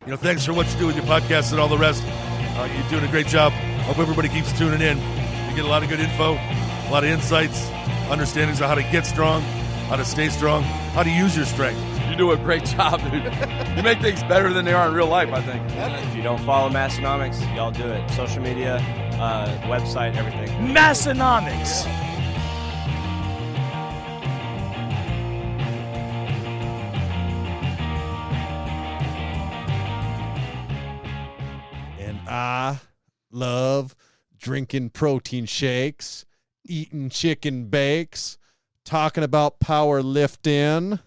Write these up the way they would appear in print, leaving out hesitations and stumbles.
Thanks for what you do with your podcast and all the rest. You're doing a great job. Hope everybody keeps tuning in. You get a lot of good info, a lot of insights, understandings of how to get strong, how to stay strong, how to use your strength. You do a great job, dude. You make things better than they are in real life, I think. If you don't follow Massenomics, y'all do it. Social media, website, everything. Massenomics. And I love drinking protein shakes, eating chicken bakes, talking about powerlifting.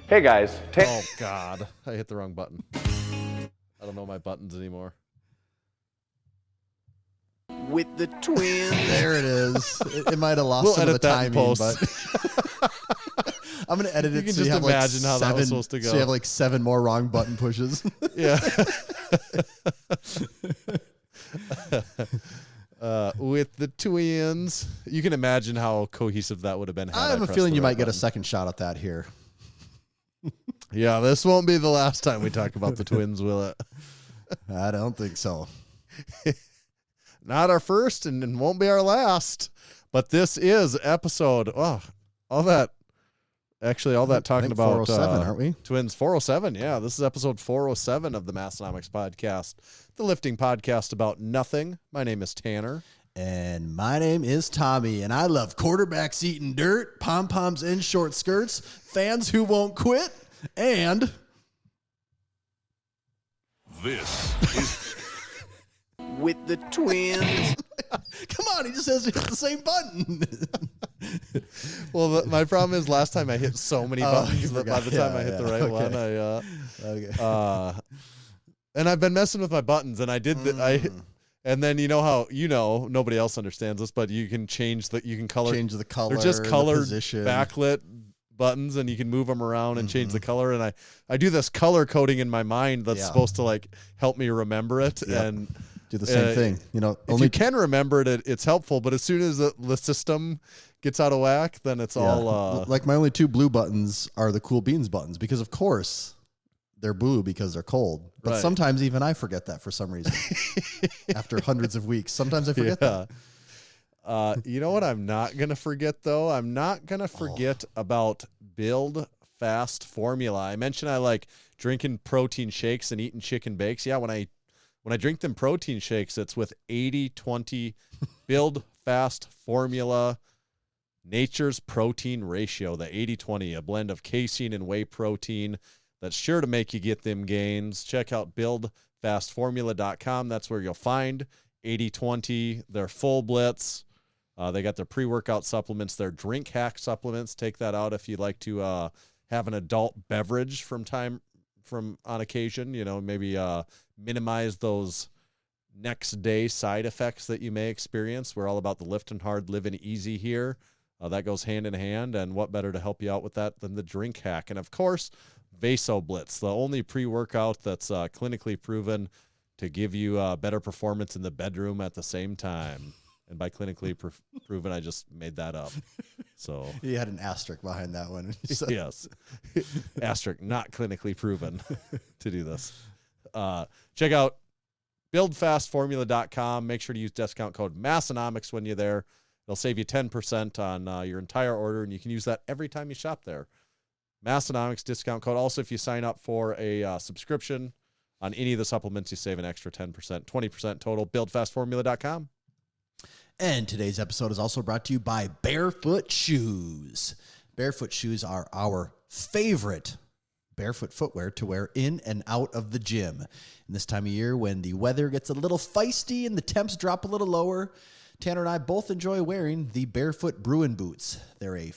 Hey guys. Oh, God. I hit the wrong button. I don't know my buttons anymore. With the twins. There it is. It might have lost some of the timing, but I'm going to edit it. You can so just you have imagine how that was supposed to go. So you have like 7 more wrong button pushes. Yeah. With the twins. You can imagine how cohesive that would have been. I have a feeling you might get a second shot at that here. Yeah, this won't be the last time we talk about the twins, will it? I don't think so. Not our first and won't be our last. But this is episode, all that talking about 407, aren't we? Twins 407. Yeah, this is episode 407 of the Massenomics podcast, the lifting podcast about nothing. My name is Tanner. And my name is Tommy, and I love quarterbacks eating dirt, pom-poms in short skirts, fans who won't quit, and... This is... With the twins. Come on, he just has to hit the same button. Well, my problem is last time I hit so many buttons that by the time I hit the right one, and I've been messing with my buttons, and I did and then you know how nobody else understands this, but you can change the color. Change the color. They're just colored position. backlit buttons, and you can move them around and change the color. And I do this color coding in my mind that's supposed to like help me remember it and do the same thing. If you can remember it, it's helpful. But as soon as the system gets out of whack, then it's all like my only 2 blue buttons are the Cool Beans buttons because of course they're blue because they're cold. But sometimes even I forget that for some reason. After hundreds of weeks, sometimes I forget that. You know what I'm not going to forget, though? I'm not going to forget about Build Fast Formula. I mentioned I like drinking protein shakes and eating chicken bakes. Yeah, when I drink them protein shakes, it's with 80-20 Build Fast Formula Nature's Protein Ratio, the 80-20, a blend of casein and whey protein that's sure to make you get them gains. Check out buildfastformula.com. That's where you'll find 80-20, their full blitz. They got their pre-workout supplements, their drink hack supplements. Take that out if you'd like to have an adult beverage on occasion. Maybe minimize those next day side effects that you may experience. We're all about the lifting hard, living easy here. That goes hand in hand, and what better to help you out with that than the drink hack? And of course, Vaso Blitz, the only pre-workout that's clinically proven to give you better performance in the bedroom at the same time. And by clinically proven, I just made that up. So You had an asterisk behind that one. Yes. Asterisk, not clinically proven to do this. Check out buildfastformula.com. Make sure to use discount code Massenomics when you're there. It'll save you 10% on your entire order, and you can use that every time you shop there. Massenomics discount code. Also, if you sign up for a subscription on any of the supplements, you save an extra 10%, 20% total. Buildfastformula.com. And today's episode is also brought to you by Bearfoot Shoes. Bearfoot Shoes are our favorite barefoot footwear to wear in and out of the gym. In this time of year when the weather gets a little feisty and the temps drop a little lower, Tanner and I both enjoy wearing the Barefoot Bruin boots. They're a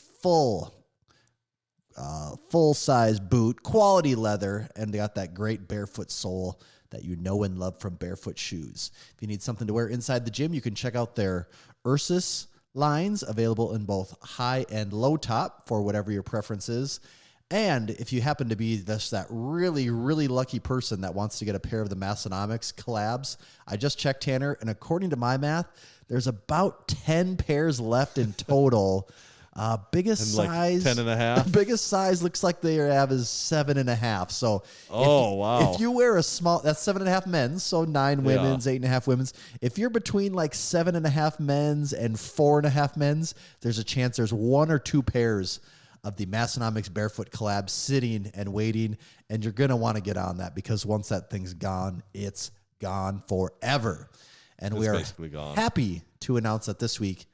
full-size boot, quality leather, and they got that great barefoot sole that you know and love from Barefoot Shoes. If you need something to wear inside the gym, you can check out their Ursus lines, available in both high and low top for whatever your preference is. And if you happen to be that really, really lucky person that wants to get a pair of the Massenomics collabs, I just checked, Tanner, and according to my math, there's about 10 pairs left in total Biggest And size, 10.5. Biggest size looks like they have is 7.5. So, wow. If you wear a small, that's 7.5 men's, so 9 women's, 8.5 women's. If you're between like 7.5 men's and 4.5 men's, there's a chance there's 1 or 2 pairs of the Massenomics Barefoot collab sitting and waiting, and you're gonna want to get on that because once that thing's gone, it's gone forever. And we are basically gone. Happy to announce that this week,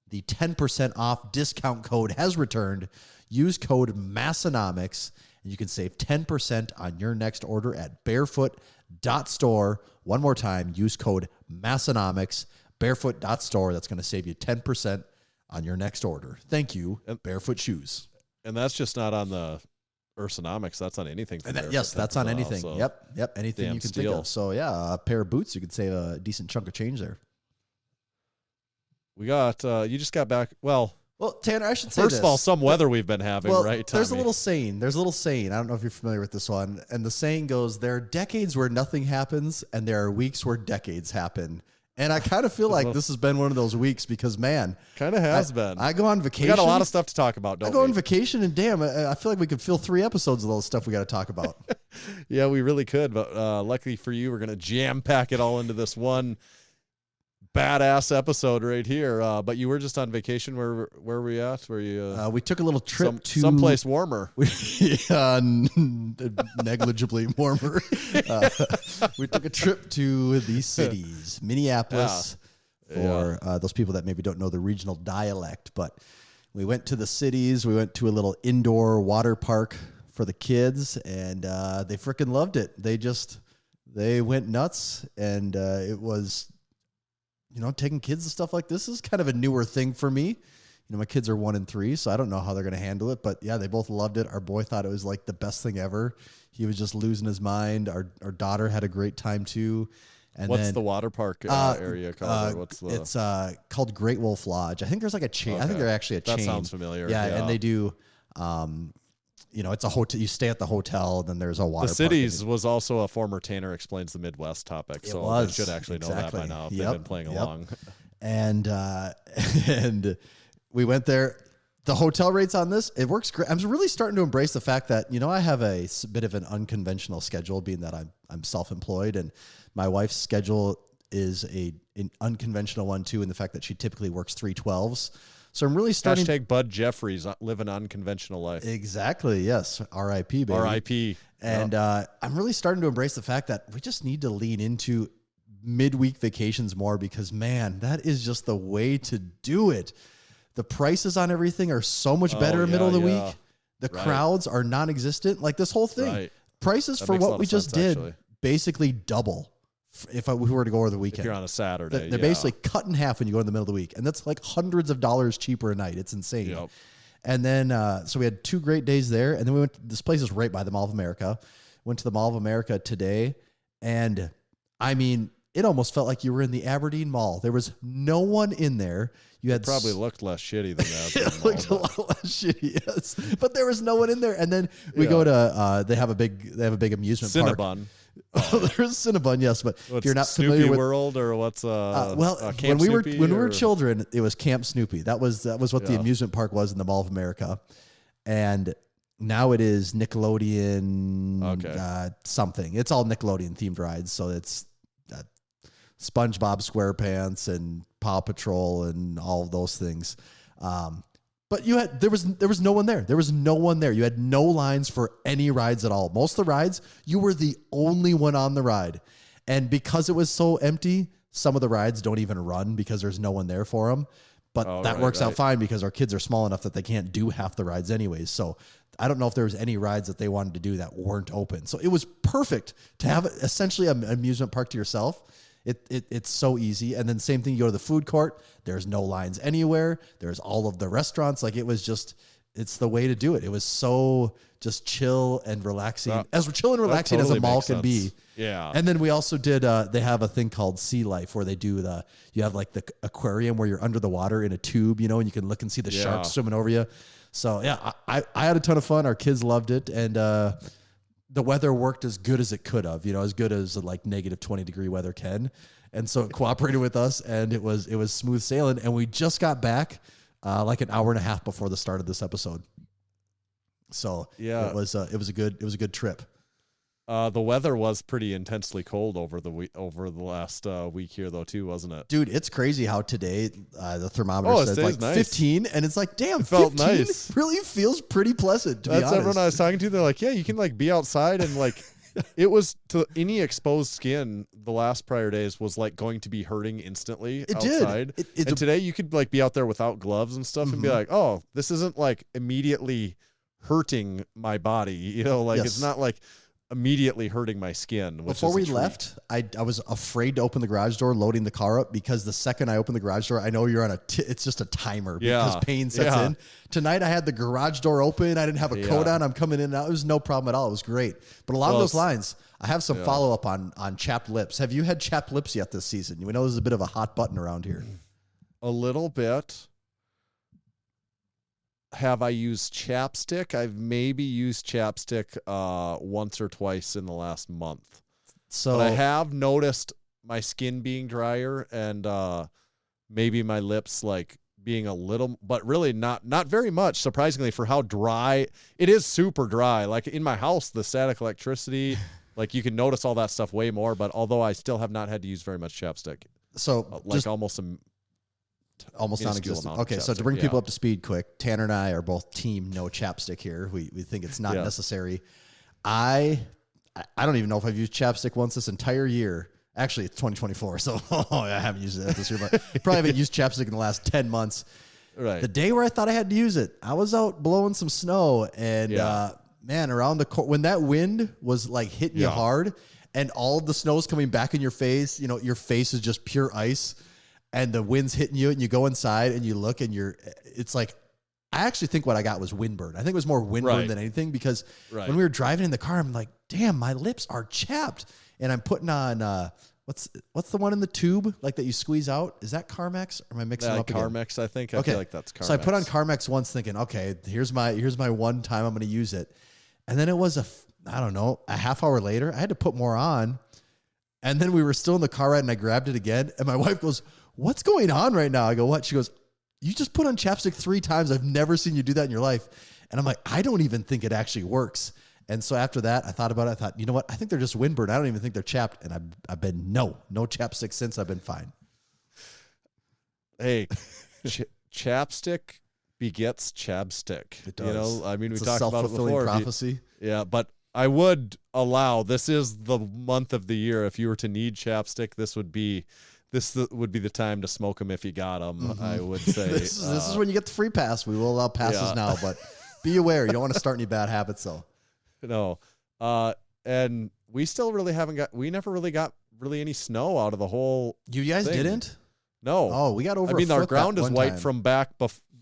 the 10% off discount code has returned. Use code Massenomics, and you can save 10% on your next order at barefoot.store. One more time, use code Massenomics, barefoot.store. That's going to save you 10% on your next order. Thank you, Barefoot Shoes. And that's just not on the Ursanomics. That's on anything. Yes, that's on anything. So Yep, anything you can think of. So, yeah, a pair of boots, you could save a decent chunk of change there. We got, you just got back. Well, Tanner, I should say first of all, some weather we've been having, right, Tommy? There's a little saying. I don't know if you're familiar with this one. And the saying goes, there are decades where nothing happens, and there are weeks where decades happen. And I kind of feel like this has been one of those weeks because, man. Kind of has been. I go on vacation. We got a lot of stuff to talk about, don't we? I go on vacation, and damn, I feel like we could fill 3 episodes of those stuff we got to talk about. Yeah, we really could. But luckily for you, we're going to jam pack it all into this one badass episode right here. But you were just on vacation. Where were we at? Were you? We took a little trip to someplace warmer. Negligibly warmer. We took a trip to the cities, Minneapolis, for those people that maybe don't know the regional dialect. But we went to the cities. We went to a little indoor water park for the kids, and they freaking loved it. They went nuts, and it was. Taking kids and stuff like this is kind of a newer thing for me. My kids are 1 and 3, so I don't know how they're going to handle it. But yeah, they both loved it. Our boy thought it was like the best thing ever. He was just losing his mind. Our daughter had a great time too. And what's the water park area called? It's called Great Wolf Lodge. I think there's like a chain. Okay. I think they're actually a chain. That sounds familiar. Yeah, and they do. It's a hotel. You stay at the hotel, then there's a water park. The cities was also a former Tanner Explains the Midwest topic, so I should actually know that by now if they've been playing along. And we went there. The hotel rates on this, it works great. I'm really starting to embrace the fact that, I have a bit of an unconventional schedule, being that I'm self-employed, and my wife's schedule is an unconventional one too, in the fact that she typically works 3/12s. So I'm really starting. # Bud Jeffries, live an unconventional life. Exactly. Yes. R.I.P. baby. R.I.P. And I'm really starting to embrace the fact that we just need to lean into midweek vacations more because, man, that is just the way to do it. The prices on everything are so much better in the middle of the week. The crowds are non-existent. Like this whole thing, prices that for what we just did basically double. If we were to go over the weekend, if you're on a Saturday, they're basically cut in half when you go in the middle of the week, and that's like hundreds of dollars cheaper a night. It's insane. Yep. And then, so we had 2 great days there, and then we went. This place is right by the Mall of America. Went to the Mall of America today, and I mean, it almost felt like you were in the Aberdeen Mall. There was no one in there. You had probably looked less shitty than that. It looked a lot less shitty, yes. But there was no one in there. And then we go to they have a big amusement park. Cinnabon. There's Cinnabon, yes, but if you're not Snoopy familiar with World or what's when we were children, it was Camp Snoopy. That was what the amusement park was in the Mall of America, and now it is Nickelodeon something. It's all Nickelodeon themed rides, so it's SpongeBob SquarePants and Paw Patrol and all of those things. But there was no one there. There was no one there. You had no lines for any rides at all. Most of the rides, you were the only one on the ride. And because it was so empty, some of the rides don't even run because there's no one there for them. But that works out fine because our kids are small enough that they can't do half the rides anyways. So I don't know if there was any rides that they wanted to do that weren't open. So it was perfect to have essentially an amusement park to yourself. It's so easy. And then same thing, you go to the food court, there's no lines anywhere. There's all of the restaurants. Like it's the way to do it. It was so just chill and relaxing. As chill and relaxing totally as a mall can be. Yeah. And then we also did, they have a thing called Sea Life where they do you have like the aquarium where you're under the water in a tube, and you can look and see the sharks swimming over you. So yeah, I had a ton of fun. Our kids loved it. And, the weather worked as good as it could have, as good as like negative 20-degree weather can. And so it cooperated with us, and it was smooth sailing. And we just got back like an hour and a half before the start of this episode. So Yeah. it was a good trip. The weather was pretty intensely cold over the last week here, though, too, wasn't it? Dude, it's crazy how today the thermometer Oh, it says stays like nice. 15, and it's like, damn, It felt 15 nice. really feels pretty pleasant, to be That's honest. everyone I was talking to. They're like, yeah, you can like be outside and like it was to any exposed skin the last prior days was like going to be hurting instantly It did. outside. It's And today you could like be out there without gloves and stuff and be like, oh, this isn't like immediately hurting my body. You know, like Yes. it's not like immediately hurting my skin. Which Before is a we treat. left, I was afraid to open the garage door, loading the car up, because the second I open the garage door, I know you're on it's just a timer because Yeah. pain sets Yeah. in. Tonight I had the garage door open. I didn't have a coat Yeah. on. I'm coming in and out. It was no problem at all. It was great. But along Well, those lines, I have some follow up on chapped lips. Have you had chapped lips yet this season? We know this is a bit of a hot button around here. A little bit. Have I used chapstick? I've maybe used chapstick once or twice in the last month. So But I have noticed my skin being drier and maybe my lips like being a little, but really not very much, surprisingly, for how dry. It is super dry. Like in my house, the static electricity, like you can notice all that stuff way more. But although I still have not had to use very much chapstick, so like just almost almost minuscule non-existent. amount of Okay, so to chapstick, bring people yeah. up to speed quick, Tanner and I are both team no chapstick here. We think it's not Yeah. necessary. I don't even know if I've used chapstick once this entire year. Actually, it's 2024, so I haven't used it this year, but probably haven't used chapstick in the last 10 months. right. The day where I thought I had to use it, I was out blowing some snow, and Yeah. man, around the when that wind was like hitting you Yeah. hard, and all of the snow's coming back in your face, you know, your face is just pure ice, and the wind's hitting you, and you go inside and you look, and it's like, I actually think what I got was windburn. I think it was more windburn Right. than anything, because Right. when we were driving in the car, I'm like, damn, my lips are chapped, and I'm putting on what's the one in the tube like that you squeeze out? Is that Carmex, or am I mixing them up again? Carmex, I think. I Okay. feel like that's Carmex. So I put on Carmex once thinking, okay, here's my one time I'm going to use it. And then it was a half hour later, I had to put more on. And then we were still in the car ride and I grabbed it again. And my wife goes, what's going on right now? I go, what? She goes, you just put on chapstick 3 times. I've never seen you do that in your life. And I'm like, I don't even think it actually works. And so after that, I thought about it. I thought, you know what? I think they're just windburn. I don't even think they're chapped. And I've been no chapstick since. I've been fine. Hey, chapstick begets chapstick. It does. You know, I mean, It's we a talked about it self-fulfilling before. prophecy. Yeah, but I would allow, this is the month of the year. If you were to need chapstick, this would be the time to smoke them if you got them. I would say This is when you get the free pass. We will allow passes yeah. now, but be aware. You don't want to start any bad habits, though. no. And we still really never really got any snow out of the whole. You guys thing. Didn't? No. Oh, we got over. I mean, a our foot ground that is one white time. from back,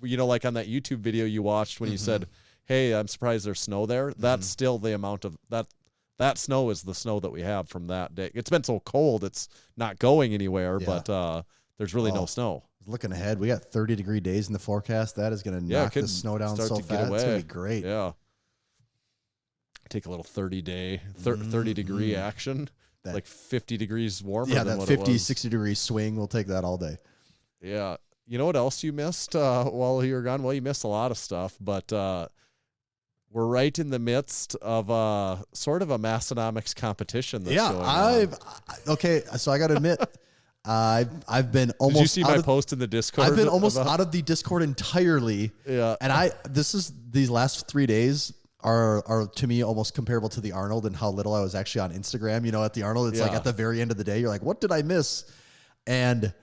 you know, like on that YouTube video you watched when you said, hey, I'm surprised there's snow there. That's still the amount of that snow is the snow that we have from that day. It's been so cold, it's not going anywhere, Yeah. but there's really no snow. Looking ahead, we got 30-degree days in the forecast. That is going to Yeah, it knock the could snow down start so to get fast. It's away. going to be great. Yeah. Take a little 30-degree action. That- like 50 degrees warmer Yeah, than that what 50, it was. 60-degree swing, we'll take that all day. Yeah. You know what else you missed while you were gone? Well, you missed a lot of stuff, but we're right in the midst of sort of a Massenomics competition that's going on. Okay, so I got to admit, I've been almost. Did you see out my of- post in the Discord? I've been almost about- out of the Discord entirely. Yeah. And these last 3 days are to me almost comparable to the Arnold and how little I was actually on Instagram. You know, at the Arnold, it's like Yeah. at the very end of the day, you're like, what did I miss? And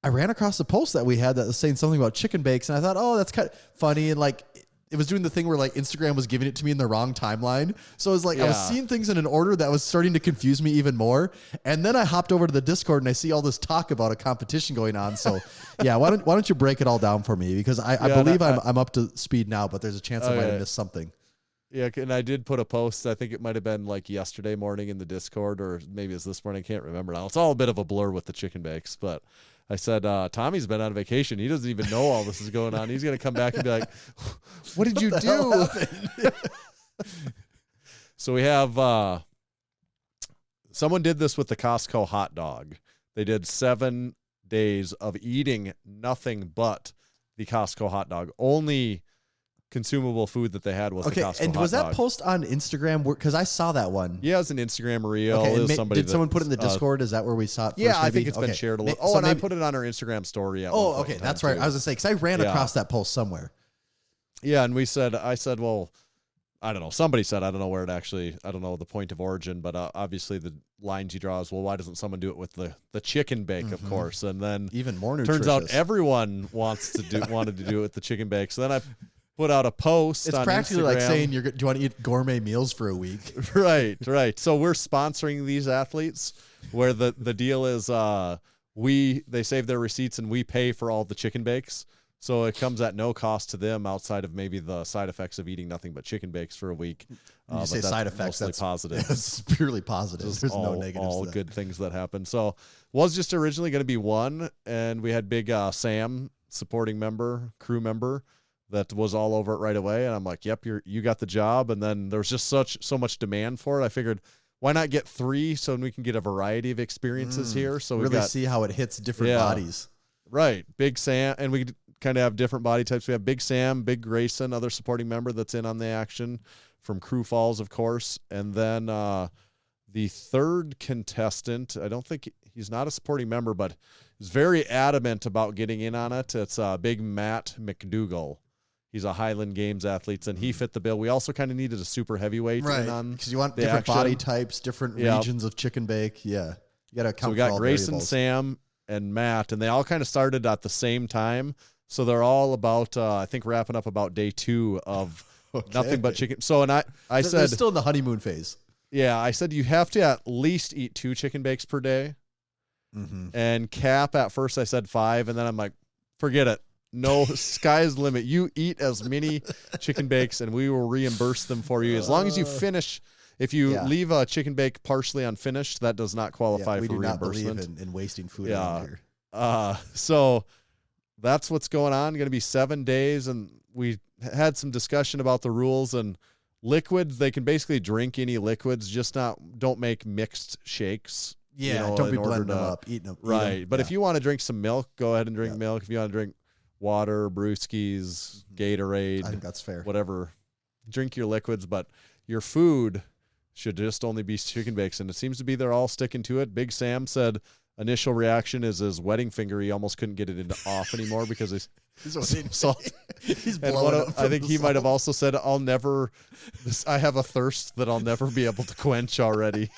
I ran across a post that we had that was saying something about chicken bakes, and I thought, oh, that's kind of funny. And like, it was doing the thing where like Instagram was giving it to me in the wrong timeline. So it was like, I was Yeah. seeing things in an order that was starting to confuse me even more. And then I hopped over to the Discord and I see all this talk about a competition going on. So yeah, why don't you break it all down for me? Because I believe I'm up to speed now, but there's a chance I might have missed something. Yeah, and I did put a post. I think it might have been like yesterday morning in the Discord, or maybe it's this morning. I can't remember now. It's all a bit of a blur with the chicken bakes, but I said, Tommy's been on vacation. He doesn't even know all this is going on. He's going to come back and be like, what did you do? So we have, someone did this with the Costco hot dog. They did 7 days of eating nothing but the Costco hot dog. Only consumable food that they had was the Costco hot dog. And was that post on Instagram? Because I saw that one. Yeah, it was an Instagram reel. Okay, it was somebody did someone put it in the Discord? Is that where we saw it first? Yeah, I maybe? think it's been shared a little. So and I put it on our Instagram story. At one point okay, in time, that's right. too. I was going to say, because I ran across that post somewhere. Yeah, and I said, well, I don't know. Somebody said, I don't know where it actually, I don't know the point of origin, but obviously the lines you draw is, well, why doesn't someone do it with the chicken bake, of course? And then even more turns out nutritious. everyone wanted to do it with the chicken bake. So then I put out a post. It's on practically Instagram. like saying, do you want to eat gourmet meals for a week? Right. So we're sponsoring these athletes where the deal is they save their receipts and we pay for all the chicken bakes. So it comes at no cost to them outside of maybe the side effects of eating nothing but chicken bakes for a week. When you say side effects, that's positive. It's purely positive. Just There's all, no negatives. all to that. good things that happen. So was just originally going to be one, and we had big Sam, supporting member, crew member, that was all over it right away. And I'm like, yep, you got the job. And then there was just so much demand for it. I figured, why not get 3 so we can get a variety of experiences here? So we really got see how it hits different bodies. Right. Big Sam, and we kind of have different body types. We have Big Sam, Big Grayson, other supporting member that's in on the action from Crew Falls, of course. And then the third contestant, I don't think he's not a supporting member, but he's very adamant about getting in on it. It's Big Matt McDougall. He's a Highland Games athlete, and he fit the bill. We also kind of needed a super heavyweight in on because you want the different action. body types, different regions of chicken bake. Yeah, you got to account So we for got all Grayson, variables. Sam, and Matt, and they all kind of started at the same time. So they're all about, I think, wrapping up about day 2 of nothing but chicken. So, and I They're said, still in the honeymoon phase. yeah, I said you have to at least eat 2 chicken bakes per day, and cap at first I said 5, and then I'm like, forget it. No, sky's the limit. You eat as many chicken bakes, and we will reimburse them for you as long as you finish. If you leave a chicken bake partially unfinished, that does not qualify we for do not reimbursement. believe in wasting food around here. So that's what's going on. Going to be 7 days, and we had some discussion about the rules and liquids. They can basically drink any liquids, just don't make mixed shakes. Yeah, you know, don't be in order blending them to- up, eating them. Right, but yeah. if you want to drink some milk, go ahead and drink milk. If you want to drink water, brewskis, Gatorade, I think that's fair. whatever, drink your liquids, but your food should just only be chicken bakes, and it seems to be they're all sticking to it. Big Sam said initial reaction is his wedding finger. He almost couldn't get it into off anymore because he's salt. He's And blowing up. I think he might have also said, I have a thirst that I'll never be able to quench already.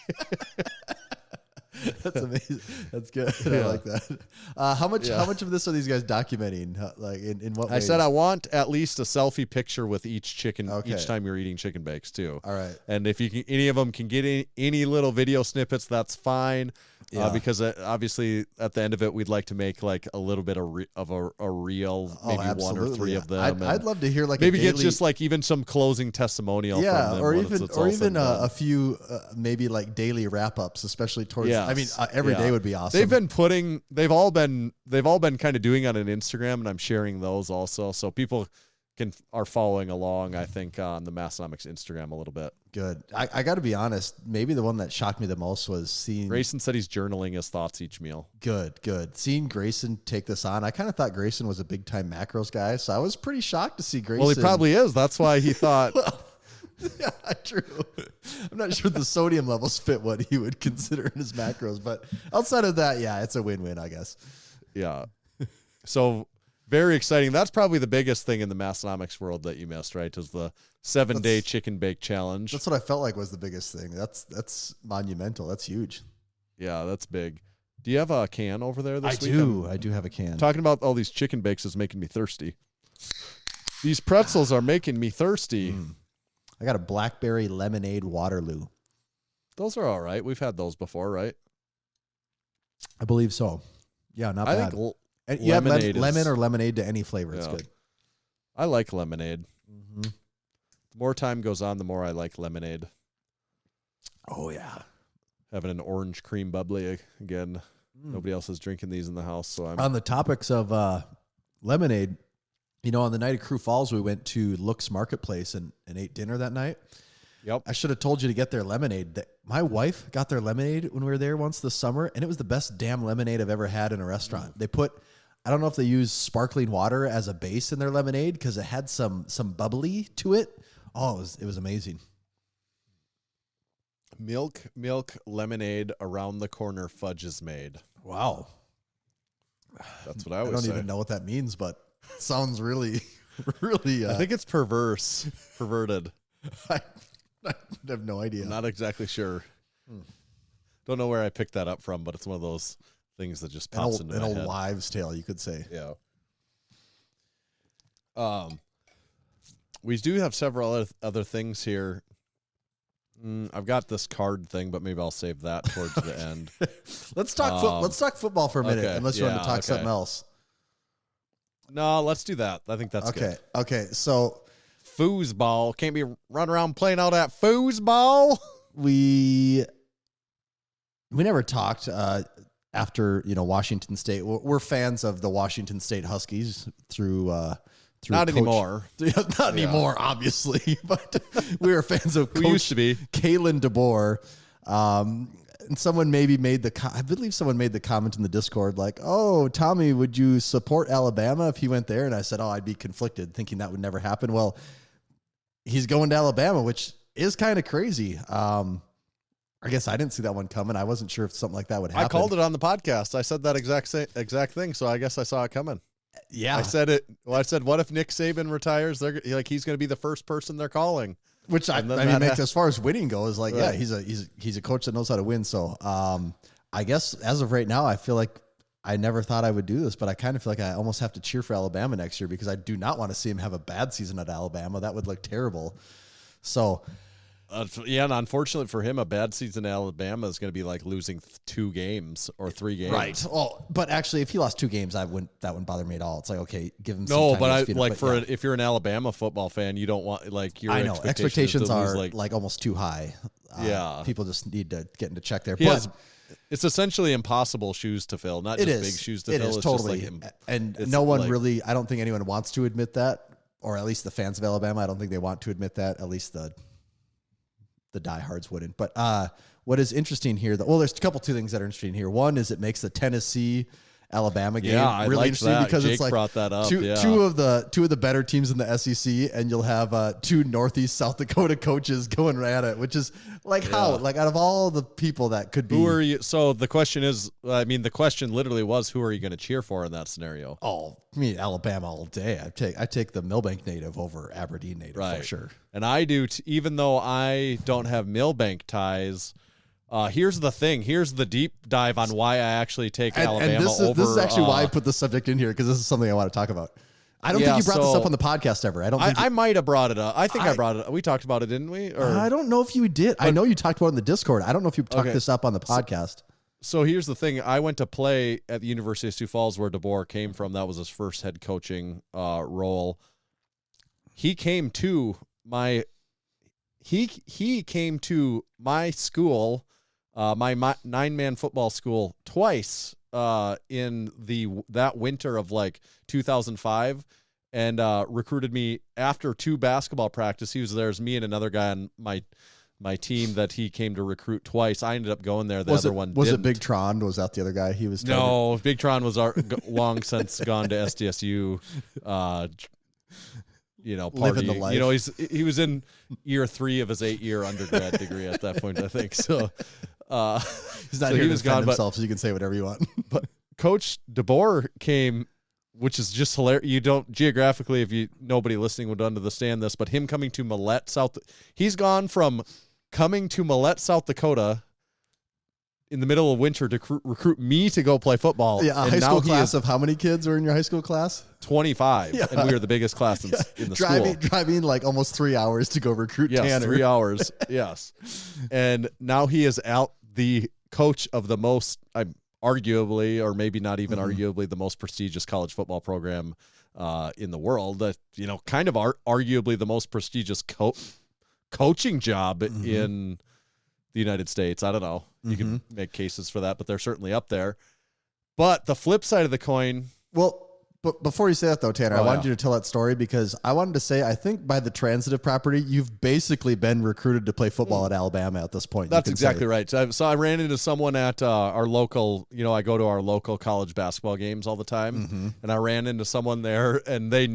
That's amazing. That's good. I like that. How much of this are these guys documenting? Like in what ways? I said I want at least a selfie picture with each chicken Okay. each time you're eating chicken bakes too. All right. And if you can, any of them can get any little video snippets, that's fine. Because obviously at the end of it, we'd like to make like a little bit of a reel, maybe one or 3 of them. I'd love to hear like maybe a get daily, just like even some closing testimonial. yeah, from them or when even it's all said and done. a few maybe like daily wrap ups, especially towards. I mean, every day would be awesome. They've all been kind of doing on an Instagram, and I'm sharing those also, so people are following along. I think on the Massenomics Instagram a little bit. Good. I got to be honest. Maybe the one that shocked me the most was seeing Grayson said he's journaling his thoughts each meal. Good. Seeing Grayson take this on, I kind of thought Grayson was a big time macros guy, so I was pretty shocked to see Grayson. Well, he probably is. That's why he thought. Yeah, true. I'm not sure the sodium levels fit what he would consider in his macros, but outside of that, yeah, it's a win-win, I guess. Yeah. So very exciting. That's probably the biggest thing in the Massenomics world that you missed, right? Is the 7-day chicken bake challenge. That's what I felt like was the biggest thing. That's monumental. That's huge. Yeah, that's big. Do you have a can over there this week? I do have a can. Talking about all these chicken bakes is making me thirsty. These pretzels are making me thirsty. I got a blackberry lemonade Waterloo. Those are all right. We've had those before, right? I believe so. Yeah, not I bad. think And you have lemonade lemon is- or lemonade to any flavor. It's Yeah. good. I like lemonade. The more time goes on, the more I like lemonade. Oh, yeah. Having an orange cream bubbly again. Nobody else is drinking these in the house, so I'm On the topics of lemonade, on the night of Crew Falls, we went to Look's Marketplace and ate dinner that night. Yep. I should have told you to get their lemonade. My wife got their lemonade when we were there once this summer, and it was the best damn lemonade I've ever had in a restaurant. They put, I don't know if they use sparkling water as a base in their lemonade because it had some bubbly to it. Oh, it was amazing. Milk lemonade around the corner fudge is made. Wow. That's what I I always don't say. even know what that means, but it sounds really, really. I think it's perverted. I have no idea. I'm not exactly sure. Don't know where I picked that up from, but it's one of those things that just pops into my an head. old wives' tale, you could say. Yeah. We do have several other things here. I've got this card thing, but maybe I'll save that towards the end. Let's talk football for a minute, okay, unless you want to talk okay. something else. No, let's do that. I think that's good. Okay. So Foosball. Can't be running around playing all that foosball. we never talked after Washington State. We're fans of the Washington State Huskies through Not Coach, anymore. Not anymore, obviously, but we were fans of Coach We used to be. Kalen DeBoer. And someone maybe I believe someone made the comment in the Discord like, "Oh, Tommy, would you support Alabama if he went there?" And I said, "Oh, I'd be conflicted, thinking that would never happen." Well, he's going to Alabama, which is kind of crazy. I guess I didn't see that one coming. I wasn't sure if something like that would happen. I called it on the podcast. I said that exact thing, so I guess I saw it coming. Yeah, I said it. Well, I said, what if Nick Saban retires? He's going to be the first person they're calling. Which I mean, as far as winning goes, like, right. Yeah, he's a coach that knows how to win. So, I guess as of right now, I feel like I never thought I would do this, but I kind of feel like I almost have to cheer for Alabama next year because I do not want to see him have a bad season at Alabama. That would look terrible. So, and unfortunately for him, a bad season in Alabama is going to be like losing 2 games or 3 games. right. Well, but actually, if he lost 2 games, that wouldn't bother me at all. It's like, okay, give him some No, time but to speed up. if you're an Alabama football fan, you don't want your I know expectations to are lose, like almost too high. Yeah. People just need to get into check there. It's essentially impossible shoes to fill, not just big shoes to fill. It is it's totally. Just like, and no one really, I don't think anyone wants to admit that, or at least the fans of Alabama, I don't think they want to admit that. At least the diehards wouldn't. But what is interesting here, there's a couple 2 things that are interesting here. One is it makes the Tennessee Alabama game really interesting because Jake it's like brought that up. Two of the better teams in the SEC, and you'll have 2 Northeast South Dakota coaches going at it, which is like how, like out of all the people that could be. Who are you? So the question is, the question literally was, who are you going to cheer for in that scenario? Oh, I mean, Alabama all day. I take the Millbank native over Aberdeen native for sure. And I do, even though I don't have Millbank ties. Here's the thing. Here's the deep dive on why I actually take Alabama and this over. This is actually why I put this subject in here, because this is something I want to talk about. I don't think you brought this up on the podcast ever. I might have brought it up. I think I brought it up. We talked about it, didn't we? Or, I don't know if you did. I know you talked about it in the Discord. I don't know if you talked this up on the podcast. So here's the thing. I went to play at the University of Sioux Falls, where DeBoer came from. That was his first head coaching role. He came to my school, my 9-man football school, twice in that winter of like 2005, and recruited me after 2 basketball practice. He was there as me and another guy on my team that he came to recruit twice. I ended up going there. Was it Big Tron? Was that the other guy? He was no. Big Tron was long since gone to SDSU. Living the party. life. He was in year 3 of his 8-year undergrad degree at that point, I think. So he's not here to defend himself, so you can say whatever you want. But Coach DeBoer came, which is just hilarious. You don't geographically, nobody listening would understand this, but him coming to Millette, he's gone from coming to Millette, South Dakota in the middle of winter to recruit me to go play football. Yeah, a high school class of how many kids were in your high school class? 25, and we were the biggest class in the school. Driving like almost 3 hours to go recruit Tanner. 3 hours, yes. And now he is out the coach of the most, arguably, or maybe not even arguably, the most prestigious college football program in the world. That kind of arguably the most prestigious coaching job in the United States. I don't know. You can make cases for that, but they're certainly up there. But the flip side of the coin. Well, But before you say that, though, Tanner, I wanted yeah. you to tell that story because I wanted to say, I think by the transitive property, you've basically been recruited to play football at Alabama at this point. That's exactly right. So I ran into someone at our local, I go to our local college basketball games all the time, and I ran into someone there, and they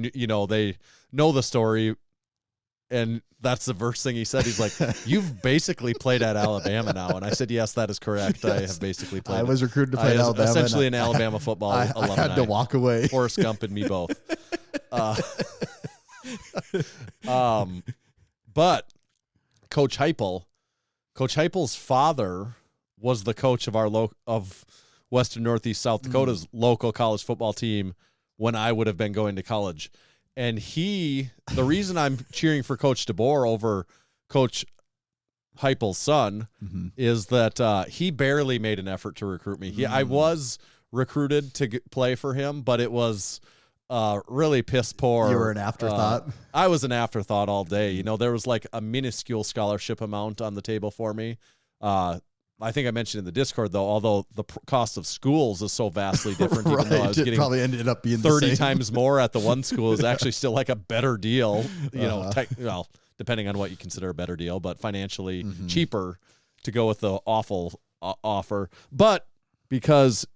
know the story, and that's the first thing he said. He's like, "You've basically played at Alabama now," and I said, "Yes, that is correct. I have basically played." I was recruited to play at Alabama. Essentially an Alabama football alumni. I had to walk away. Forrest Gump and me both. But Coach Heupel's father was the coach of of Western Northeast South Dakota's local college football team when I would have been going to college. And the reason I'm cheering for Coach DeBoer over Coach Heupel's son is that he barely made an effort to recruit me. I was recruited to play for him, but it was really piss poor. You were an afterthought? I was an afterthought all day. There was like a minuscule scholarship amount on the table for me. I think I mentioned in the Discord, though, although the cost of schools is so vastly different, even though I was getting probably ended up being 30 times more at the one school, is actually still like a better deal, depending on what you consider a better deal, but financially cheaper to go with the awful offer. But because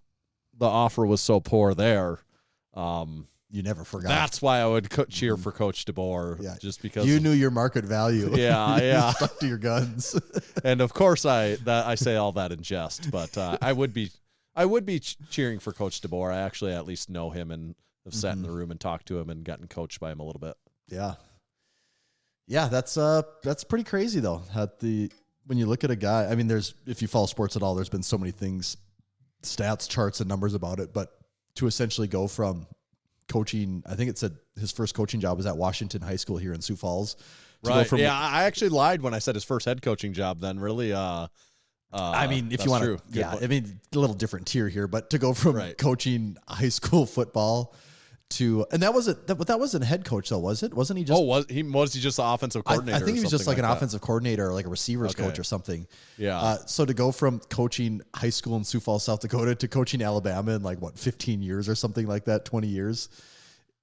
the offer was so poor there, you never forgot. That's why I would cheer for Coach DeBoer, just because you knew your market value. Yeah. You stuck to your guns. And of course, I say all that in jest, but I would be cheering for Coach DeBoer. I actually at least know him and have sat in the room and talked to him and gotten coached by him a little bit. Yeah, that's pretty crazy though. When you look at a guy, I mean, if you follow sports at all, there's been so many things, stats, charts, and numbers about it, but to essentially go from coaching, I think it said his first coaching job was at Washington High School here in Sioux Falls. Right. I actually lied when I said his first head coaching job. Then really, I mean, if you want to, I mean, a little different tier here, but to go from coaching high school football to, and that wasn't head coach though, was it? Wasn't he just? Was he just the offensive coordinator? I think he was just like an offensive coordinator or like a receivers coach or something. Yeah. So to go from coaching high school in Sioux Falls, South Dakota to coaching Alabama in 15 years or something like that, 20 years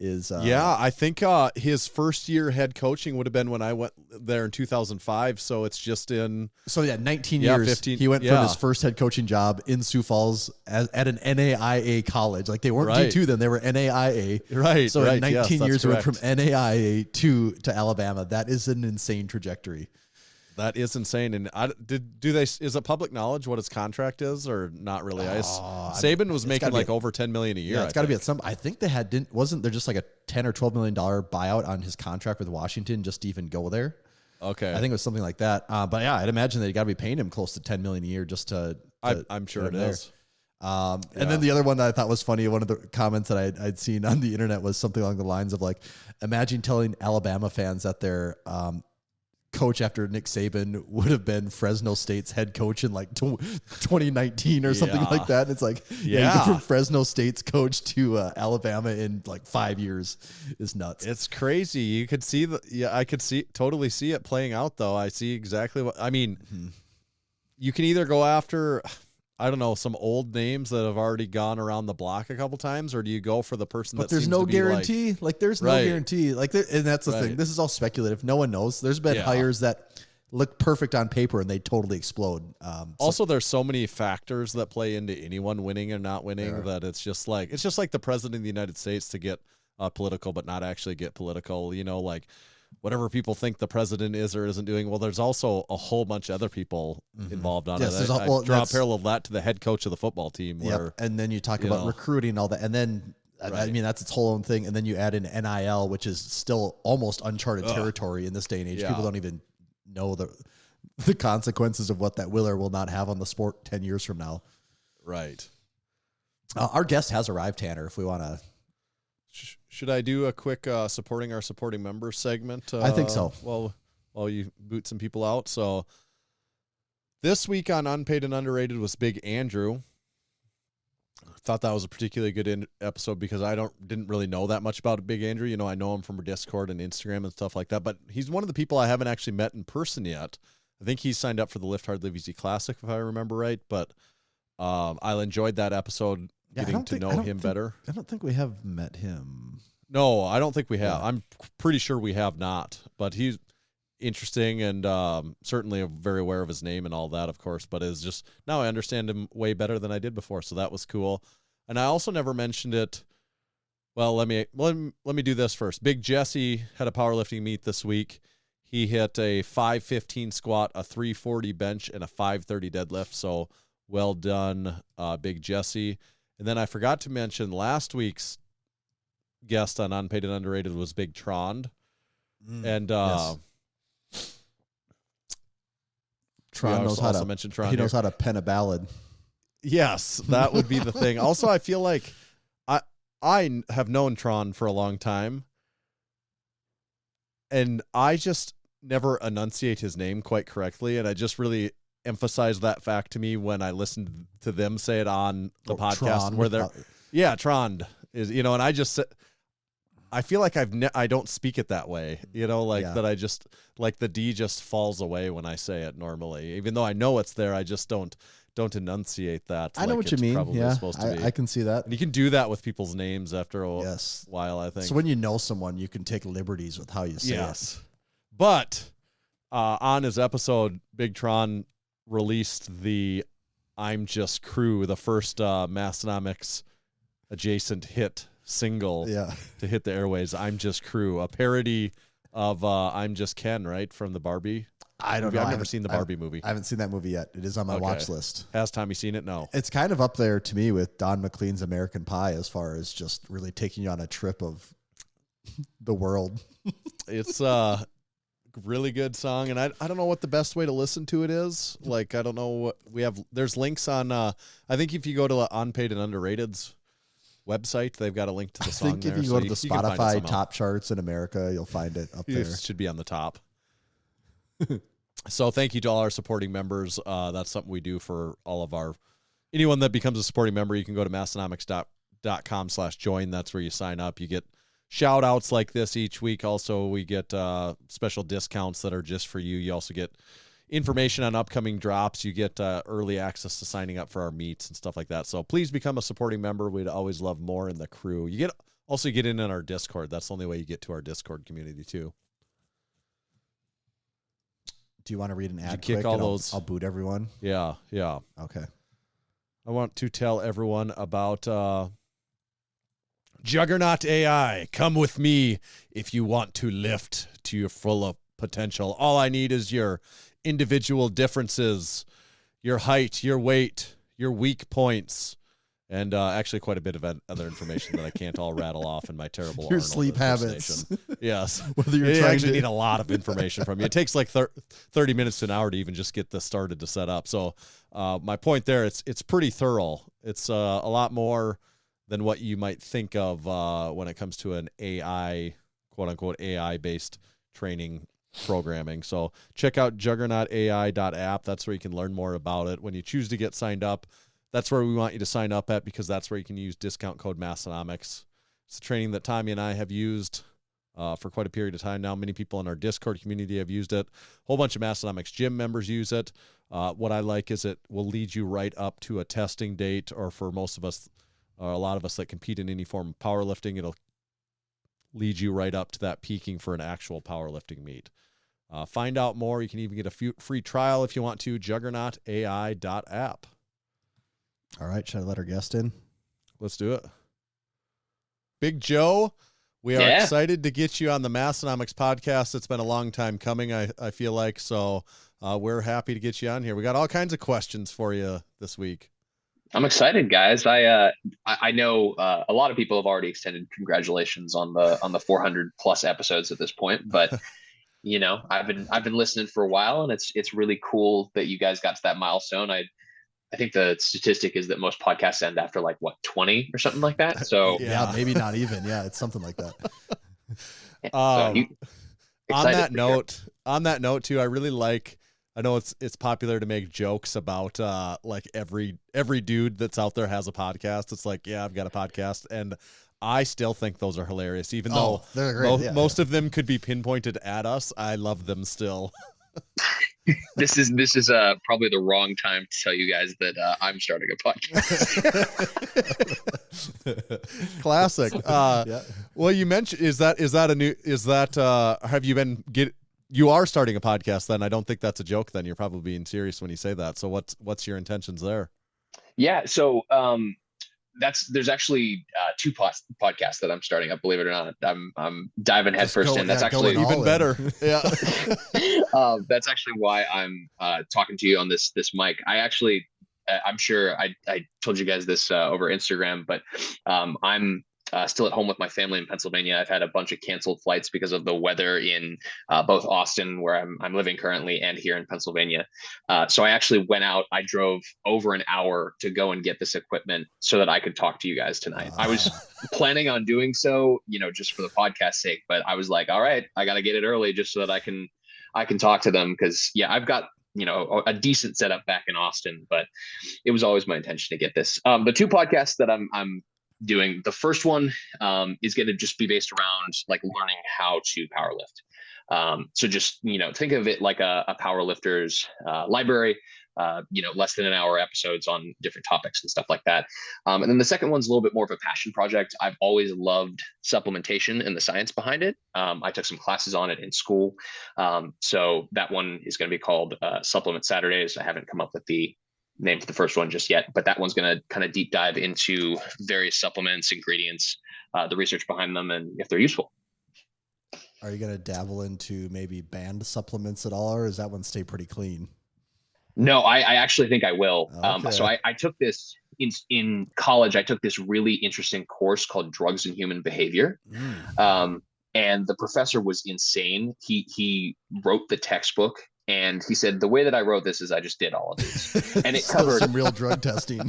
is. I think his first year head coaching would have been when I went there in 2005. So it's just in. So 19 years. 15. He went from his first head coaching job in Sioux Falls at an NAIA college. Like they weren't D2 then, they were NAIA. Right. So in 19 years, he went from NAIA to Alabama. That is an insane trajectory. That is insane. And is it public knowledge what his contract is or not really? Saban was making over $10 million a year. Yeah, it's got to be at some. I think wasn't there just like a $10 or $12 million buyout on his contract with Washington just to even go there? Okay, I think it was something like that. But yeah, I'd imagine they got to be paying him close to $10 million a year just to. I'm sure it is. And then the other one that I thought was funny, one of the comments that I'd seen on the internet was something along the lines of like, imagine telling Alabama fans that their coach after Nick Saban would have been Fresno State's head coach in 2019 or something like that. And it's like, you go from Fresno State's coach to Alabama in 5 years is nuts. It's crazy. You could see I could totally see it playing out though. I see exactly what, I mean, you can either go after, I don't know, some old names that have already gone around the block a couple times, or do you go for the person that there's seems no to be guarantee. There's no guarantee. And that's the thing. This is all speculative. No one knows. There's been hires that look perfect on paper and they totally explode. Also, there's so many factors that play into anyone winning or not winning that it's just like the president of the United States to get political, but not actually get political. Whatever people think the president is or isn't doing, well, there's also a whole bunch of other people involved on it. I draw a parallel of that to the head coach of the football team. Where, and then you talk about recruiting and all that. And then, I mean, that's its whole own thing. And then you add in NIL, which is still almost uncharted territory in this day and age. People don't even know the consequences of what that will or will not have on the sport 10 years from now. Right. Our guest has arrived, Tanner, if we want to. Should I do a quick supporting our supporting members segment? I think so. While you boot some people out. So this week on Unpaid and Underrated was Big Andrew. I thought that was a particularly good episode because I didn't really know that much about Big Andrew. I know him from Discord and Instagram and stuff like that, but he's one of the people I haven't actually met in person yet. I think he's signed up for the Lift Hard Live Easy Classic, if I remember right, but I enjoyed that episode. getting to know him better. I don't think we have met him. No, I don't think we have. Yeah. I'm pretty sure we have not, but he's interesting and certainly very aware of his name and all that, of course, but is just now I understand him way better than I did before, so that was cool. And I also never mentioned it. Well, let me do this first. Big Jesse had a powerlifting meet this week. He hit a 515 squat, a 340 bench, and a 530 deadlift. So well done, Big Jesse. And then I forgot to mention last week's guest on Unpaid and Underrated was Big Trond. And yes. Tron knows how to mention Tron. He knows how to pen a ballad. Yes, that would be the thing. Also, I feel like I have known Tron for a long time, and I just never enunciate his name quite correctly, and I just really emphasize that fact to me when I listened to them say it on the podcast Tron. where they're Tron is, and I just I feel like I don't speak it that way, that I just like the D just falls away when I say it normally, even though I know it's there. I just don't enunciate that. I know what you mean. Yeah, I can see that. And you can do that with people's names after a while, I think. So when you know someone, you can take liberties with how you say it. But on his episode, Big Tron released the I'm Just Crew, the first Massenomics adjacent hit single to hit the airways. I'm Just Crew, a parody of I'm Just Ken, right? From the Barbie. I don't know. I've never seen the Barbie movie. I haven't seen that movie yet. It is on my watch list. Has Tommy seen it? No. It's kind of up there to me with Don McLean's American Pie as far as just really taking you on a trip of the world. It's a really good song, and I don't know what the best way to listen to it is. Like, I don't know what we have. There's links on, I think if you go to Unpaid and Underrated's website, they've got a link to the song. I think if you go to the Spotify top charts in America, you'll find it up there. It should be on the top. So thank you to all our supporting members. That's something we do for all of anyone that becomes a supporting member. You can go to massenomics.com/join. That's where you sign up. You get shout outs like this each week. Also, we get special discounts that are just for you. You also get information on upcoming drops. You get early access to signing up for our meets and stuff like that. So please become a supporting member. We'd always love more in the crew. You get in our Discord. That's the only way you get to our Discord community too. Do you want to read an ad kick quick? All those? I'll boot everyone. Yeah. Okay. I want to tell everyone about Juggernaut AI. Come with me if you want to lift to your full potential. All I need is your individual differences, your height, your weight, your weak points, and actually quite a bit of other information that I can't all rattle off in my terrible your Arnold sleep habits. Yes. Whether you're you trying actually to need a lot of information from you. It takes like 30 minutes to an hour to even just get this started to set up. So my point there, it's pretty thorough. It's a lot more than what you might think of when it comes to an AI, quote unquote, AI based training programming. So check out juggernautai.app. That's where you can learn more about it. When you choose to get signed up, that's where we want you to sign up at, because that's where you can use discount code Massenomics. It's a training that Tommy and I have used for quite a period of time now. Many people in our Discord community have used it. A whole bunch of Massenomics gym members use it. What I like is it will lead you right up to a testing date, or for most of us, a lot of us that compete in any form of powerlifting, it'll lead you right up to that peaking for an actual powerlifting meet. Find out more. You can even get a free trial if you want to, juggernautai.app. All right, should I let our guest in? Let's do it. Big Joe, we are excited to get you on the Massenomics podcast. It's been a long time coming, I feel like, so we're happy to get you on here. We got all kinds of questions for you this week. I'm excited, guys. I know a lot of people have already extended congratulations on the 400 plus episodes at this point, but I've been listening for a while, and it's really cool that you guys got to that milestone. I think the statistic is that most podcasts end after 20 or something like that. So yeah, maybe not even. Yeah, it's something like that. On that note too, I really like. I know it's popular to make jokes about every dude that's out there has a podcast. It's like, yeah, I've got a podcast, and I still think those are hilarious, even though they're great. Most of them could be pinpointed at us. I love them still. This is probably the wrong time to tell you guys that I'm starting a podcast. Classic. Well, you mentioned you are starting a podcast then? I don't think that's a joke then. You're probably being serious when you say that. So what's your intentions there? Yeah. So there's actually two podcasts that I'm starting up, believe it or not. I'm diving headfirst in. That's actually even better. Yeah. That's actually why I'm talking to you on this mic. I'm sure I told you guys this over Instagram, but I'm still at home with my family in Pennsylvania. I've had a bunch of canceled flights because of the weather in both Austin, where I'm living currently, and here in Pennsylvania. So I actually went out. I drove over an hour to go and get this equipment so that I could talk to you guys tonight. I was planning on doing so, just for the podcast sake, but I was like, all right, I got to get it early just so that I can talk to them, because I've got a decent setup back in Austin, but it was always my intention to get this. The two podcasts that I'm doing, the first one is going to just be based around like learning how to powerlift. So just think of it like a powerlifter's library. Less than an hour episodes on different topics and stuff like that. And then the second one's a little bit more of a passion project. I've always loved supplementation and the science behind it. I took some classes on it in school. So that one is going to be called Supplement Saturdays. I haven't come up with the name for the first one just yet, but that one's going to kind of deep dive into various supplements, ingredients, the research behind them, and if they're useful. Are you going to dabble into maybe banned supplements at all, or does that one stay pretty clean? No, I actually think I will. Okay. So I took this in college. I took this really interesting course called Drugs and Human Behavior. And the professor was insane. He wrote the textbook, and he said, the way that I wrote this is I just did all of these. And it covered some real drug testing.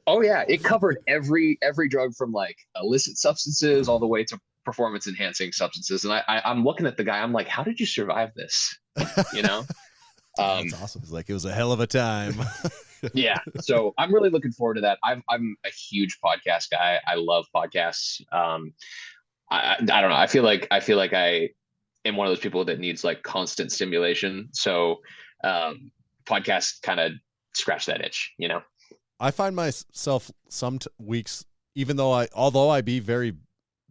Oh yeah. It covered every drug from like illicit substances all the way to performance enhancing substances. And I'm looking at the guy, I'm like, how did you survive this? That's awesome. It's like, it was a hell of a time. Yeah. So I'm really looking forward to that. I'm a huge podcast guy. I love podcasts. I don't know. I feel like I am one of those people that needs like constant stimulation. So podcasts kind of scratch that itch, I find myself some weeks, although I be very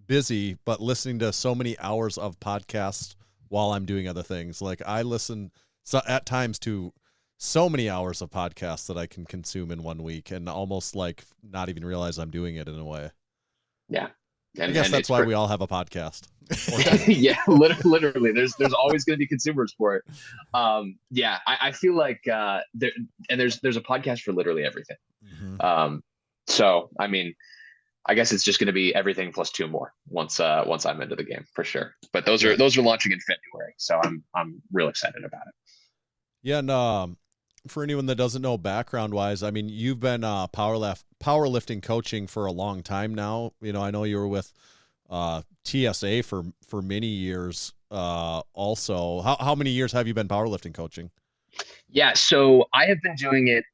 busy, but listening to so many hours of podcasts while I'm doing other things. Like I listen at times to so many hours of podcasts that I can consume in 1 week and almost like not even realize I'm doing it in a way. Yeah. I guess that's why we all have a podcast. Yeah, literally. There's always going to be consumers for it. I feel like there's a podcast for literally everything. Mm-hmm. So I mean, I guess it's just going to be everything plus two more once I'm into the game for sure. But those are launching in February, so I'm real excited about it. Yeah, and for anyone that doesn't know background wise, I mean, you've been powerlifting coaching for a long time now. I know you were with TSA for many years. Also, how many years have you been powerlifting coaching? Yeah, so I have been doing it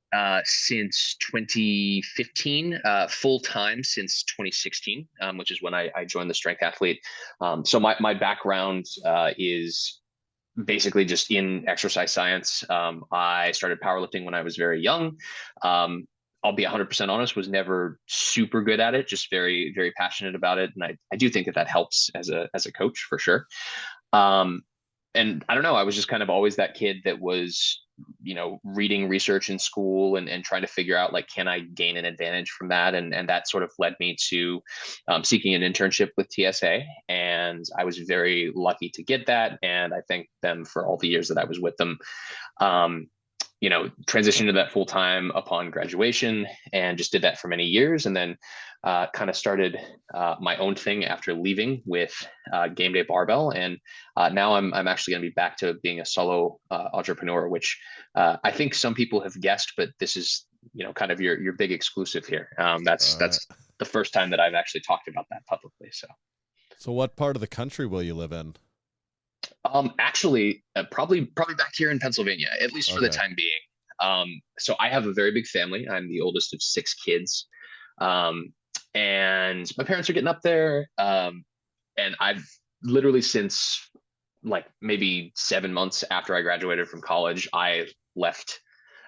since 2015, full time since 2016, which is when I joined the Strength Athlete. So my background is basically just in exercise science. I started powerlifting when I was very young. I'll be 100% honest, was never super good at it, just very, very passionate about it. And I do think that helps as a coach for sure. And I don't know, I was just kind of always that kid that was, reading research in school and trying to figure out, like, can I gain an advantage from that? And that sort of led me to seeking an internship with TSA. And I was very lucky to get that. And I thank them for all the years that I was with them. Transitioned to that full time upon graduation and just did that for many years. And then kind of started my own thing after leaving with Game Day Barbell. And now I'm actually going to be back to being a solo entrepreneur, which I think some people have guessed, but this is, kind of your big exclusive here. That's the first time that I've actually talked about that publicly. So what part of the country will you live in? Actually, probably back here in Pennsylvania, at least for the time being. So I have a very big family. I'm the oldest of 6 kids. And my parents are getting up there. And I've literally since like maybe 7 months after I graduated from college, I left.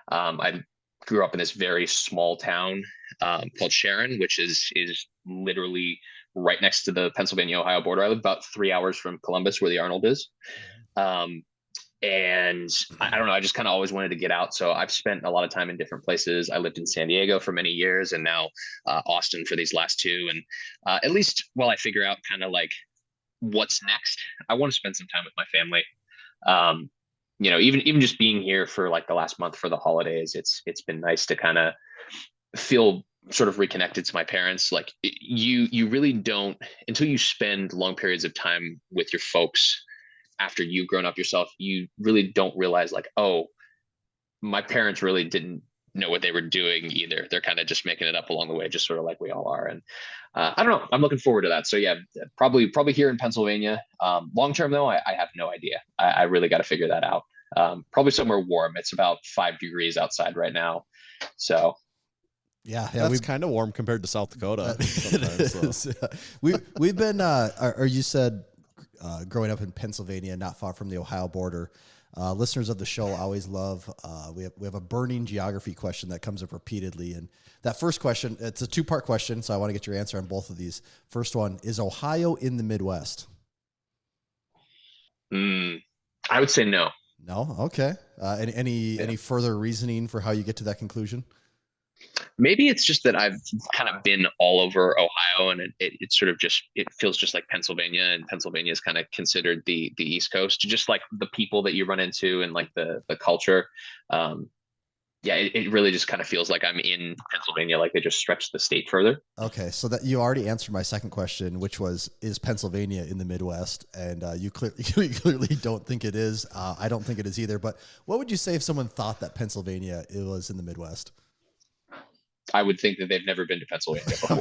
I grew up in this very small town called Sharon, which is literally right next to the Pennsylvania-Ohio border. I live about 3 hours from Columbus, where the Arnold is. And I don't know, I just kind of always wanted to get out. So I've spent a lot of time in different places. I lived in San Diego for many years, and now Austin for these last 2. And at least while I figure out kind of like what's next, I want to spend some time with my family. Even just being here for like the last month for the holidays, it's been nice to kind of feel sort of reconnected to my parents. Like you really don't, until you spend long periods of time with your folks after you've grown up yourself, you really don't realize like, oh, my parents really didn't know what they were doing either. They're kind of just making it up along the way, just sort of like we all are. And I don't know, I'm looking forward to that. So yeah, probably here in Pennsylvania. Long term though, I have no idea. I really got to figure that out. Probably somewhere warm. It's about 5 degrees outside right now. So yeah, that's kind of warm compared to South Dakota. So. We've been, or you said, growing up in Pennsylvania, not far from the Ohio border. Listeners of the show always love, we have a burning geography question that comes up repeatedly. And that first question, it's a 2-part question, so I want to get your answer on both of these. First one, is Ohio in the Midwest? I would say no. No? Okay. Any further reasoning for how you get to that conclusion? Maybe it's just that I've kind of been all over Ohio, and it sort of just, it feels just like Pennsylvania, and Pennsylvania is kind of considered the East Coast, just like the people that you run into and like the culture. It really just kind of feels like I'm in Pennsylvania, like they just stretched the state further. Okay, so that you already answered my second question, which was, is Pennsylvania in the Midwest? And you clearly don't think it is. I don't think it is either. But what would you say if someone thought that Pennsylvania was in the Midwest? I would think that they've never been to Pennsylvania before.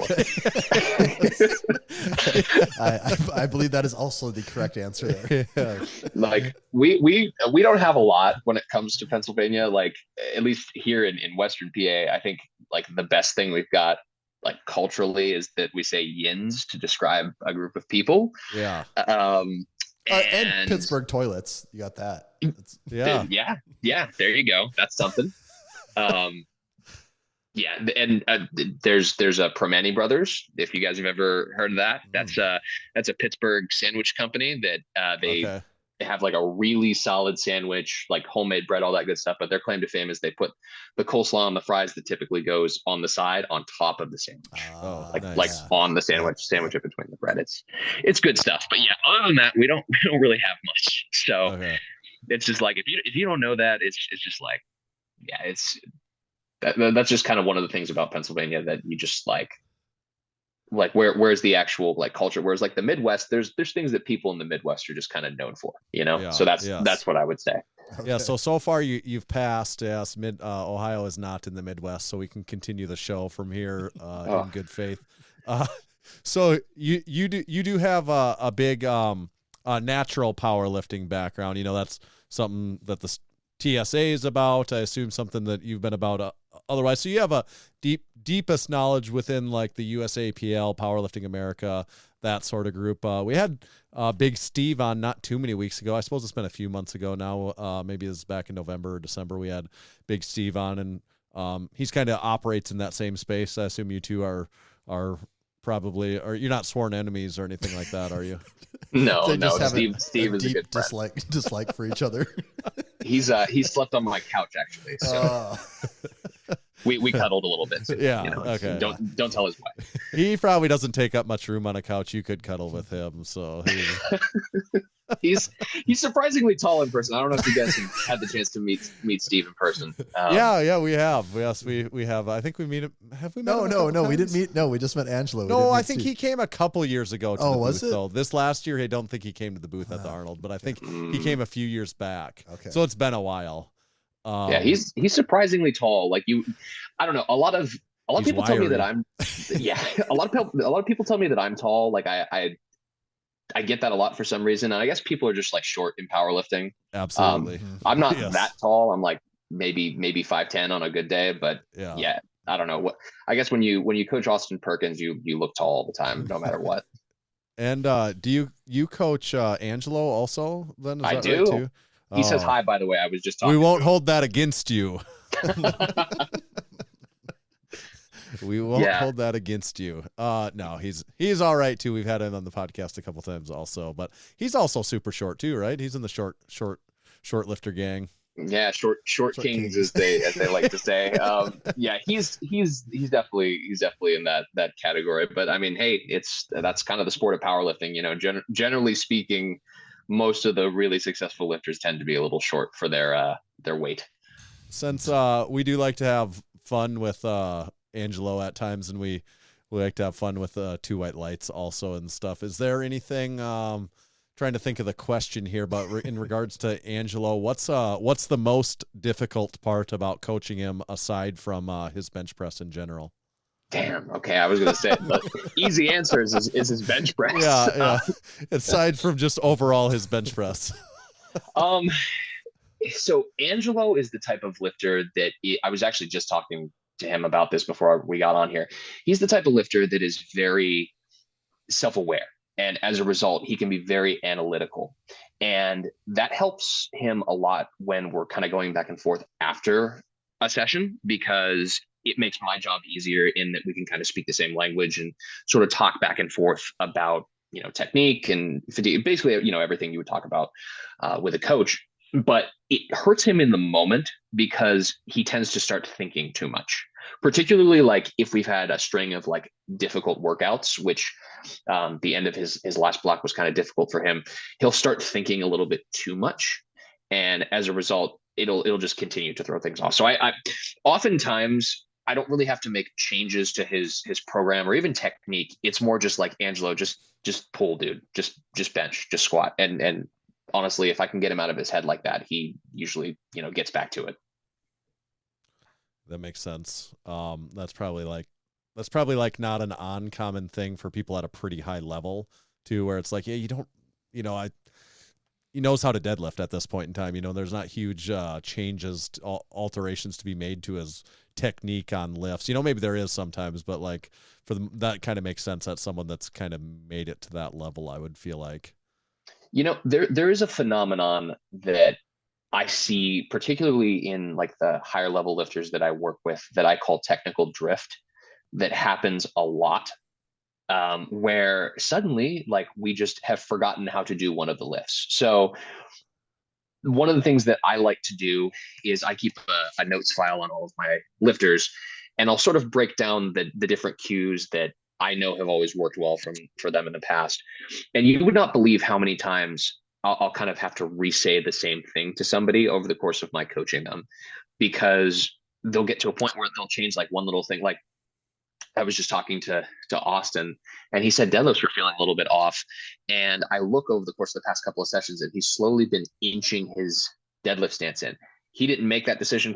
I believe that is also the correct answer there. Yeah. Like we don't have a lot when it comes to Pennsylvania. Like at least here in Western PA, I think like the best thing we've got like culturally is that we say yins to describe a group of people. Yeah. And Pittsburgh toilets. You got that. Yeah. Yeah. There you go. That's something. Yeah, and there's a Promani Brothers. If you guys have ever heard of that, that's a Pittsburgh sandwich company that they have like a really solid sandwich, like homemade bread, all that good stuff. But their claim to fame is they put the coleslaw on the fries that typically goes on the side on top of the sandwich, like on the sandwich it between the bread. It's good stuff. But yeah, other than that, we don't really have much. So it's just like if you don't know that, it's just like that's just kind of one of the things about Pennsylvania that you just like where's the actual like culture, whereas like the Midwest, there's things that people in the Midwest are just kind of known for, so that's what I would say. Yeah, so far you've passed. Yes, Ohio is not in the Midwest, so we can continue the show from here in good faith. So you do have a big natural powerlifting background. That's something that the TSA is about. I assume something that you've been about otherwise. So you have a deepest knowledge within like the USAPL, Powerlifting America, that sort of group. We had Big Steve on not too many weeks ago. I suppose it's been a few months ago now. Maybe this is back in November or December. We had Big Steve on, and he's kind of operates in that same space. I assume you two are probably, or you're not sworn enemies or anything like that, are you? No. Steve is a good dislike for each other. He slept on my couch actually, so we cuddled a little bit too. Yeah. Okay. Don't tell his wife. He probably doesn't take up much room on a couch. You could cuddle with him, so he's surprisingly tall in person. I don't know if you guys have had the chance to meet Steve in person. Yeah, we have. Yes, we have. I think we meet him. Have we met him? No, we didn't meet. No, we just met Angelo. No, I think he came a couple years ago to the was booth, it? though. This last year, I don't think he came to the booth at the Arnold, but I think he came a few years back. Okay. So it's been a while. Yeah, he's surprisingly tall. Like I don't know. A lot of people tell me that I'm. Yeah, a lot of people tell me that I'm tall. Like I get that a lot for some reason, and I guess people are just like short in powerlifting. Absolutely. I'm not that tall. I'm like maybe 5'10" on a good day, but yeah, I don't know what. I guess when you coach Austin Perkins, you look tall all the time, no matter what. And do you coach Angelo also? Then is I that do. right too? He says Oh. hi, by the way. I was just talking. We won't to him. hold that against you. We won't hold that against you. No, he's all right too. We've had him on the podcast a couple times also, but he's also super short too, right? He's in the short lifter gang. Yeah, short kings as they like to say. Yeah, he's definitely in that category. But I mean, hey, that's kind of the sport of powerlifting. You know, generally speaking, most of the really successful lifters tend to be a little short for their weight. Since we do like to have fun with Angelo at times, and we like to have fun with Two White Lights also and stuff. Is there anything? Trying to think of the question here, but in regards to Angelo, what's the most difficult part about coaching him aside from his bench press in general? Damn. Okay, I was gonna say the easy answer is his bench press. Yeah. Aside from just overall his bench press. So Angelo is the type of lifter that I was actually just talking to him about this before we got on here. He's the type of lifter that is very self-aware. And as a result, he can be very analytical. And that helps him a lot when we're kind of going back and forth after a session, because it makes my job easier in that we can kind of speak the same language and sort of talk back and forth about, technique and fatigue, basically, everything you would talk about with a coach. But it hurts him in the moment because he tends to start thinking too much, particularly like if we've had a string of like difficult workouts, which the end of his last block was kind of difficult for him. He'll start thinking a little bit too much. And as a result, it'll just continue to throw things off. So I oftentimes I don't really have to make changes to his program or even technique. It's more just like, Angelo, just pull, dude, just bench, just squat. And honestly, if I can get him out of his head like that, he usually, gets back to it. That makes sense. That's probably like not an uncommon thing for people at a pretty high level too, where it's like, yeah, you don't, he knows how to deadlift at this point in time. There's not huge changes, alterations to be made to his technique on lifts. Maybe there is sometimes, but like for them, that kind of makes sense. That's someone that's kind of made it to that level, I would feel like. There is a phenomenon that I see, particularly in like the higher level lifters that I work with, that I call technical drift, that happens a lot, where suddenly like we just have forgotten how to do one of the lifts. So one of the things that I like to do is I keep a notes file on all of my lifters, and I'll sort of break down the different cues that I know have always worked well for them in the past. And you would not believe how many times I'll kind of have to re-say the same thing to somebody over the course of my coaching them, because they'll get to a point where they'll change like one little thing. Like I was just talking to Austin, and he said deadlifts were feeling a little bit off. And I look over the course of the past couple of sessions, and he's slowly been inching his deadlift stance in. He didn't make that decision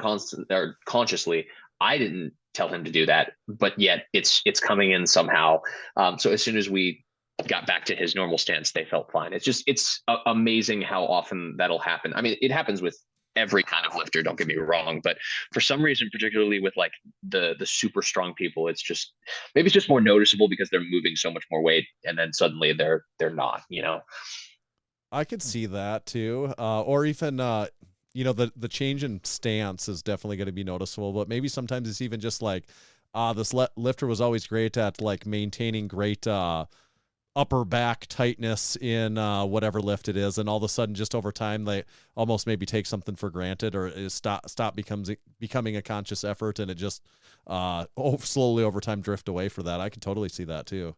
consciously. I didn't tell him to do that, but yet it's coming in somehow. So as soon as we got back to his normal stance, they felt fine. It's amazing how often that'll happen. I mean, it happens with every kind of lifter, don't get me wrong, but for some reason, particularly with like the super strong people, maybe it's just more noticeable because they're moving so much more weight, and then suddenly they're not, I could see that too. Or even the change in stance is definitely going to be noticeable, but maybe sometimes it's even just like this lifter was always great at like maintaining great upper back tightness in whatever lift it is, and all of a sudden just over time they almost maybe take something for granted, or becoming a conscious effort, and it just slowly over time drift away for that. I can totally see that too.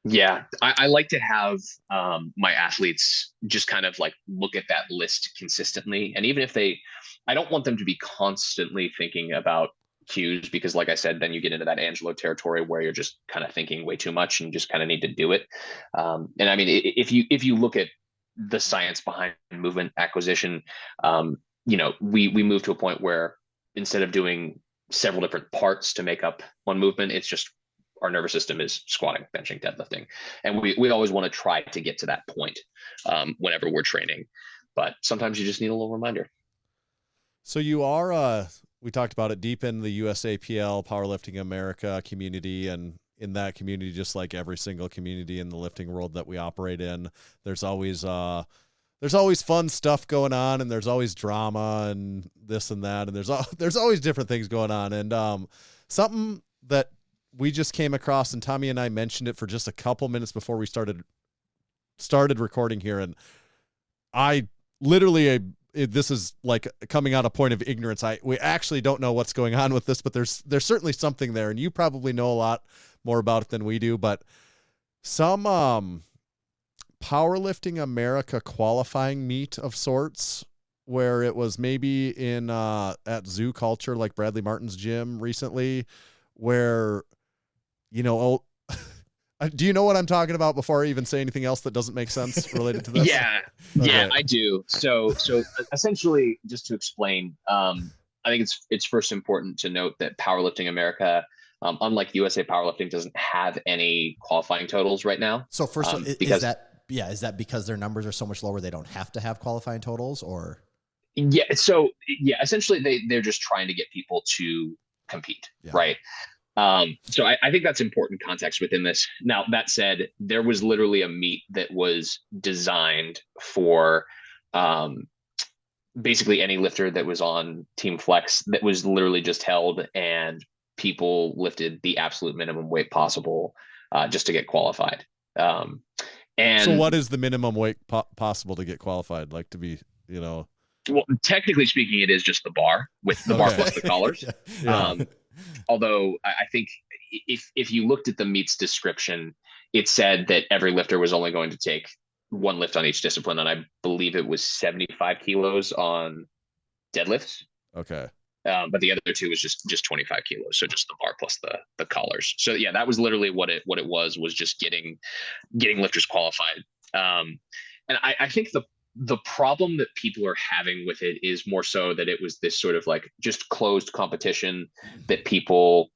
Yeah, I like to have my athletes just kind of like look at that list consistently, and even if I don't want them to be constantly thinking about cues, because like I said, then you get into that Angelo territory where you're just kind of thinking way too much and just kind of need to do it. And I mean, if you look at the science behind movement acquisition, we move to a point where instead of doing several different parts to make up one movement, it's just our nervous system is squatting, benching, deadlifting. And we always want to try to get to that point whenever we're training. But sometimes you just need a little reminder. So you are we talked about it, deep in the USAPL Powerlifting America community, and in that community, just like every single community in the lifting world that we operate in. There's always fun stuff going on, and there's always drama and this and that, and there's always different things going on. And something that we just came across, and Tommy and I mentioned it for just a couple minutes before we started recording here, and I literally this is like coming out a point of ignorance. We actually don't know what's going on with this, but there's certainly something there, and you probably know a lot more about it than we do. But some Powerlifting America qualifying meet of sorts, where it was maybe in at Zoo Culture, like Bradley Martin's gym recently, where do you know what I'm talking about before I even say anything else that doesn't make sense related to this? Yeah, I do. So essentially, just to explain, I think it's first important to note that Powerlifting America, unlike USA Powerlifting, doesn't have any qualifying totals right now. So first, is that because their numbers are so much lower they don't have to have qualifying totals, or? Yeah. So yeah, essentially they're just trying to get people to compete, right? So I think that's important context within this. Now, that said, there was literally a meet that was designed for basically any lifter that was on Team Flex, that was literally just held, and people lifted the absolute minimum weight possible just to get qualified. And so what is the minimum weight possible to get qualified? Like, to be, well, technically speaking, it is just the bar with the bar plus the collars. Yeah. Although I think if you looked at the meet's description, it said that every lifter was only going to take one lift on each discipline, and I believe it was 75 kilos on deadlifts. Okay. But the other two was just 25 kilos, so just the bar plus the collars. So yeah, that was literally what it was just getting lifters qualified. And I think the problem that people are having with it is more so that it was this sort of like just closed competition that people,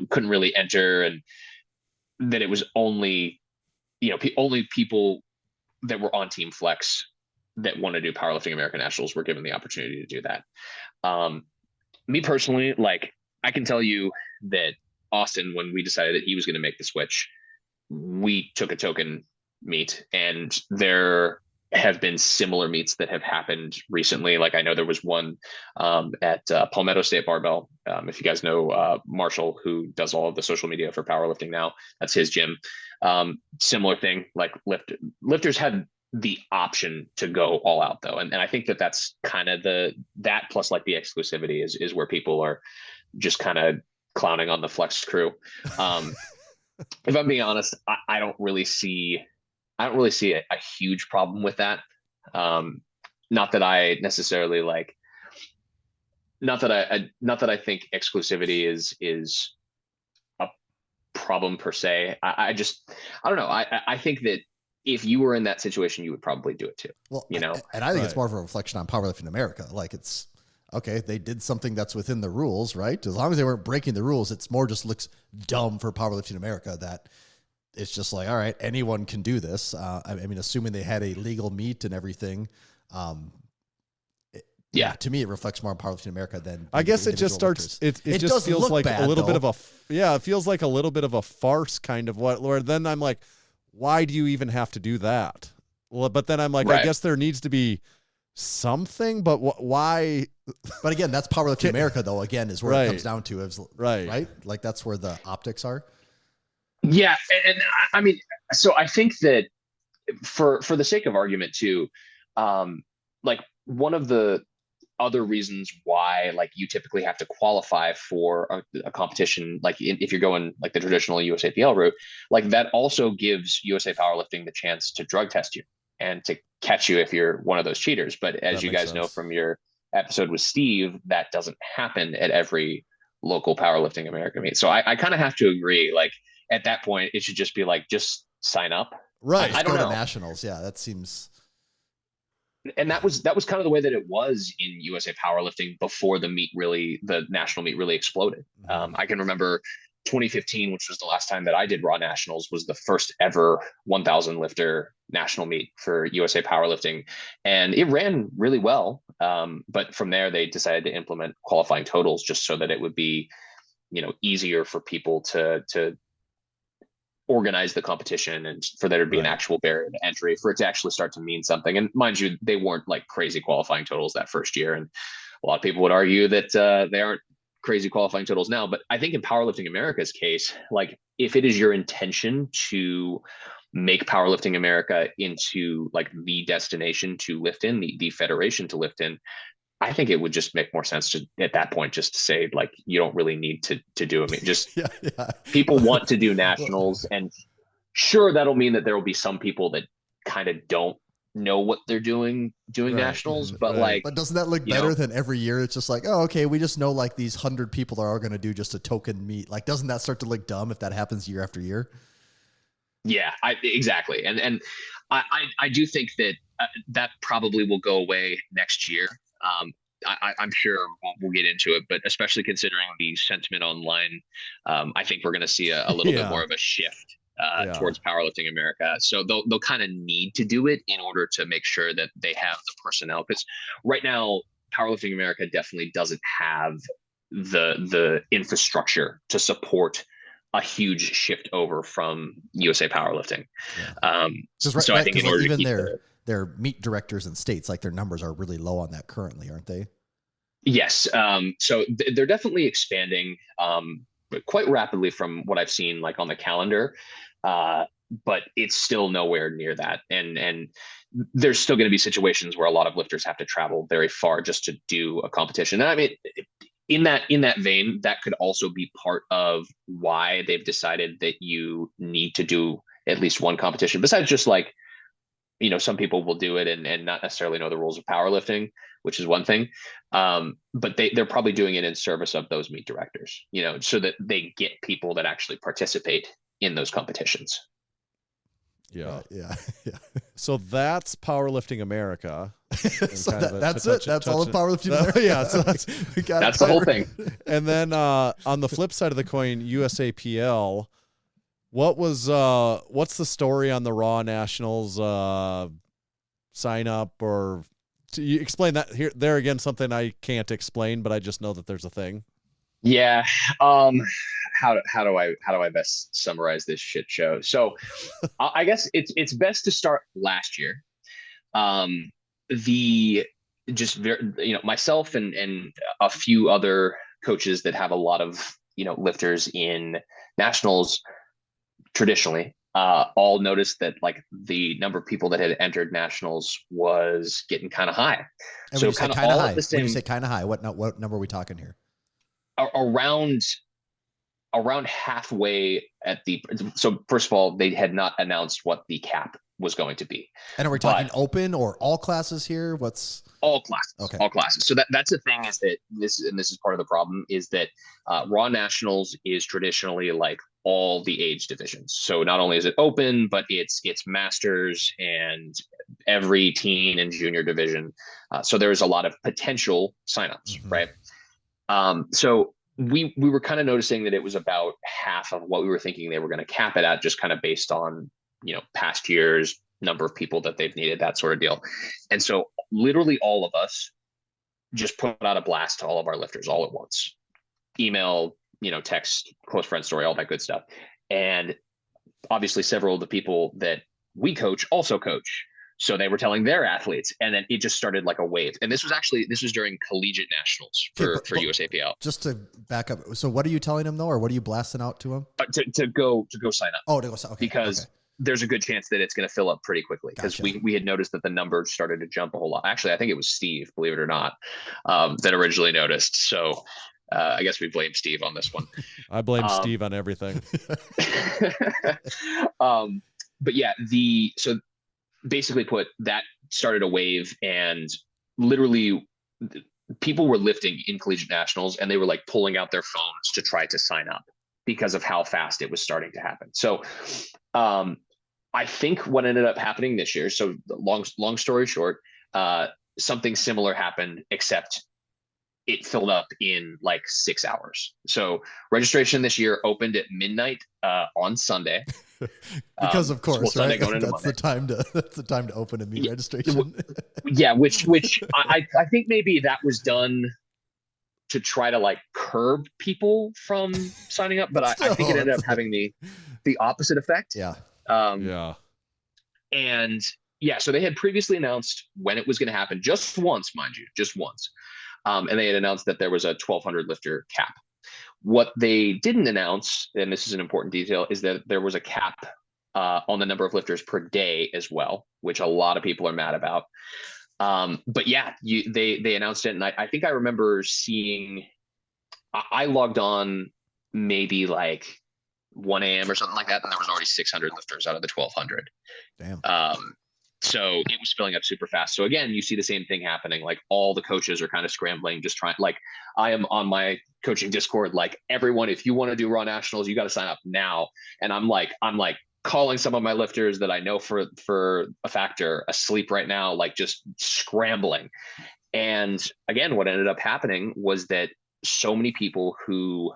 couldn't really enter, and that it was only, only people that were on Team Flex that want to do Powerlifting American Nationals were given the opportunity to do that. Me personally, like, I can tell you that Austin, when we decided that he was going to make the switch, we took a token meet, and there have been similar meets that have happened recently. Like, I know there was one at Palmetto State Barbell. If you guys know Marshall, who does all of the social media for powerlifting now, that's his gym. Similar thing, like lifters had the option to go all out though. And I think that's kind of that plus like the exclusivity is where people are just kind of clowning on the Flex crew. If I'm being honest, I don't really see a huge problem with that. Not that I necessarily like, not that I think exclusivity is a problem per se. I don't know. I think that if you were in that situation, you would probably do it too. Well, and I think it's more of a reflection on Powerlifting America. Like, it's okay, they did something that's within the rules, right? As long as they weren't breaking the rules, it's more just looks dumb for Powerlifting America that it's just like, all right, anyone can do this. I mean, assuming they had a legal meet and everything. Yeah, to me, it reflects more on Powerlifting America than I guess it just starts. It just feels like a little bit of a it feels like a little bit of a farce kind of where then I'm like, why do you even have to do that? Well, but then I'm like, right. I guess there needs to be something, but why? But again, that's Powerlifting America, though. Again, is where it comes down to, right? Like, that's where the optics are. Yeah, and I mean, so I think that for the sake of argument too, like, one of the other reasons why, like, you typically have to qualify for a competition, like if you're going like the traditional USAPL route, like that also gives USA Powerlifting the chance to drug test you and to catch you if you're one of those cheaters. But as you guys know from your episode with Steve, that doesn't happen at every local Powerlifting America meet. So I kind of have to agree. Like, at that point, it should just be like, just sign up. Right. I don't know. Nationals. Yeah, that seems. And that was kind of the way that it was in USA Powerlifting before the national meet really exploded. I can remember 2015, which was the last time that I did Raw Nationals, was the first ever 1,000 lifter national meet for USA Powerlifting, and it ran really well. But from there, they decided to implement qualifying totals just so that it would be, easier for people to organize the competition and for there to be an actual barrier to entry, for it to actually start to mean something. And mind you, they weren't like crazy qualifying totals that first year. And a lot of people would argue that they aren't crazy qualifying totals now. But I think in Powerlifting America's case, like if it is your intention to make Powerlifting America into like the destination to lift in, the federation to lift in, I think it would just make more sense to, at that point, just to say like, you don't really need to do it. I mean, just people want to do nationals, and sure, that'll mean that there will be some people that kind of don't know what they're doing nationals, but like, but doesn't that look better than every year? It's just like, oh, okay, we just know like these 100 people are all going to do just a token meet. Like, doesn't that start to look dumb if that happens year after year? Yeah, exactly. And I do think that that probably will go away next year. I'm sure we'll get into it, but especially considering the sentiment online, I think we're going to see a little bit more of a shift towards Powerlifting America. So they'll kind of need to do it in order to make sure that they have the personnel. Because right now, Powerlifting America definitely doesn't have the infrastructure to support a huge shift over from USA Powerlifting. So I think in order to keep their meet directors in states, like their numbers are really low on that currently, aren't they? Yes. So they're definitely expanding quite rapidly from what I've seen like on the calendar. But it's still nowhere near that. And there's still going to be situations where a lot of lifters have to travel very far just to do a competition. And I mean, in that vein, that could also be part of why they've decided that you need to do at least one competition, besides just like, some people will do it and not necessarily know the rules of powerlifting, which is one thing. But they're probably doing it in service of those meet directors, so that they get people that actually participate in those competitions. Yeah. Yeah. So that's Powerlifting America. So that's it. That's all of Powerlifting America. Yeah. So that's the whole thing. And then on the flip side of the coin, USAPL. What's the story on the Raw Nationals sign up, or you explain that there again, something I can't explain, but I just know that there's a thing. Yeah. How do I best summarize this shit show? So I guess it's best to start last year. Myself and a few other coaches that have a lot of, lifters in nationals traditionally, all noticed that like the number of people that had entered nationals was getting kind of high. And so kind of high. When you say kind of high, what number are we talking here? Around halfway so first of all, they had not announced what the cap was going to be. And are we talking open or all classes here? What's all classes? Okay. All classes. So that's the thing, is that this is part of the problem, is that Raw Nationals is traditionally like all the age divisions. So not only is it open, but it's masters and every teen and junior division. So there's a lot of potential signups, right? So we were kind of noticing that it was about half of what we were thinking they were going to cap it at, just kind of based on, past years, number of people that they've needed, that sort of deal. And so literally all of us just put out a blast to all of our lifters all at once. Email, text, close friend story, all that good stuff. And obviously several of the people that we coach also coach. So they were telling their athletes, and then it just started like a wave. And this was during collegiate nationals for USAPL. Just to back up. So what are you telling them though? Or what are you blasting out to them? To go sign up. Oh, to go sign up. Okay. Because there's a good chance that it's going to fill up pretty quickly, because we had noticed that the numbers started to jump a whole lot. Actually, I think it was Steve, believe it or not, that originally noticed. So I guess we blame Steve on this one. I blame Steve on everything. But yeah, so basically that started a wave, and literally people were lifting in collegiate nationals, and they were like pulling out their phones to try to sign up because of how fast it was starting to happen. So I think what ended up happening this year, so long story short, something similar happened, except it filled up in like 6 hours. So registration this year opened at midnight on Sunday. Because of course, right? That's the time to open a meet registration. Yeah, which I think maybe that was done to try to like curb people from signing up, but I think it ended up having the opposite effect. Yeah. Yeah. And yeah, so they had previously announced when it was going to happen, just once, mind you, just once. And they had announced that there was a 1,200 lifter cap. What they didn't announce, and this is an important detail, is that there was a cap on the number of lifters per day as well, which a lot of people are mad about. But yeah, they announced it, and I think I remember seeing. I logged on maybe like 1 a.m. or something like that, and there was already 600 lifters out of the 1,200. Damn. So it was filling up super fast. So again, you see the same thing happening. Like all the coaches are kind of scrambling, just trying. Like I am on my coaching Discord. Like everyone, if you want to do Raw Nationals, you got to sign up now. And I'm like calling some of my lifters that I know for a factor asleep right now, like just scrambling. And again, what ended up happening was that so many people who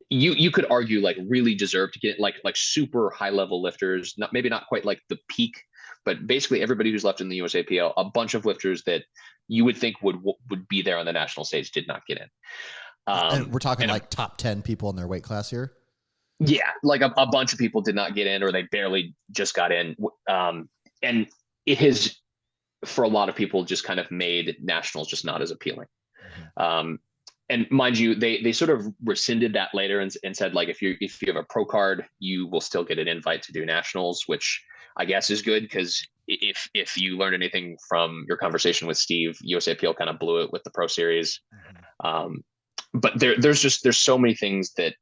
you could argue like really deserve to get like super high level lifters, maybe not quite like the peak, but basically everybody who's left in the USAPL, a bunch of lifters that you would think would be there on the national stage did not get in. And we're talking like top 10 people in their weight class here. Yeah, like a bunch of people did not get in, or they barely just got in. And it has, for a lot of people, just kind of made nationals just not as appealing. And mind you, they sort of rescinded that later and said, like, if you have a pro card, you will still get an invite to do nationals, which I guess is good, because if you learned anything from your conversation with Steve, USAPL kind of blew it with the pro series. But there's so many things that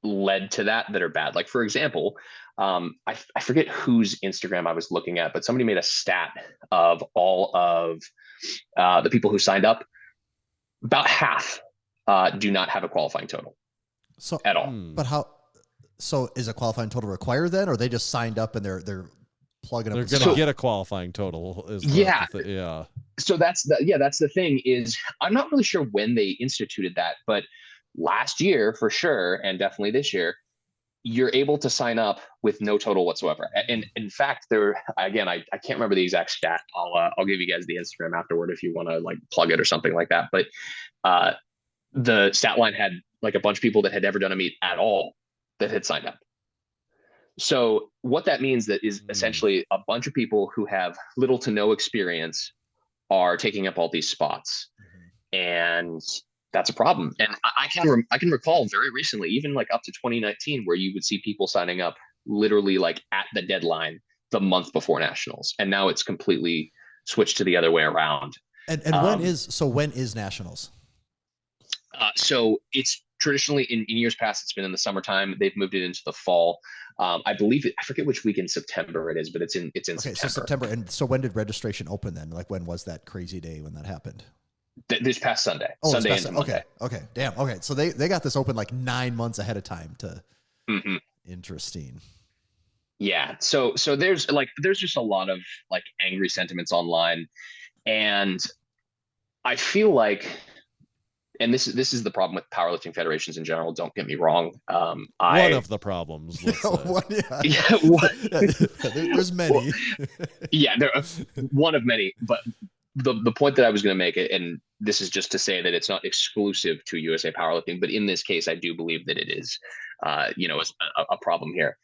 led to that are bad. Like, for example, I forget whose Instagram I was looking at, but somebody made a stat of all of the people who signed up. About half do not have a qualifying total, so at all. But how? So is a qualifying total required then, or they just signed up and they're plugging up? They're going to get a qualifying total. Yeah. So that's the thing is, I'm not really sure when they instituted that, but last year for sure, and definitely this year, you're able to sign up with no total whatsoever. And in fact, I can't remember the exact stat. I'll give you guys the Instagram afterward if you want to like plug it or something like that. But the stat line had like a bunch of people that had never done a meet at all that had signed up. So what that means is essentially a bunch of people who have little to no experience are taking up all these spots. And that's a problem. And I can recall very recently, even like up to 2019, where you would see people signing up literally like at the deadline the month before nationals. And now it's completely switched to the other way around. And when is nationals? So it's traditionally in years past, it's been in the summertime. They've moved it into the fall. I forget which week in September it is, but it's in September. So September. And so when did registration open then? Like, when was that crazy day when that happened? This past Sunday. Sunday into Monday. Okay. Damn. Okay. So they got this open like 9 months ahead of time to. Interesting. Yeah. So there's just a lot of like angry sentiments online, and I feel like, and this is the problem with powerlifting federations in general. Don't get me wrong. One of the problems. There's many. There one of many, but the point that I was going to make, and this is just to say that it's not exclusive to USA Powerlifting, but in this case, I do believe that it is, a problem here.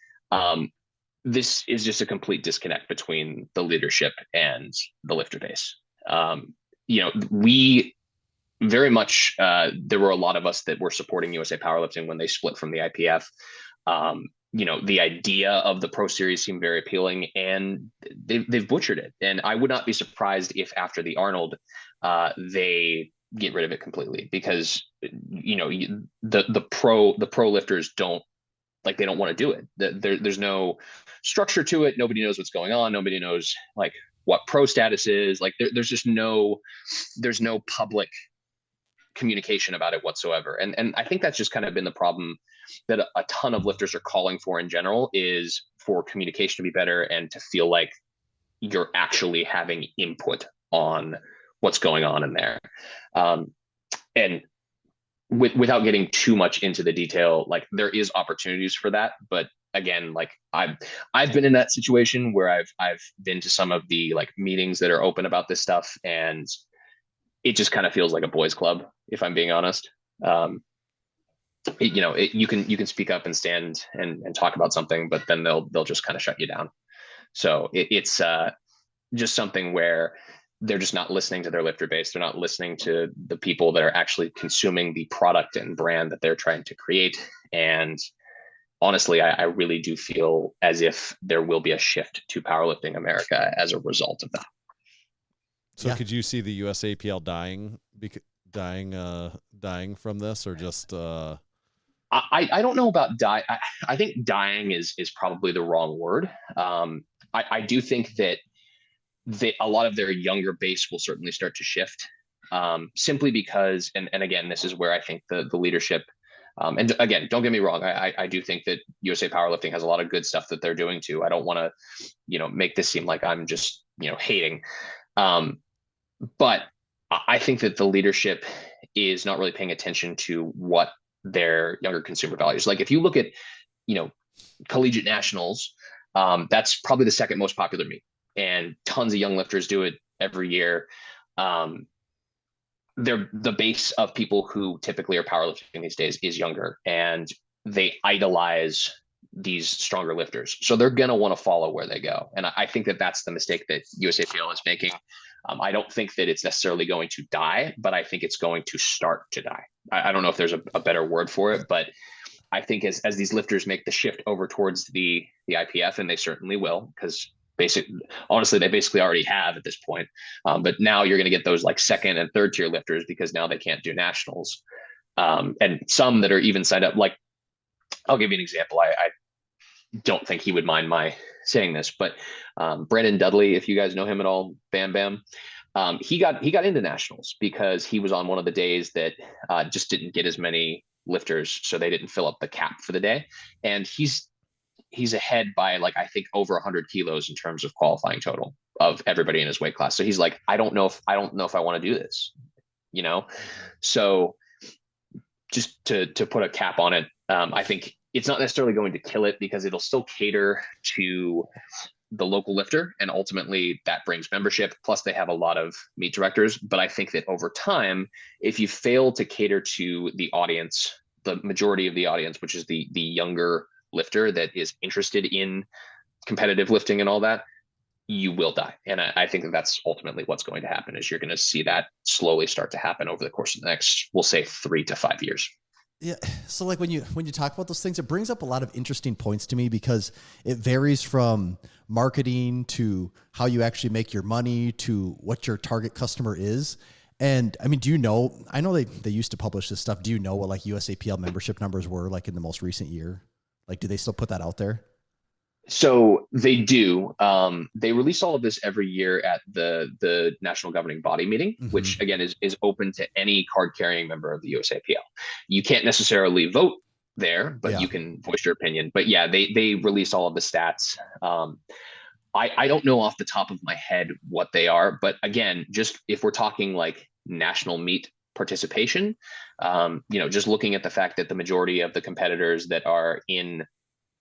This is just a complete disconnect between the leadership and the lifter base. We very much, there were a lot of us that were supporting USA Powerlifting when they split from the IPF. The idea of the pro series seemed very appealing, and they've butchered it. And I would not be surprised if after the Arnold, they get rid of it completely, because the pro lifters don't want to do it. There's no structure to it. Nobody knows what's going on. Nobody knows like what pro status is. Like there's no public communication about it whatsoever. And I think that's just kind of been the problem that a ton of lifters are calling for in general, is for communication to be better and to feel like you're actually having input on what's going on in there. And without getting too much into the detail, like there is opportunities for that. But again, like I've been in that situation where I've been to some of the like meetings that are open about this stuff, and it just kind of feels like a boys club, if I'm being honest. you can speak up and stand and talk about something, but then they'll just kind of shut you down. So it's just something where they're just not listening to their lifter base. They're not listening to the people that are actually consuming the product and brand that they're trying to create. And honestly, I really do feel as if there will be a shift to powerlifting America as a result of that. So could you see the USAPL dying from this, or just I don't know about die. I think dying is probably the wrong word. I do think that a lot of their younger base will certainly start to shift, simply because, and again, this is where I think the leadership, and again, don't get me wrong, I do think that USA Powerlifting has a lot of good stuff that they're doing too. I don't want to, make this seem like I'm just, hating. But I think that the leadership is not really paying attention to what their younger consumer values. Like if you look at, collegiate nationals, that's probably the second most popular meet, and tons of young lifters do it every year. They're the base of people who typically are powerlifting these days is younger, and they idolize these stronger lifters. So they're going to want to follow where they go. And I think that that's the mistake that USAPL is making. I don't think that it's necessarily going to die, but I think it's going to start to die. I don't know if there's a better word for it, but I think as these lifters make the shift over towards the IPF, and they certainly will, because honestly, they basically already have at this point. But now you're going to get those like second and third tier lifters, because now they can't do nationals. And some that are even signed up, like, I'll give you an example. I don't think he would mind my saying this, but Brandon Dudley, if you guys know him at all, Bam Bam, he got into nationals because he was on one of the days that just didn't get as many lifters, so they didn't fill up the cap for the day. And he's ahead by like, I think over 100 kilos in terms of qualifying total of everybody in his weight class. So he's like, I don't know if I want to do this, So just to put a cap on it, I think it's not necessarily going to kill it, because it'll still cater to the local lifter, and ultimately that brings membership. Plus they have a lot of meet directors. But I think that over time, if you fail to cater to the audience, the majority of the audience, which is the younger lifter that is interested in competitive lifting and all that, you will die. And I think that that's ultimately what's going to happen, is you're going to see that slowly start to happen over the course of the next, we'll say 3 to 5 years. Yeah. So like when you talk about those things, it brings up a lot of interesting points to me, because it varies from marketing to how you actually make your money to what your target customer is. And I mean, I know they used to publish this stuff. Do you know what like USAPL membership numbers were like in the most recent year? Like, do they still put that out there? So they do. They release all of this every year at the national governing body meeting, mm-hmm. which again is open to any card carrying member of the USAPL. You can't necessarily vote there, but you can voice your opinion. But yeah, they release all of the stats. I don't know off the top of my head what they are, but again, just if we're talking like national meet participation, just looking at the fact that the majority of the competitors that are in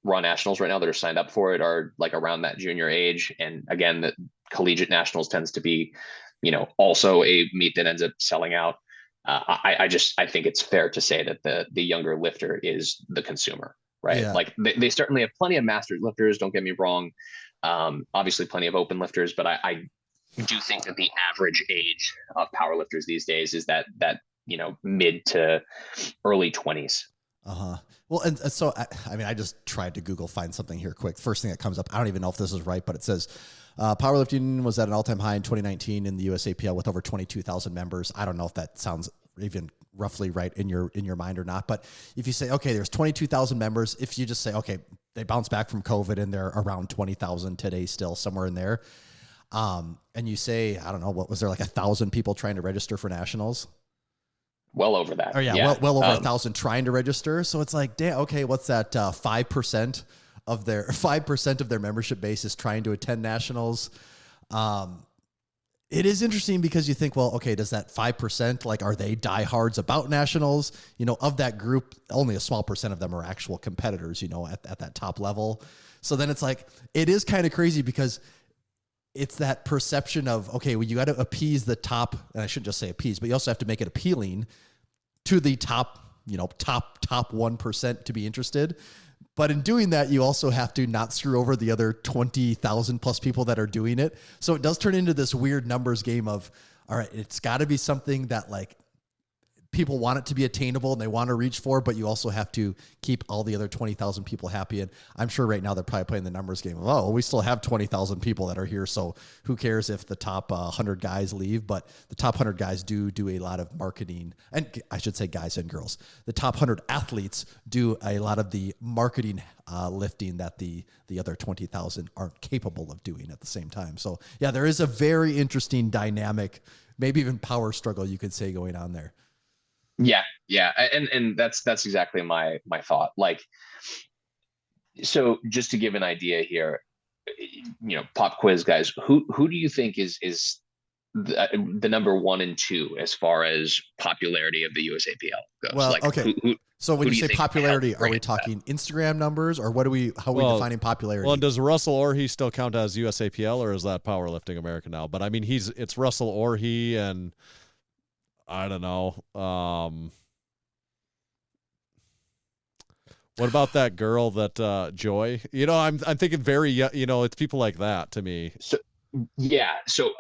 Raw Nationals right now that are signed up for it are like around that junior age. And again, the collegiate nationals tends to be, also a meet that ends up selling out. I think it's fair to say that the younger lifter is the consumer, right? Yeah. Like they certainly have plenty of masters lifters, don't get me wrong. Obviously plenty of open lifters, but I do think that the average age of power lifters these days is that mid to early 20s. Uh-huh. Well, and so, I mean, I just tried to Google find something here quick. First thing that comes up, I don't even know if this is right, but it says powerlifting was at an all-time high in 2019 in the USAPL with over 22,000 members. I don't know if that sounds even roughly right in your mind or not. But if you say, okay, there's 22,000 members, if you just say, okay, they bounced back from COVID and they're around 20,000 today still, somewhere in there. And you say, I don't know, what was there, like 1,000 people trying to register for nationals? Well over that. Oh yeah. Well over 1,000 trying to register. So it's like, damn, okay, what's that? 5% of their membership base is trying to attend nationals. It is interesting because you think, well, okay, does that 5%, like, are they diehards about nationals? Of that group, only a small percent of them are actual competitors, at that top level. So then it's like, it is kind of crazy because it's that perception of, okay, well, you got to appease the top, and I shouldn't just say appease, but you also have to make it appealing to the top top 1% to be interested. But in doing that, you also have to not screw over the other 20,000 plus people that are doing it. So it does turn into this weird numbers game of, all right, it's got to be something that like people want it to be attainable and they want to reach for, but you also have to keep all the other 20,000 people happy. And I'm sure right now they're probably playing the numbers game of, oh, we still have 20,000 people that are here. So who cares if the top 100 guys leave? But the top 100 guys do a lot of marketing, and I should say guys and girls. The top 100 athletes do a lot of the marketing lifting that the other 20,000 aren't capable of doing at the same time. So yeah, there is a very interesting dynamic, maybe even power struggle, you could say, going on there. Yeah. And that's exactly my thought. Like, so just to give an idea here, pop quiz guys, who do you think is the number 1 and 2 as far as popularity of the USAPL goes? Well, like, okay. So when you say popularity, are we talking that? Instagram numbers, or how are we defining popularity? Well, does Russell Orhe still count as USAPL, or is that Powerlifting America now? But I mean, it's Russell Orhe, and I don't know. What about that girl that Joy? I'm thinking very, it's people like that to me. So yeah. So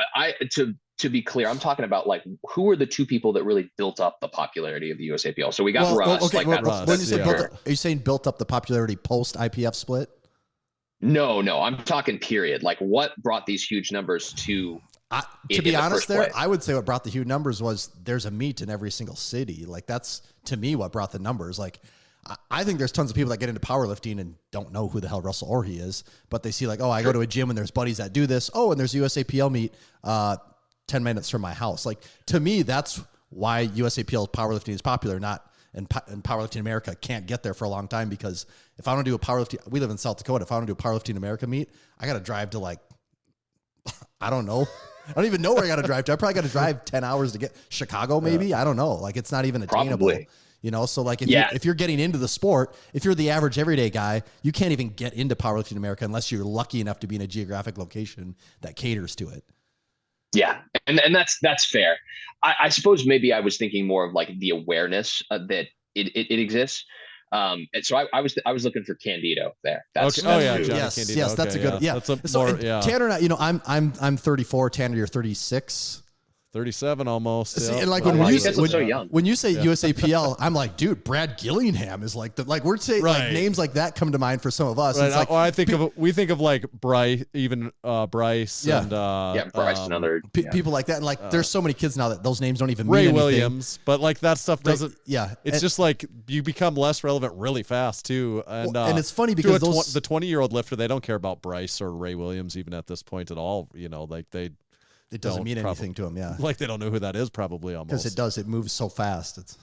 to be clear, I'm talking about like who are the 2 people that really built up the popularity of the USAPL. So we got Russ. Okay, Russ. When you say built up, are you saying built up the popularity post IPF split? No, I'm talking period. Like what brought these huge numbers to be honest I would say what brought the huge numbers was there's a meet in every single city. Like that's, to me, what brought the numbers. Like I think there's tons of people that get into powerlifting and don't know who the hell Russell Orhe is, but they see like, oh, I go to a gym and there's buddies that do this. Oh, and there's USAPL meet 10 minutes from my house. Like, to me, that's why USAPL powerlifting is popular, and Powerlifting America can't get there for a long time, because if I want to do a powerlifting, we live in South Dakota. If I want to do a Powerlifting America meet, I got to drive to like, I don't know. I don't even know where I got to drive to. I probably got to drive 10 hours to get Chicago, maybe. I don't know. Like, it's not even attainable. Probably. So like if you're getting into the sport, if you're the average everyday guy, you can't even get into Powerlifting America unless you're lucky enough to be in a geographic location that caters to it. Yeah. And that's fair. I suppose maybe I was thinking more of like the awareness that it exists. And so I was looking for Candido there. That's, okay. Oh yeah, who, Johnny yes, Candido. yes, that's okay, a good. Yeah, That's so more, yeah. Tanner and I, I'm 34. Tanner, you're 36. 37 almost. See, Yeah. and like Oh, when wow, you you guys look so young. when you say USAPL, I'm like, dude, Brad Gillingham is like we're saying like Right. names like that come to mind for some of us. Right. It's like, we think of like Bryce, even Bryce, Yeah. and Bryce and other people like that, and like there's so many kids now that those names don't even Ray mean anything. Williams, but like that stuff doesn't. Yeah, It's just like you become less relevant really fast too, and and it's funny because the 20-year-old lifter, they don't care about Bryce or Ray Williams even at this point at all. Like it doesn't mean anything to them. Yeah, like they don't know who that is probably almost. because it moves so fast. It's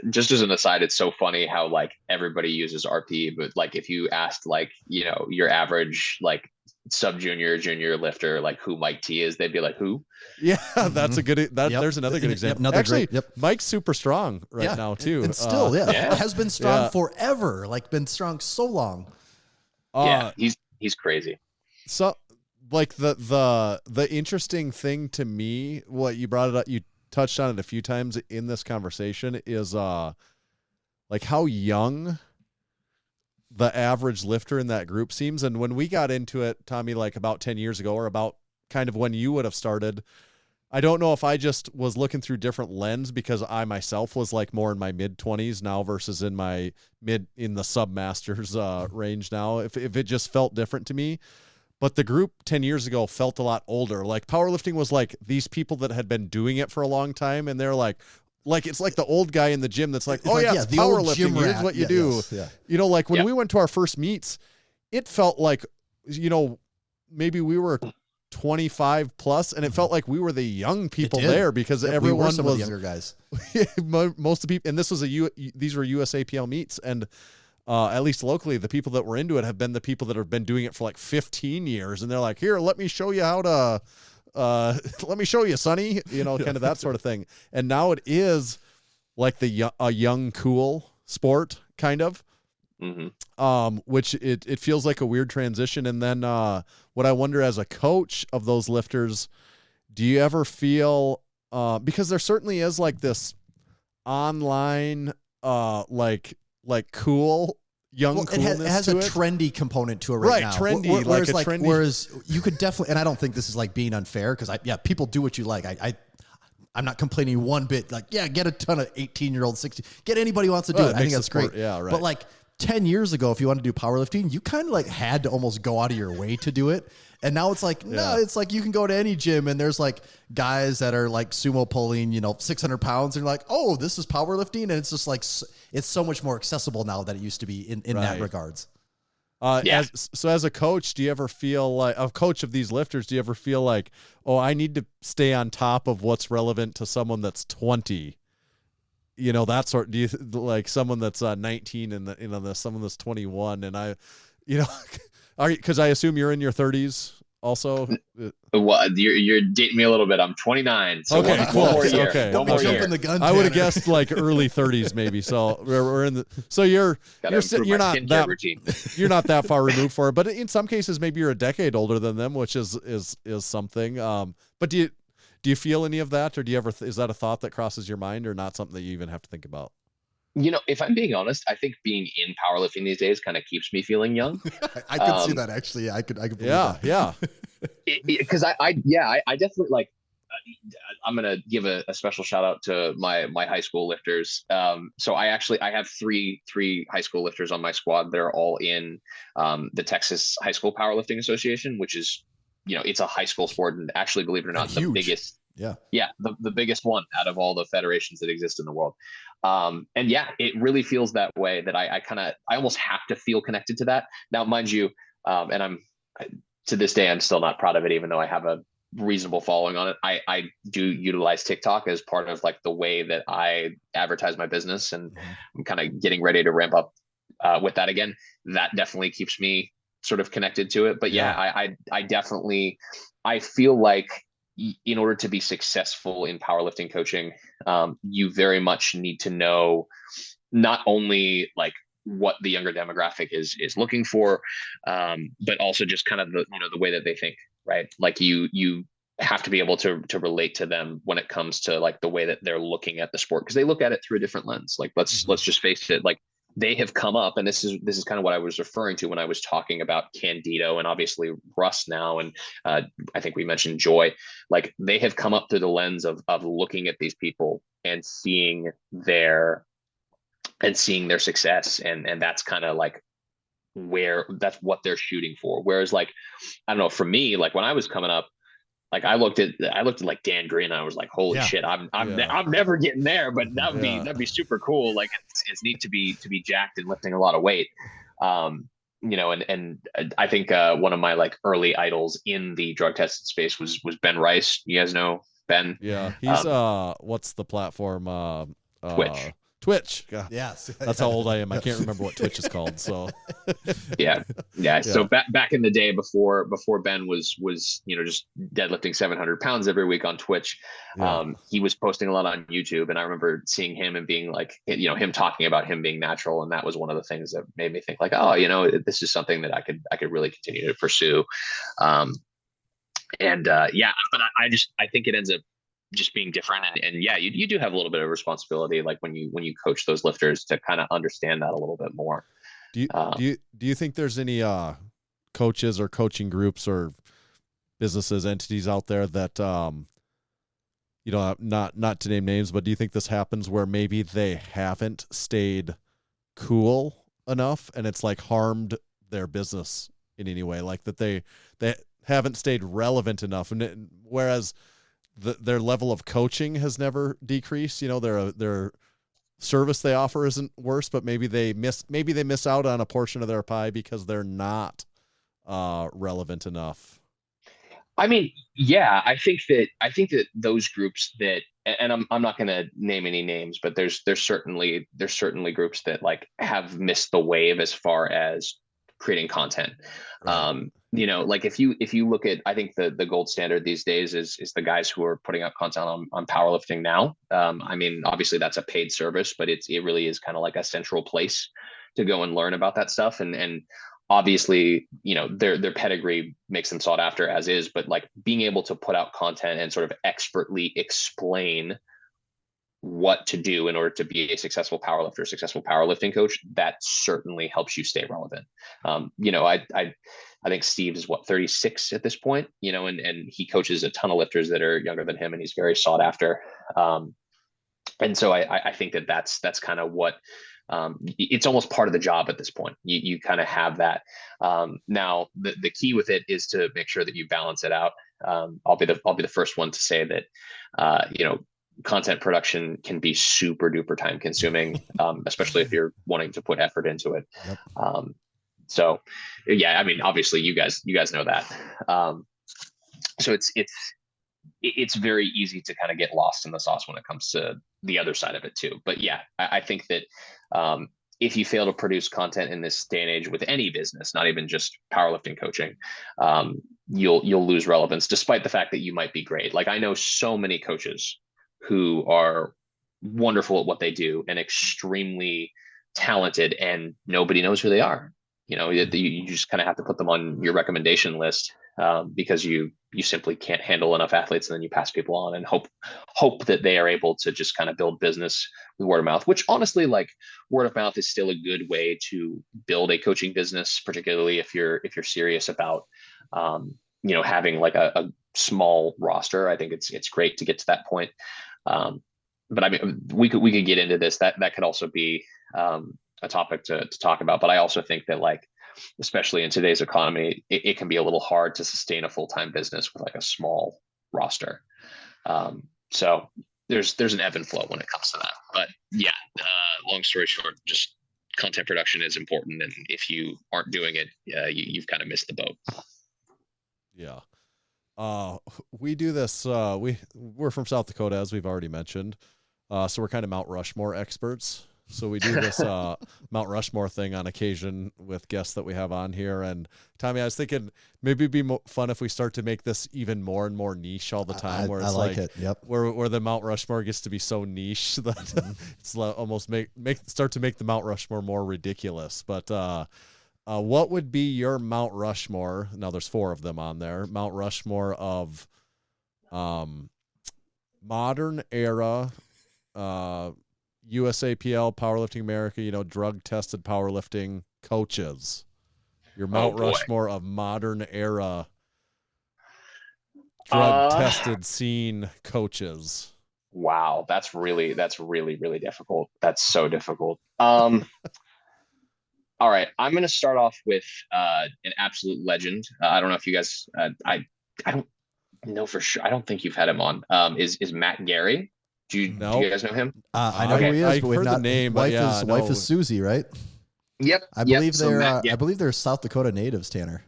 just as an aside, it's so funny how like everybody uses RP, but like if you asked like, your average like sub junior lifter, like who Mike T is, they'd be like, who? Yeah, that's a good. There's another good example. Actually, Mike's super strong now too. And still, has been strong forever. Like been strong so long. He's crazy. So, like the interesting thing to me, what you brought it up, you touched on it a few times in this conversation, is like how young the average lifter in that group seems. And when we got into it, Tommy, like about 10 years ago, or about kind of when you would have started, I don't know if I just was looking through different lens because I myself was like more in my mid 20s now versus in the submasters range now. If it just felt different to me. But the group 10 years ago felt a lot older. Like powerlifting was like these people that had been doing it for a long time, and they're like it's like the old guy in the gym that's like, it's the old powerlifting. gym Here's rat. what you do. Yes, yeah. Like when we went to our first meets, it felt like, maybe we were 25 plus, and it felt like we were the young people there because everyone some was of the younger guys. Most of the people, and this was these were USAPL meets, and at least locally, the people that were into it have been the people that have been doing it for like 15 years. And they're like, here, let me show you how to, let me show you, Sonny, kind of that sort of thing. And now it is like a young, cool sport kind of, which it feels like a weird transition. And then what I wonder as a coach of those lifters, do you ever feel, because there certainly is like this online like cool young Well, coolness it has to a it. trendy component to it right now. Trendy, Whereas, like a trendy. whereas you could definitely, and I don't think this is like being unfair because people do what you like. I'm not complaining one bit. Like, yeah, get a ton of 18-year-old, 16, get anybody who wants to do it. I think that's great. Yeah, right. But like 10 years ago, if you wanted to do powerlifting, you kind of like had to almost go out of your way to do it. And now it's like, no, it's like you can go to any gym and there's like guys that are like sumo pulling, 600 pounds. And you're like, oh, this is powerlifting. And it's just like, it's so much more accessible now than it used to be in that regards. As a coach, do you ever feel like a coach of these lifters? Do you ever feel like, oh, I need to stay on top of what's relevant to someone that's 20? That sort. Do you like someone that's 19 and someone that's 21? And because I assume you're in your 30s also. Well, you're dating me a little bit. I'm 29. So okay, one more year. Okay, one more year. The gun, I would have guessed like early 30s maybe. So we're in the. So you're not that you're not that far removed for it, but in some cases maybe you're a decade older than them, which is something. But do you feel any of that, or do you ever is that a thought that crosses your mind, or not something that you even have to think about? If I'm being honest, I think being in powerlifting these days kind of keeps me feeling young. I could see that actually. I could believe that. Yeah. Because I definitely like. I'm gonna give a special shout out to my high school lifters. So I have three high school lifters on my squad. They're all in the Texas High School Powerlifting Association, which is it's a high school sport, and actually, believe it or not, the biggest. Yeah, the biggest one out of all the federations that exist in the world. And yeah, it really feels that way, that I almost have to feel connected to that. Now, mind you, and to this day, I'm still not proud of it, even though I have a reasonable following on it. I do utilize TikTok as part of like the way that I advertise my business, and I'm kind of getting ready to ramp up with that again. That definitely keeps me sort of connected to it. But I definitely, I feel like in order to be successful in powerlifting coaching, you very much need to know not only like what the younger demographic is looking for, but also just kind of the way that they think, right? Like you have to be able to relate to them when it comes to like the way that they're looking at the sport, because they look at it through a different lens. Like let's just face it, like they have come up, and this is kind of what I was referring to when I was talking about Candido and obviously Russ now, and I think we mentioned Joy. Like they have come up through the lens of looking at these people and seeing their success, and that's kind of like that's what they're shooting for. Whereas like, I don't know, for me, like when I was coming up, like I looked at like Dan Green, and I was like, holy shit, I'm never getting there, but that'd be super cool. Like it's neat to be jacked and lifting a lot of weight. And I think one of my like early idols in the drug tested space was Ben Rice. You guys know Ben? Yeah. He's what's the platform? Twitch. God. Yes. That's how old I am. I can't remember what Twitch is called. So yeah. So back in the day before Ben was just deadlifting 700 pounds every week on Twitch, he was posting a lot on YouTube, and I remember seeing him and being like, him talking about him being natural, and that was one of the things that made me think like, oh, this is something that I could really continue to pursue. But I think it ends up just being different, and you do have a little bit of responsibility, like when you coach those lifters, to kind of understand that a little bit more. Do you think there's any coaches or coaching groups or businesses, entities out there that not to name names, but do you think this happens where maybe they haven't stayed cool enough and it's like harmed their business in any way, like that they haven't stayed relevant enough, and whereas their level of coaching has never decreased. Their service they offer isn't worse, but maybe they miss out on a portion of their pie because they're not relevant enough. I mean, yeah, I think that those groups that, and I'm not going to name any names, but there's certainly groups that like have missed the wave as far as creating content. Right. Like if you look at, I think the gold standard these days is the guys who are putting up content on powerlifting now. I mean, obviously that's a paid service, but it really is kind of like a central place to go and learn about that stuff. And obviously, their pedigree makes them sought after as is, but like being able to put out content and sort of expertly explain what to do in order to be a successful powerlifter, successful powerlifting coach, that certainly helps you stay relevant. I think Steve is 36 at this point, and he coaches a ton of lifters that are younger than him, and he's very sought after. And so I think that's kind of what, it's almost part of the job at this point. You kind of have that. Now the key with it is to make sure that you balance it out. I'll be the first one to say that, content production can be super duper time consuming, especially if you're wanting to put effort into it. Yep. So yeah, I mean, obviously you guys know that. So it's very easy to kind of get lost in the sauce when it comes to the other side of it too. But yeah, I think that if you fail to produce content in this day and age with any business, not even just powerlifting coaching, you'll lose relevance, despite the fact that you might be great. Like, I know so many coaches who are wonderful at what they do and extremely talented, and nobody knows who they are. You just kind of have to put them on your recommendation list, because you simply can't handle enough athletes, and then you pass people on and hope that they are able to just kind of build business with word of mouth, which honestly, like, word of mouth is still a good way to build a coaching business, particularly if you're serious about, having like a small roster. I think it's great to get to that point. But I mean, we could get into this. That could also be a topic to talk about. But I also think that, like, especially in today's economy, it can be a little hard to sustain a full-time business with like a small roster. So there's an ebb and flow when it comes to that. But yeah, long story short, just content production is important, and if you aren't doing it, you've kind of missed the boat. Yeah. We do this. We're from South Dakota, as we've already mentioned. So we're kind of Mount Rushmore experts. So we do this Mount Rushmore thing on occasion with guests that we have on here. And Tommy, I was thinking maybe it'd be fun if we start to make this even more and more niche all the time. Where it's like it. Yep. Where the Mount Rushmore gets to be so niche that it's almost start to make the Mount Rushmore more ridiculous. But what would be your Mount Rushmore? Now there's 4 of them on there. Mount Rushmore of modern era USAPL, Powerlifting America, drug tested powerlifting coaches. Your Mount Rushmore of modern era drug tested scene coaches. Wow, that's really difficult. That's so difficult. All right, I'm going to start off with an absolute legend. I don't know if you guys, I don't know for sure. I don't think you've had him on. Is Matt Gary? Do you guys know him? I know who he is, but heard the name. Wife is Susie, right? Yep. I believe So they're I believe they're South Dakota natives, Tanner.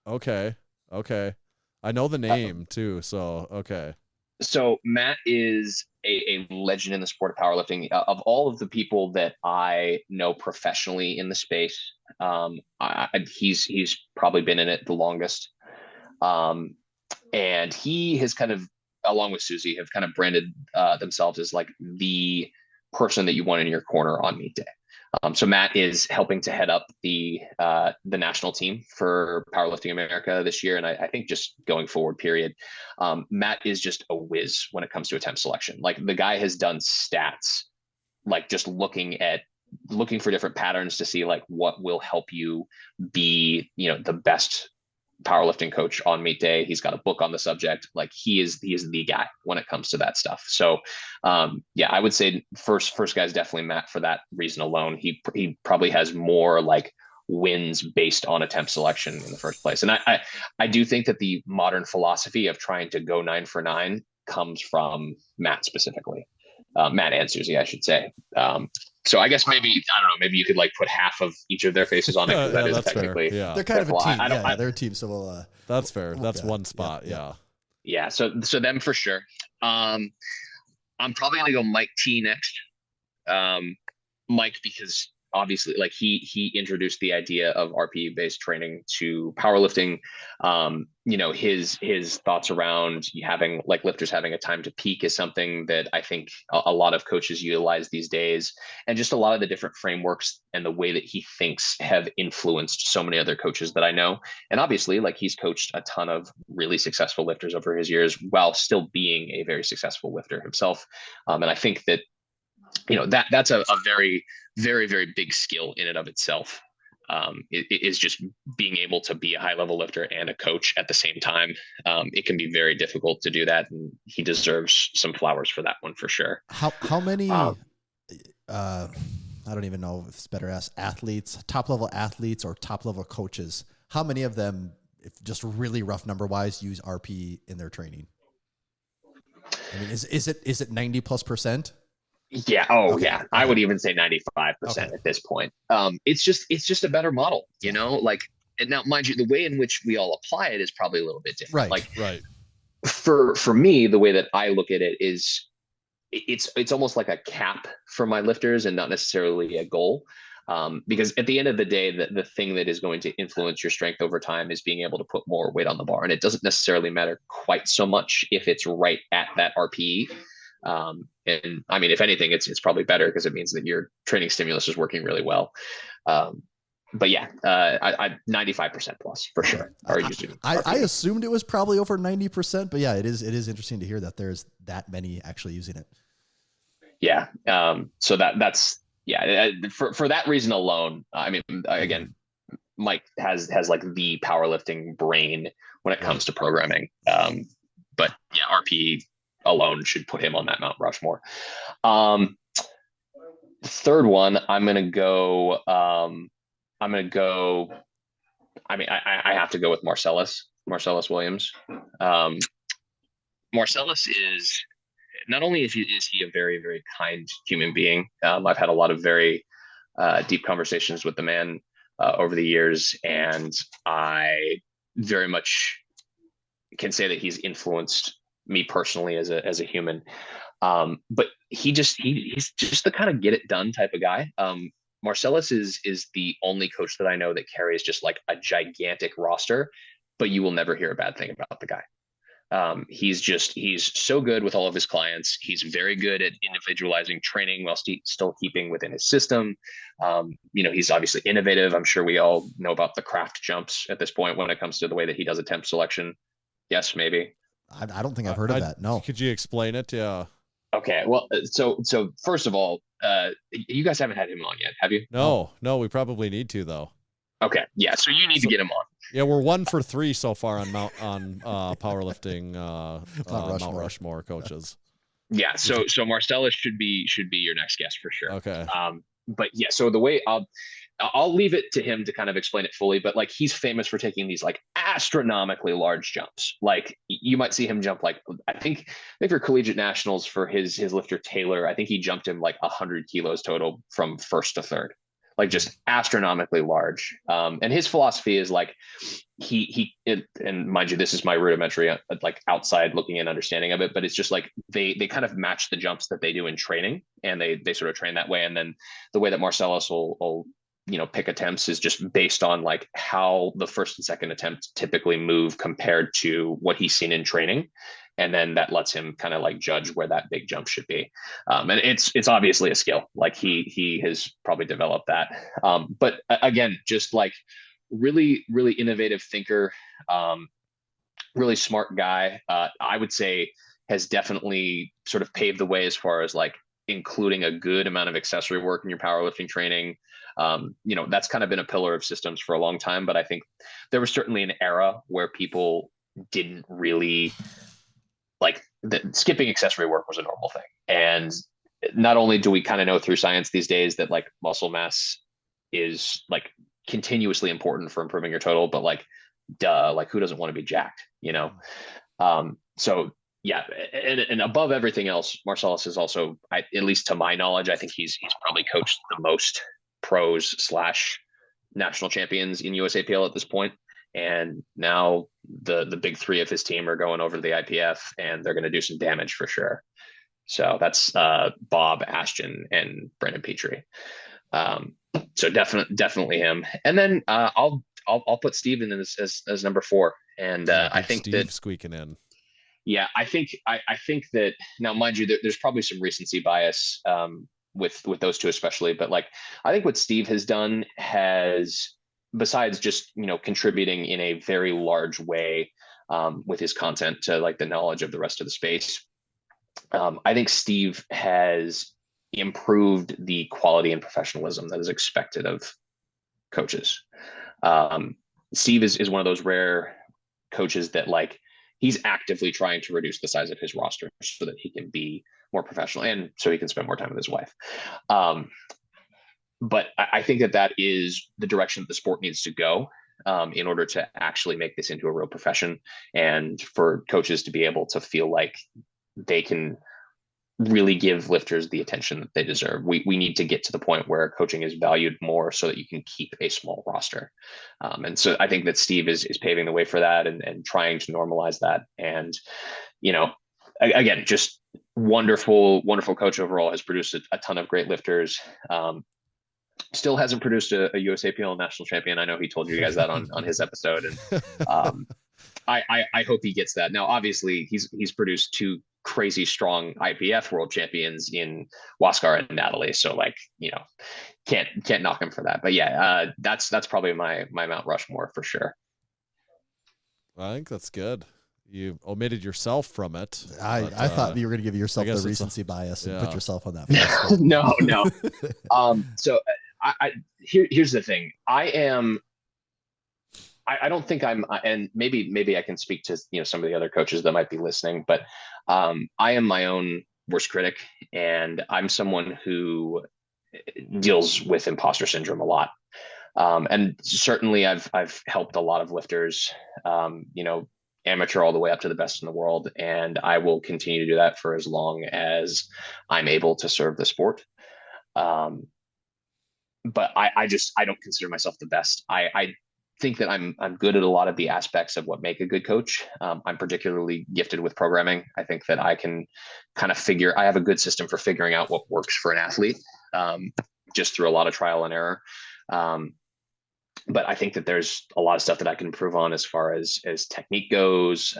Okay. I know the name too. So okay. So Matt is a legend in the sport of powerlifting. Of all of the people that I know professionally in the space, he's probably been in it the longest. And he has kind of, along with Susie, have kind of branded themselves as like the person that you want in your corner on meet day. So Matt is helping to head up the national team for Powerlifting America this year, and I think just going forward, period. Matt is just a whiz when it comes to attempt selection. Like, the guy has done stats, like just looking for different patterns to see like what will help you be, the best powerlifting coach on meet day. He's got a book on the subject. Like, he is the guy when it comes to that stuff. So I would say first guy is definitely Matt for that reason alone. He probably has more like wins based on attempt selection in the first place. And I do think that the modern philosophy of trying to go 9 for 9 comes from Matt specifically. Matt and Susie, I should say. So I guess maybe, I don't know, maybe you could like put half of each of their faces on it, because that is technically fair. Yeah. They're kind of a team. They're a team. So we'll. That's fair. That's one spot. Yeah. Yeah. So them for sure. I'm probably gonna go Mike T next. Mike, because obviously, like he introduced the idea of RPE based training to powerlifting. His thoughts around having like lifters having a time to peak is something that I think a lot of coaches utilize these days, and just a lot of the different frameworks and the way that he thinks have influenced so many other coaches that I know. And obviously, like he's coached a ton of really successful lifters over his years while still being a very successful lifter himself. And I think that that's a very, very, very big skill in and of itself. It is just being able to be a high level lifter and a coach at the same time. It can be very difficult to do that, and he deserves some flowers for that one for sure. How many? I don't even know if it's better asked. Athletes, top level athletes, or top level coaches. How many of them, if just really rough number wise, use RPE in their training? I mean, is it 90+%? Yeah. Oh, okay. Yeah. I would even say 95% at this point. It's just a better model, like, and now mind you, the way in which we all apply it is probably a little bit different. Right. For me, the way that I look at it is it's almost like a cap for my lifters and not necessarily a goal. Because at the end of the day, the thing that is going to influence your strength over time is being able to put more weight on the bar. And it doesn't necessarily matter quite so much if it's right at that RPE. And I mean, if anything, it's probably better because it means that your training stimulus is working really well. But yeah, I 95% plus for sure. I assumed it was probably over 90%, but yeah, it is interesting to hear that there's that many actually using it. Yeah. So that's for that reason alone. I mean, again, Mike has like the powerlifting brain when it comes to programming. But yeah, RPE alone should put him on that Mount Rushmore. Third one, I'm gonna go. I mean, I have to go with Marcellus Williams. Marcellus is not only is he a very, very kind human being. I've had a lot of very deep conversations with the man over the years, and I very much can say that he's influenced me personally as a human. But he's just the kind of get it done type of guy. Marcellus is the only coach that I know that carries just like a gigantic roster, but you will never hear a bad thing about the guy. He's so good with all of his clients. He's very good at individualizing training while still keeping within his system. He's obviously innovative. I'm sure we all know about the craft jumps at this point when it comes to the way that he does attempt selection. Yes, maybe. I don't think I've heard of that. No. Could you explain it? Yeah. Okay. Well, so first of all, you guys haven't had him on yet, have you? No, we probably need to though. Okay. Yeah. So you need to get him on. Yeah, we're 1 for 3 so far on powerlifting Mount Rushmore coaches. Yeah. So Marcellus should be your next guest for sure. Okay. But yeah, so the way I'll leave it to him to kind of explain it fully, but like he's famous for taking these like astronomically large jumps. Like you might see him jump like I think for collegiate nationals for his lifter Taylor, I think he jumped him like 100 kilos total from first to third, like just astronomically large. And his philosophy is like and mind you, this is my rudimentary like outside looking in understanding of it, but it's just like they kind of match the jumps that they do in training, and they sort of train that way. And then the way that Marcellus will pick attempts is just based on like how the first and second attempt typically move compared to what he's seen in training. And then that lets him kind of like judge where that big jump should be. And it's obviously a skill. Like he has probably developed that. But again, just like really, really innovative thinker, really smart guy. I would say has definitely sort of paved the way as far as like including a good amount of accessory work in your powerlifting training. That's kind of been a pillar of systems for a long time, but I think there was certainly an era where people didn't really like skipping accessory work was a normal thing. And not only do we kind of know through science these days that like muscle mass is like continuously important for improving your total, but like, like who doesn't want to be jacked, So yeah. And above everything else, Marcellus is also, at least to my knowledge, I think he's probably coached the most pros / national champions in USAPL at this point. And now the big three of his team are going over to the IPF, and they're going to do some damage for sure. So that's Bob, Ashton, and Brendan Petrie. So definitely him. And then I'll put Steve in as number 4. And I think Steve that squeaking in. yeah, I think that now, mind you, there's probably some recency bias with those two especially, but like I think what Steve has done has, besides just contributing in a very large way with his content to like the knowledge of the rest of the space, I think Steve has improved the quality and professionalism that is expected of coaches. Steve is one of those rare coaches that like he's actively trying to reduce the size of his roster so that he can be more professional and so he can spend more time with his wife. But I think that is the direction that the sport needs to go in order to actually make this into a real profession, and for coaches to be able to feel like they can really give lifters the attention that they deserve. We need to get to the point where coaching is valued more so that you can keep a small roster. And so I think that Steve is paving the way for that and trying to normalize that. And, again, just wonderful coach overall, has produced a ton of great lifters. Still hasn't produced a USAPL national champion. I know he told you guys that on his episode. And I hope he gets that. Now, obviously he's produced 2 crazy strong IPF world champions in Waskar and Natalie. So like, can't knock him for that. But yeah, that's probably my Mount Rushmore for sure. I think that's good. You omitted yourself from it. I thought you were going to give yourself the recency bias and put yourself on that. No. So here's the thing. I don't think I'm, and maybe I can speak to some of the other coaches that might be listening, but I am my own worst critic, and I'm someone who deals with imposter syndrome a lot. And certainly I've helped a lot of lifters, amateur all the way up to the best in the world, and I will continue to do that for as long as I'm able to serve the sport. But I don't consider myself the best. I think that I'm good at a lot of the aspects of what make a good coach. I'm particularly gifted with programming. I think that I can kind of I have a good system for figuring out what works for an athlete, just through a lot of trial and error. But I think that there's a lot of stuff that I can improve on as far as technique goes.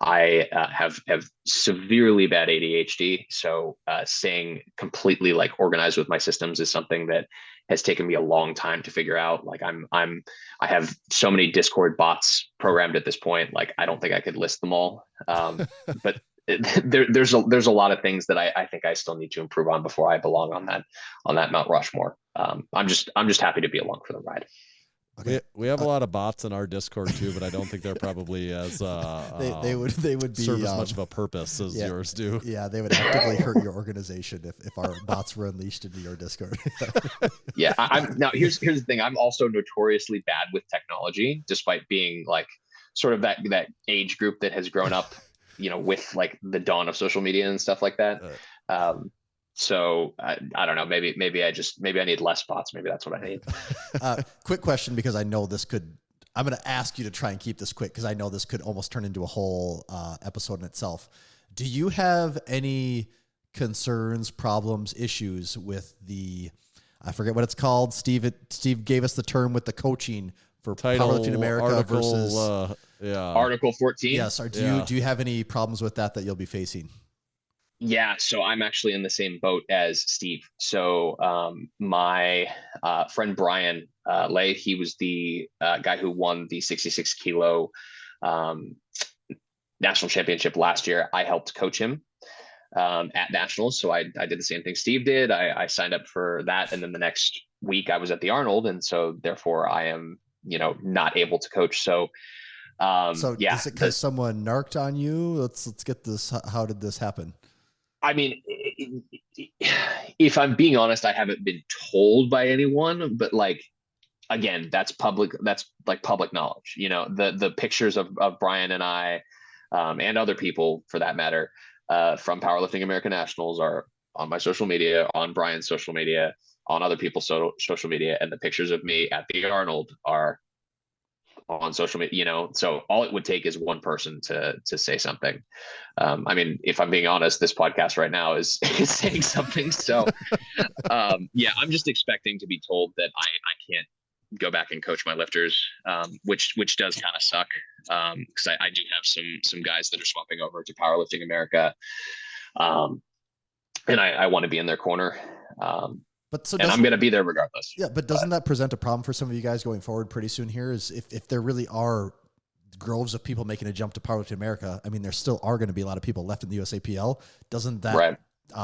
I have severely bad ADHD, so staying completely like organized with my systems is something that has taken me a long time to figure out. Like I have so many Discord bots programmed at this point. Like I don't think I could list them all. But there's a lot of things that I think I still need to improve on before I belong on that Mount Rushmore. I'm just happy to be along for the ride. Okay. We have a lot of bots in our Discord too, but I don't think they're probably as they would be serve as much of a purpose as yours do. Yeah, they would actively hurt your organization if our bots were unleashed into your Discord. Yeah, now here's the thing. I'm also notoriously bad with technology, despite being like sort of that age group that has grown up, with like the dawn of social media and stuff like that. So I don't know. Maybe I need less bots. Maybe that's what I need. Quick question, because I know I'm going to ask you to try and keep this quick, because I know this could almost turn into a whole episode in itself. Do you have any concerns, problems, issues with I forget what it's called. Steve gave us the term with the coaching for Powerlifting America versus Article 14. Yes. Do you have any problems with that you'll be facing? Yeah, so I'm actually in the same boat as Steve. So my friend Brian Lay, he was the guy who won the 66 kilo national championship last year. I helped coach him at nationals. So I did the same thing Steve did. I signed up for that. And then the next week I was at the Arnold. And so therefore I am, not able to coach. So yeah. Is it because someone narked on you? Let's get this. How did this happen? I mean, if I'm being honest, I haven't been told by anyone, but like, again, that's public. That's like public knowledge, the pictures of Brian and I, and other people for that matter, from Powerlifting American Nationals are on my social media, on Brian's social media, on other people's social media. And the pictures of me at the Arnold are on social media, so all it would take is one person to say something. I mean, if I'm being honest, this podcast right now is saying something. So yeah, I'm just expecting to be told that I can't go back and coach my lifters, which does kind of suck, because I do have some guys that are swapping over to Powerlifting America, and I want to be in their corner. And I'm going to be there regardless. Yeah, but doesn't that present a problem for some of you guys going forward pretty soon here? Is if there really are groves of people making a jump to Powerlifting America, I mean, there still are going to be a lot of people left in the USAPL. Doesn't that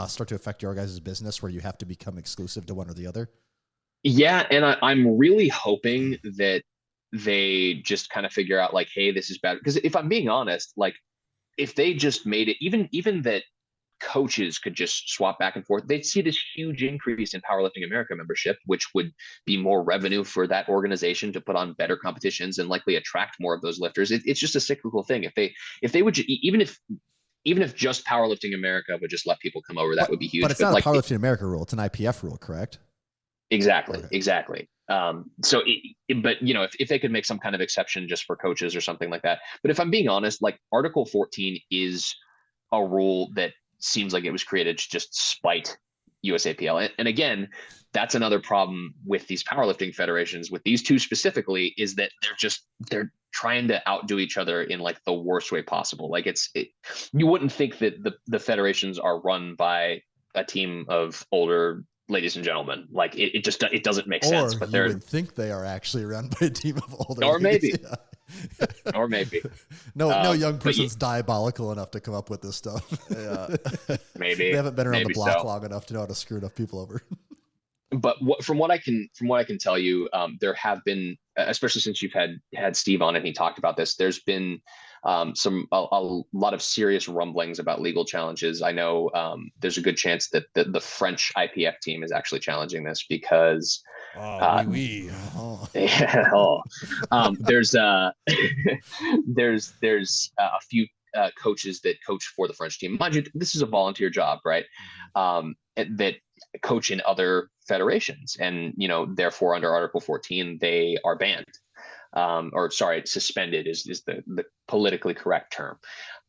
start to affect your guys' business where you have to become exclusive to one or the other? Yeah, and I'm really hoping that they just kind of figure out like, hey, this is bad. Because if I'm being honest, like if they just made it, even that coaches could just swap back and forth, they'd see this huge increase in Powerlifting America membership, which would be more revenue for that organization to put on better competitions and likely attract more of those lifters. It's just a cyclical thing. If they would, even if just Powerlifting America would just let people come over, that would be huge. But it's not a Powerlifting America rule; it's an IPF rule, correct? Exactly. Okay. Exactly. So, but if they could make some kind of exception just for coaches or something like that. But if I'm being honest, like Article 14 is a rule that seems like it was created to just spite USAPL. And again, that's another problem with these powerlifting federations, with these two specifically, is that they're trying to outdo each other in like the worst way possible. Like you wouldn't think that the federations are run by a team of older ladies and gentlemen. Like it doesn't make sense. But you would think they are actually run by a team of older, or ladies. maybe, yeah. or maybe no young person's diabolical enough to come up with this stuff. Yeah. Maybe they haven't been around the block so. long enough to know how to screw enough people over. But from what I can tell you, there have been, especially since you've had Steve on and he talked about this, there's been a lot of serious rumblings about legal challenges. I know there's a good chance that the French IPF team is actually challenging this because there's a few coaches that coach for the French team. Mind you, this is a volunteer job, right? That coach in other federations, and therefore under Article 14 they are banned, or sorry, suspended is the politically correct term.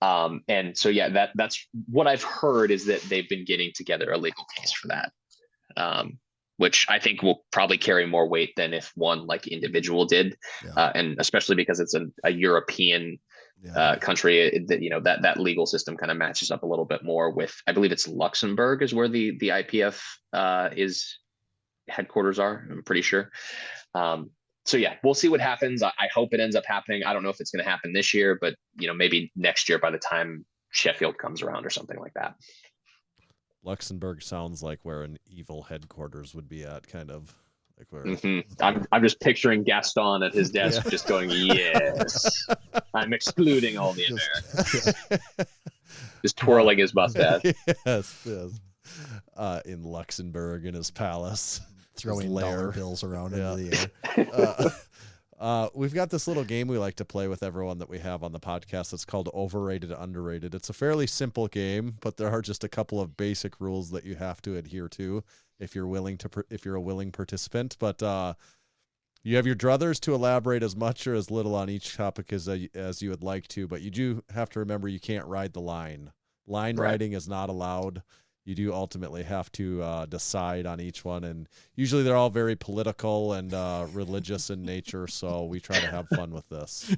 And so yeah, that's what I've heard, is that they've been getting together a legal case for that, which I think will probably carry more weight than if one like individual did. And especially because it's a European country, that legal system kind of matches up a little bit more with, I believe it's Luxembourg is where the IPF is headquarters are, I'm pretty sure. So yeah, we'll see what happens. I hope it ends up happening. I don't know if it's going to happen this year, but maybe next year by the time Sheffield comes around or something like that. Luxembourg sounds like where an evil headquarters would be at, kind of. Like where, I'm just picturing Gaston at his desk, just going, yes, I'm excluding all the Americans. Just twirling his mustache. Yes. In Luxembourg in his palace, throwing dollar bills around into the air. We've got this little game we like to play with everyone that we have on the podcast. It's called Overrated, Underrated. It's a fairly simple game, but there are just a couple of basic rules that you have to adhere to if you're a willing participant. But you have your druthers to elaborate as much or as little on each topic as you would like to, but you do have to remember you can't ride the line. Line riding is not allowed. You do ultimately have to decide on each one, and usually they're all very political and religious in nature, so we try to have fun with this.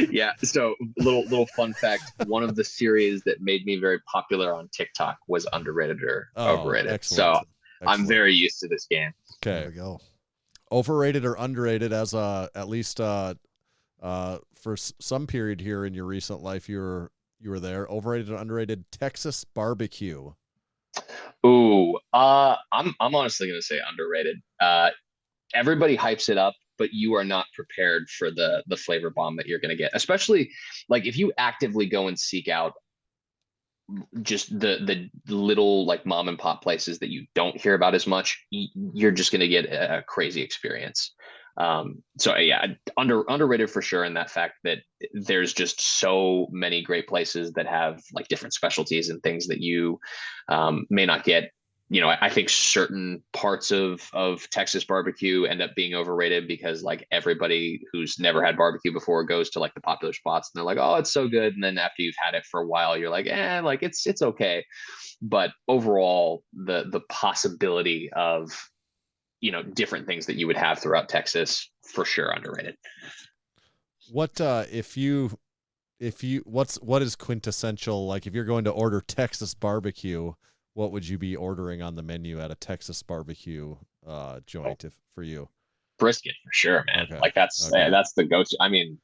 Yeah, so little fun fact, one of the series that made me very popular on TikTok was Underrated or Overrated. Excellent. So I'm very used to this game. Okay. There we go. Overrated or underrated, as at least for some period here in your recent life, you were there. Overrated or underrated Texas barbecue? Ooh, I'm honestly gonna say underrated. Everybody hypes it up, but you are not prepared for the flavor bomb that you're gonna get. Especially like if you actively go and seek out just the little like mom and pop places that you don't hear about as much, you're just gonna get a crazy experience. So yeah, underrated for sure in that fact that there's just so many great places that have like different specialties and things that you may not get I think certain parts of Texas barbecue end up being overrated because like everybody who's never had barbecue before goes to like the popular spots and they're like, oh, it's so good. And then after you've had it for a while, you're like, like it's okay. But overall, the possibility of, different things that you would have throughout Texas, for sure underrated. What what is quintessential? Like if you're going to order Texas barbecue, what would you be ordering on the menu at a Texas barbecue joint for you? Brisket for sure, man. Okay. Like that's the go-to. I mean,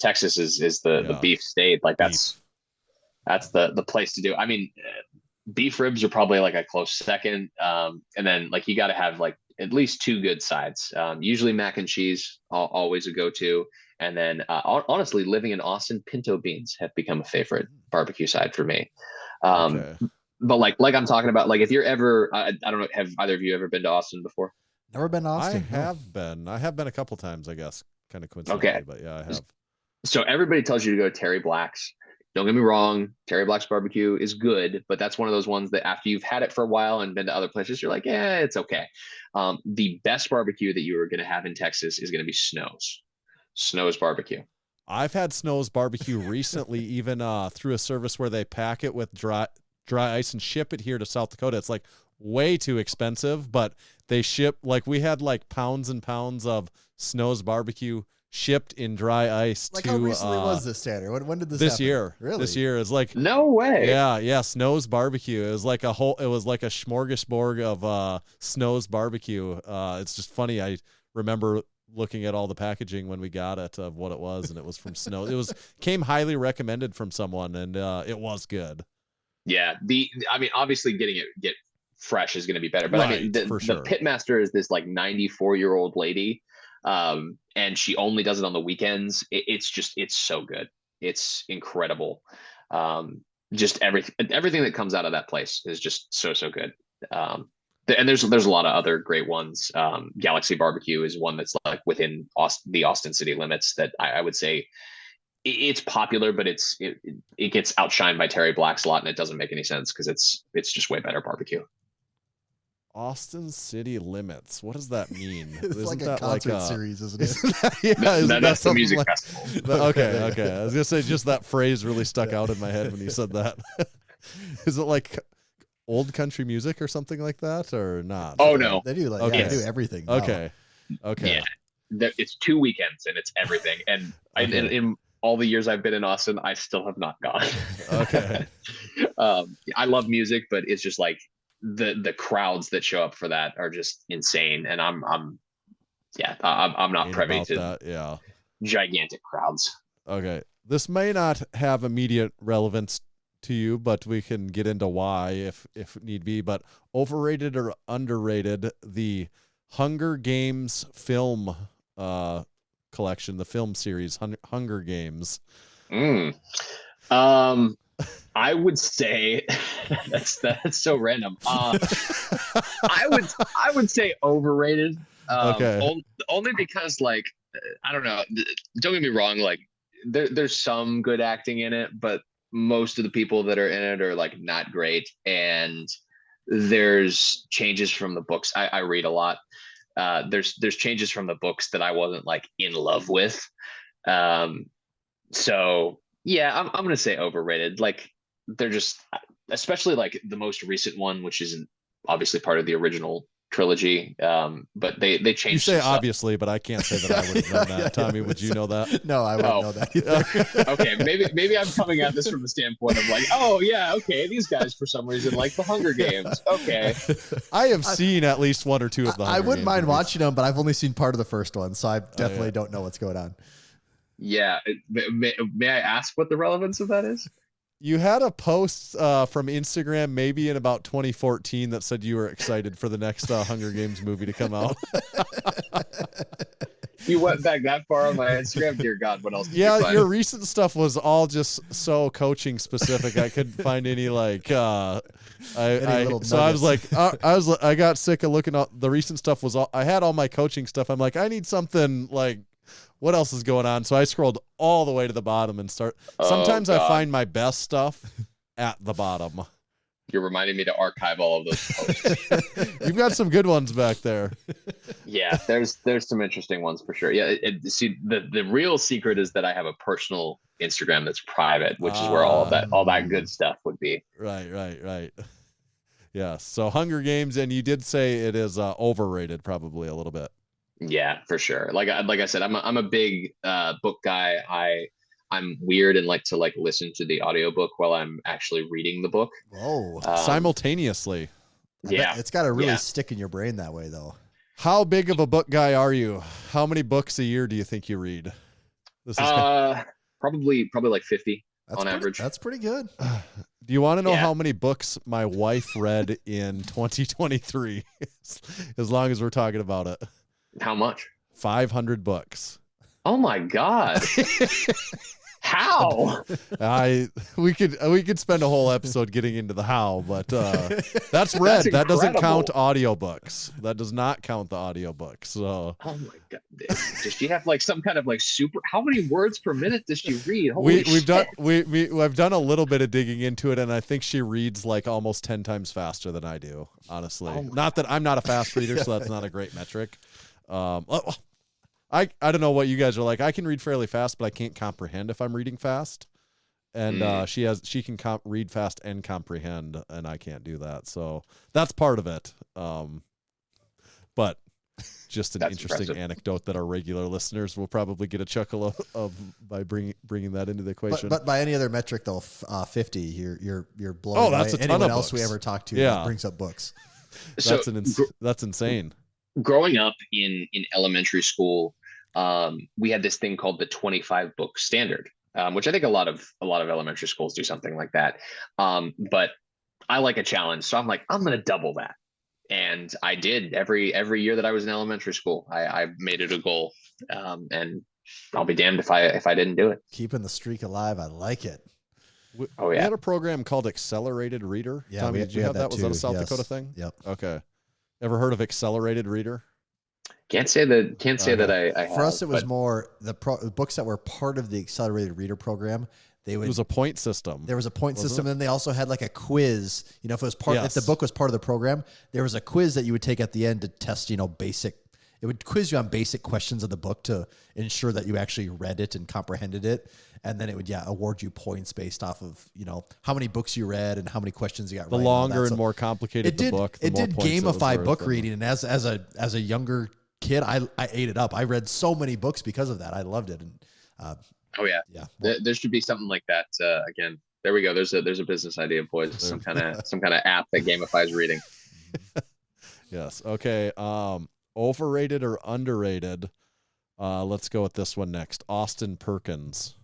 Texas is the beef state. Like that's the place to do. I mean, beef ribs are probably like a close second. And then like you got to have like at least two good sides. Usually mac and cheese, always a go-to. And then honestly, living in Austin, pinto beans have become a favorite barbecue side for me. Okay. But like I'm talking about, like if you're ever, I don't know, have either of you ever been to Austin before? Never been to Austin. I have been a couple times, I guess, kind of coincidentally. Okay. But yeah, I have. So everybody tells you to go to Terry Black's. Don't get me wrong, Terry Black's barbecue is good, but that's one of those ones that after you've had it for a while and been to other places, you're like, yeah, it's okay. The best barbecue that you are going to have in Texas is going to be Snow's barbecue. I've had Snow's barbecue recently, even through a service where they pack it with dry ice and ship it here to South Dakota. It's like way too expensive, but they ship, like we had like pounds and pounds of Snow's barbecue shipped in dry ice. Like to, how recently was this, Tanner? When did this this happen? year? Really? This year is like no way. Yeah, Snow's barbecue. It was like a smorgasbord of Snow's barbecue. It's just funny. I remember looking at all the packaging when we got it of what it was, and it was from Snow. It came highly recommended from someone, and it was good. Yeah, I mean, obviously get fresh is going to be better, but Right, I mean, the sure. pitmaster is this like 94-year-old lady, and she only does it on the weekends. It's so good. It's incredible. Just everything that comes out of that place is just so good. And there's a lot of other great ones. Galaxy Barbecue is one that's like within the Austin city limits that I would say it's popular, but it gets outshined by Terry Black's a lot, and it doesn't make any sense because it's just way better barbecue. Austin city limits. What does that mean? It's Isn't like a that concert like series, isn't it? That's the music festival. Okay. I was gonna say just that phrase really stuck out in my head when you said that. Is it like old country music or something like that, or not? Oh no, They do like Okay. they do everything. now. Okay. Yeah, it's 2 weekends and it's everything. And in all the years I've been in Austin, I still have not gone. Okay. I love music, but it's just like the crowds that show up for that are just insane, and I'm not privy to that. Yeah. gigantic crowds. Okay. This may not have immediate relevance to you, but we can get into why if need be. But overrated or underrated, the Hunger Games film collection, the film series Hunger Games. I would say that's so random. I would say overrated. Okay. Only because like I don't know. Don't get me wrong. Like there's some good acting in it, but most of the people that are in it are like not great. And there's changes from the books. I read a lot. There's changes from the books that I wasn't like in love with. So yeah, I'm gonna say overrated. Like they're just, especially like the most recent one, which isn't obviously part of the original trilogy. But they changed. You say some obviously, but I can't say that I would have known that. Tommy, would you know that? No, I wouldn't know that either. stuff. Okay, maybe I'm coming at this from the standpoint of like, oh yeah, okay, these guys for some reason like the Hunger Games. Okay, I have seen at least one or two of the I Hunger wouldn't Games mind movies. watching them, but I've only seen part of the first one, so I definitely don't know what's going on. yeah. May I ask what the relevance of that is? You had a post from Instagram maybe in about 2014 that said you were excited for the next Hunger Games movie to come out. You went back that far on my Instagram? Dear God, what else did you Yeah, find? your recent stuff was all just so coaching specific. I couldn't find any like little I was like I got sick of looking at the recent stuff was all I had all my coaching stuff. I'm like, I need something like what else is going on? So I scrolled all the way to the bottom and sometimes I God. find my best stuff at the bottom. You're reminding me to archive all of those posts. You've got some good ones back there. Yeah, there's some interesting ones for sure. Yeah, see, the real secret is that I have a personal Instagram that's private, which is where all that good stuff would be. Right. Yeah. So Hunger Games, and you did say it is overrated, probably a little bit. Yeah, for sure. Like I said, I'm a big book guy. I'm weird and like to listen to the audiobook while I'm actually reading the book. Whoa. Simultaneously. Yeah. It's got to really stick in your brain that way, though. How big of a book guy are you? How many books a year do you think you read? This is probably like 50 on average. That's pretty good. Do you want to know how many books my wife read in 2023? As long as we're talking about it. How much? 500 books. Oh my God. How? We could spend a whole episode getting into the how, but that's read. That doesn't count audiobooks. That does not count the audiobooks. So oh my God. Does she have like some kind of like super, how many words per minute does she read? Holy we've done I've done a little bit of digging into it, and I think she reads like almost 10 times faster than I do, honestly. Not that I'm not a fast reader, so that's not a great metric. I don't know what you guys are like. I can read fairly fast, but I can't comprehend if I'm reading fast. And she can read fast and comprehend, and I can't do that. So that's part of it. But just an interesting anecdote that our regular listeners will probably get a chuckle of by bringing that into the equation. But by any other metric, though, 50, you're blowing away. That's a ton anyone of else books. We ever talk to that brings up books. That's insane. Growing up in elementary school, we had this thing called the 25 book standard, which I think a lot of elementary schools do something like that. But I like a challenge, so I'm like, I'm going to double that. And I did every year that I was in elementary school. I made it a goal, and I'll be damned if I didn't do it. Keeping the streak alive. I like it. We had a program called Accelerated Reader. Yeah, Tommy, did you have that? Was that a South Dakota thing? Yep. Okay. Ever heard of Accelerated Reader? Can't say that I For us, it was more the books that were part of the Accelerated Reader program. It was a point system. There was a point system, and they also had like a quiz. You know, if it was if the book was part of the program, there was a quiz that you would take at the end to test, basic. It would quiz you on basic questions of the book to ensure that you actually read it and comprehended it. And then it would, award you points based off of, how many books you read and how many questions you got right. The longer and more complicated the book, the more points gamify book reading. And as a younger kid, I ate it up. I read so many books because of that. I loved it. And there should be something like that. Again, there we go. There's a business idea, boys. Some kind of app that gamifies reading. Yes. Okay. Overrated or underrated? Let's go with this one next. Austin Perkins.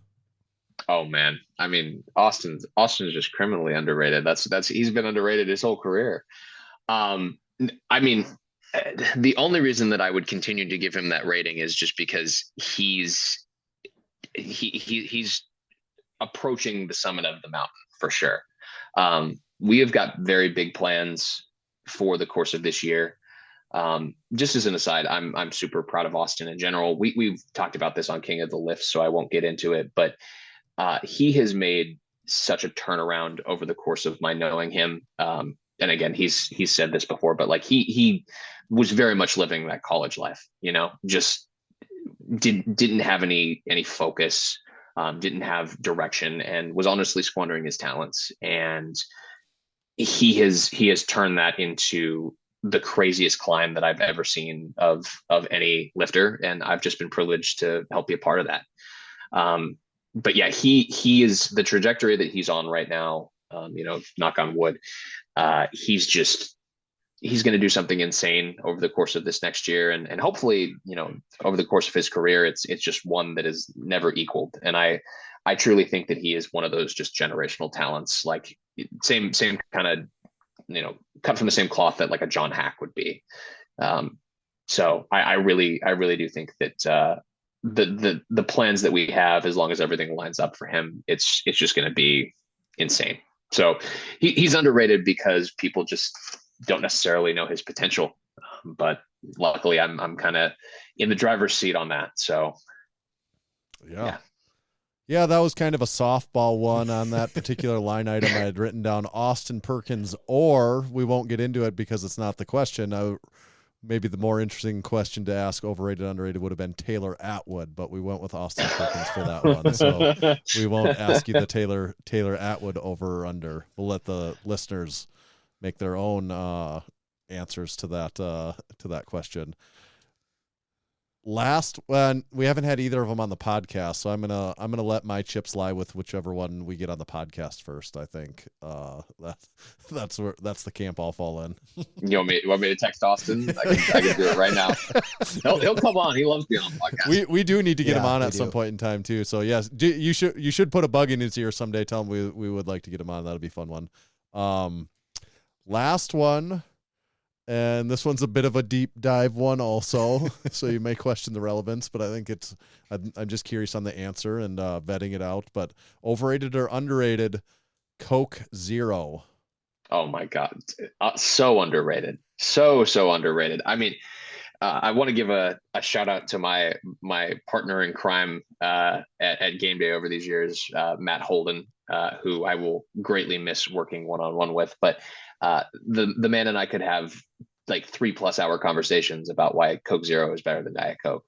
Oh man, I mean Austin's just criminally underrated. He's been underrated his whole career. I mean, the only reason that I would continue to give him that rating is just because he's approaching the summit of the mountain for sure. We have got very big plans for the course of this year. Just as an aside, I'm super proud of Austin in general. We've talked about this on King of the Lift, so I won't get into it, but he has made such a turnaround over the course of my knowing him. And again, he's said this before, but like he was very much living that college life, just didn't have any focus, didn't have direction, and was honestly squandering his talents. And he has turned that into the craziest climb that I've ever seen of any lifter. And I've just been privileged to help be a part of that. But yeah, he is the trajectory that he's on right now. Knock on wood. He's going to do something insane over the course of this next year. And hopefully, over the course of his career, it's just one that is never equaled. And I truly think that he is one of those just generational talents, like same kind of, cut from the same cloth that like a John Hack would be. So I really do think that the plans that we have, as long as everything lines up for him, it's just going to be insane. So he's underrated because people just don't necessarily know his potential. But luckily I'm kind of in the driver's seat on that. So Yeah, that was kind of a softball one on that particular line item. I had written down Austin Perkins, or we won't get into it because it's not the question. Maybe the more interesting question to ask, overrated, underrated, would have been Taylor Atwood, but we went with Austin Perkins for that one. So we won't ask you the Taylor Atwood over or under. We'll let the listeners make their own answers to that question. Last one, we haven't had either of them on the podcast, so I'm gonna let my chips lie with whichever one we get on the podcast first. I think that's the camp I'll fall in. You want me to text Austin? I can do it right now. He'll come on. He loves being on podcasts. We do need to get him on at some point in time too. So yes, you should put a bug in his ear someday. Tell him we would like to get him on. That'll be a fun one. Last one. And this one's a bit of a deep dive one also, so you may question the relevance, but I think I'm just curious on the answer and vetting it out. But overrated or underrated, Coke Zero? Oh my God. So underrated. So underrated. I mean, I want to give a shout out to my partner in crime at Game Day over these years, Matt Holden, who I will greatly miss working one-on-one with. But the man and I could have like 3+ hour conversations about why Coke Zero is better than Diet Coke.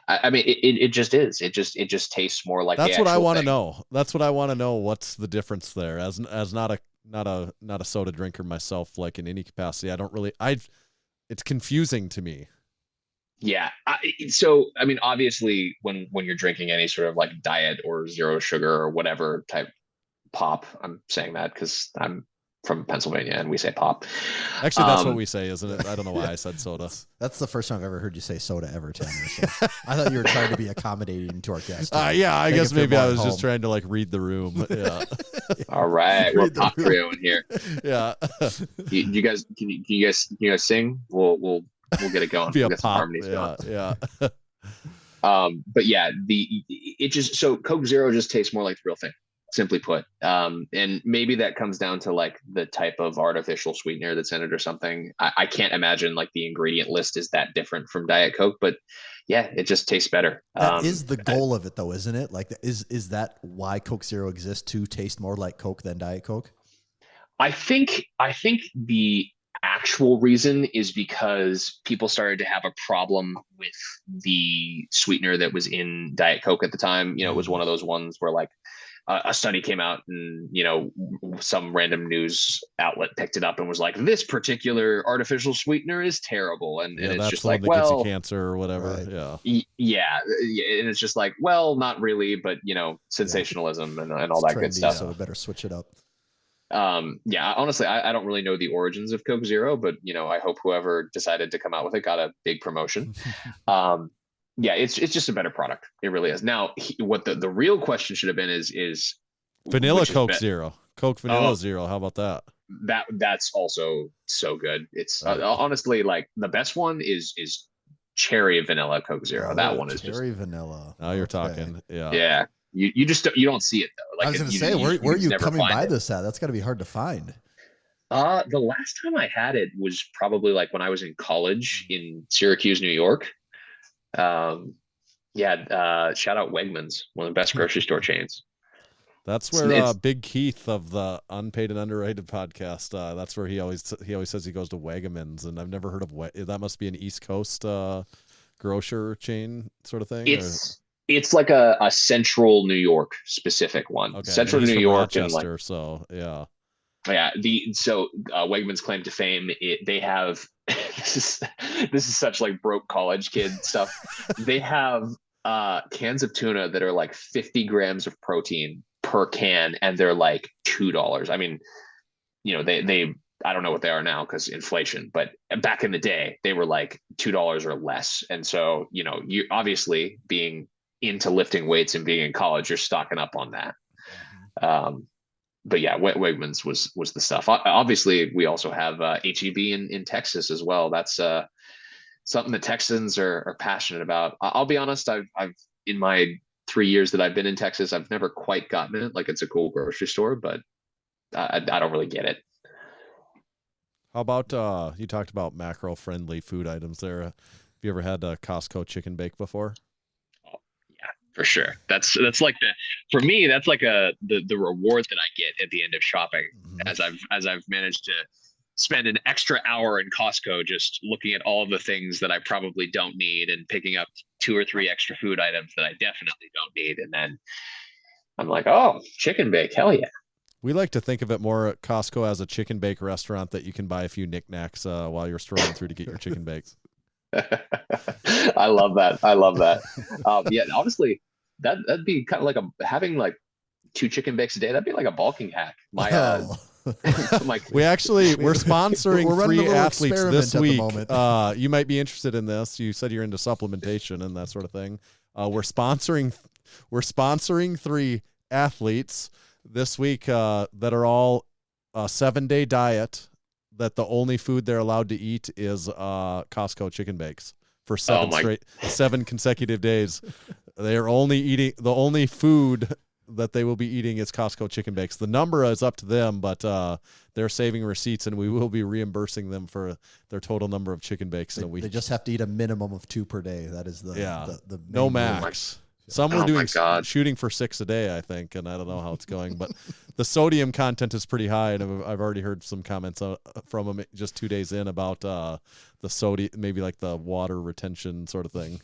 I mean, it just is. It just tastes more like. That's what I want to know. That's what I want to know. What's the difference there? As not a soda drinker myself, like in any capacity, I don't really. It's confusing to me. Yeah. So I mean, obviously, when you're drinking any sort of like diet or zero sugar or whatever type pop, I'm saying that because I'm from Pennsylvania and we say pop. Actually, that's what we say, isn't it? I don't know why I said soda. That's the first time I've ever heard you say soda ever, Tanner. So I thought you were trying to be accemaccoming to our guests. Yeah, I guess maybe I was just trying to like read the room. Yeah. All right, we're pop trio in here. Yeah. You guys, can you guys sing? We'll get it going. Be a we'll get pop. harmonies going. Yeah. But yeah, it just so Coke Zero just tastes more like the real thing. Simply put, and maybe that comes down to like the type of artificial sweetener that's in it or something. I can't imagine like the ingredient list is that different from Diet Coke, but yeah, it just tastes better. That is the goal of it though, isn't it? Like, is that why Coke Zero exists, to taste more like Coke than Diet Coke? I think the actual reason is because people started to have a problem with the sweetener that was in Diet Coke at the time. It was one of those ones where like a study came out and, some random news outlet picked it up and was like, this particular artificial sweetener is terrible. And it's that's just the like, one that well, gets you cancer or whatever. Right. Yeah. And it's just like, well, not really, but sensationalism and all that trendy, good stuff. So we better switch it up. Yeah, honestly, I don't really know the origins of Coke Zero, but I hope whoever decided to come out with it got a big promotion. Yeah, it's just a better product. It really is. Now, what the real question should have been is vanilla Coke Zero, Coke Vanilla Zero. How about that? That's also so good. It's honestly like the best one is cherry vanilla Coke Zero. That one is cherry vanilla. Now you're talking. Yeah. Yeah. You just you don't see it though. Like I was going to say, where are you coming by this at? That's got to be hard to find. The last time I had it was probably like when I was in college in Syracuse, New York. Shout out Wegmans, one of the best grocery store chains. That's where Big Keith of the Unpaid and Underrated podcast. That's where he always says he goes to Wegmans, and I've never heard of that. Must be an East Coast grocer chain sort of thing. It's like a central New York specific one. Okay. Central New York Rochester, and so yeah. Yeah, Wegmans' claim to fame, they have this is such like broke college kid stuff. They have cans of tuna that are like 50 grams of protein per can, and they're like $2. I mean, they I don't know what they are now because inflation, but back in the day they were like $2 or less. And so you obviously being into lifting weights and being in college, you're stocking up on that. But yeah, Wegmans was the stuff. Obviously, we also have HEB in Texas as well. That's something that Texans are passionate about. I'll be honest, I've in my 3 years that I've been in Texas, I've never quite gotten it. Like, it's a cool grocery store, but I don't really get it. How about you talked about macro-friendly food items there? Have you ever had a Costco chicken bake before? For sure. That's like for me, that's like the reward that I get at the end of shopping, as I've managed to spend an extra hour in Costco just looking at all of the things that I probably don't need and picking up 2 or 3 extra food items that I definitely don't need. And then I'm like, oh, chicken bake. Hell yeah. We like to think of it more at Costco as a chicken bake restaurant that you can buy a few knickknacks while you're strolling through to get your chicken bakes. I love that. Yeah, honestly, that'd be kind of like having like 2 chicken bakes a day. That'd be like a bulking hack. We're sponsoring running a 3 little athletes this experiment at the week. moment. You might be interested in this. You said you're into supplementation and that sort of thing. We're sponsoring 3 athletes this week that are all a 7-day diet, that the only food they're allowed to eat is Costco chicken bakes for 7 consecutive days. They are only eating, the only food that they will be eating is Costco chicken bakes. The number is up to them, but they're saving receipts, and we will be reimbursing them for their total number of chicken bakes in a week. They just have to eat a minimum of 2 per day. That is the no max. Some were shooting for 6 a day, I think, and I don't know how it's going, but the sodium content is pretty high, and I've already heard some comments from them just 2 days in about the sodium, maybe like the water retention sort of thing.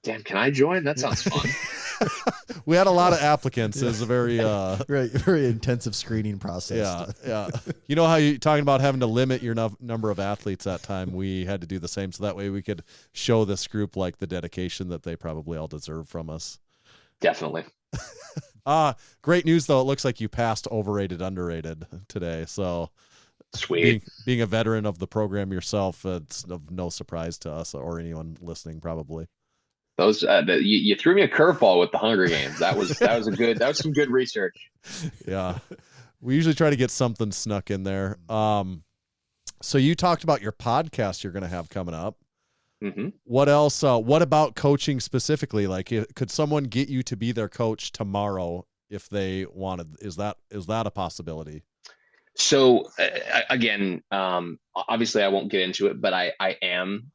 Damn, can I join? That sounds fun. We had a lot of applicants. It was a very very intensive screening process. Yeah. You know how you're talking about having to limit your number of athletes that time? We had to do the same, so that way we could show this group like the dedication that they probably all deserve from us. Definitely. Great news though. It looks like you passed overrated, underrated today. So sweet. Being a veteran of the program yourself, it's of no surprise to us or anyone listening probably. Those you threw me a curveball with the Hunger Games. That was some good research. Yeah, we usually try to get something snuck in there. So you talked about your podcast you're going to have coming up. Mm-hmm. What else? What about coaching specifically? Like, could someone get you to be their coach tomorrow if they wanted? Is that a possibility? So again, obviously I won't get into it, but I am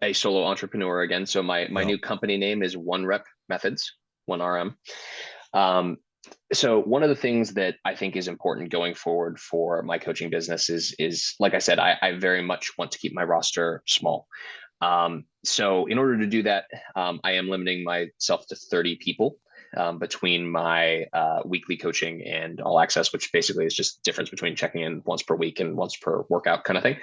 a solo entrepreneur again. So my new company name is One Rep Methods, 1RM. So one of the things that I think is important going forward for my coaching business is like I said, I very much want to keep my roster small. So in order to do that, I am limiting myself to 30 people between my weekly coaching and all access, which basically is just the difference between checking in once per week and once per workout kind of thing.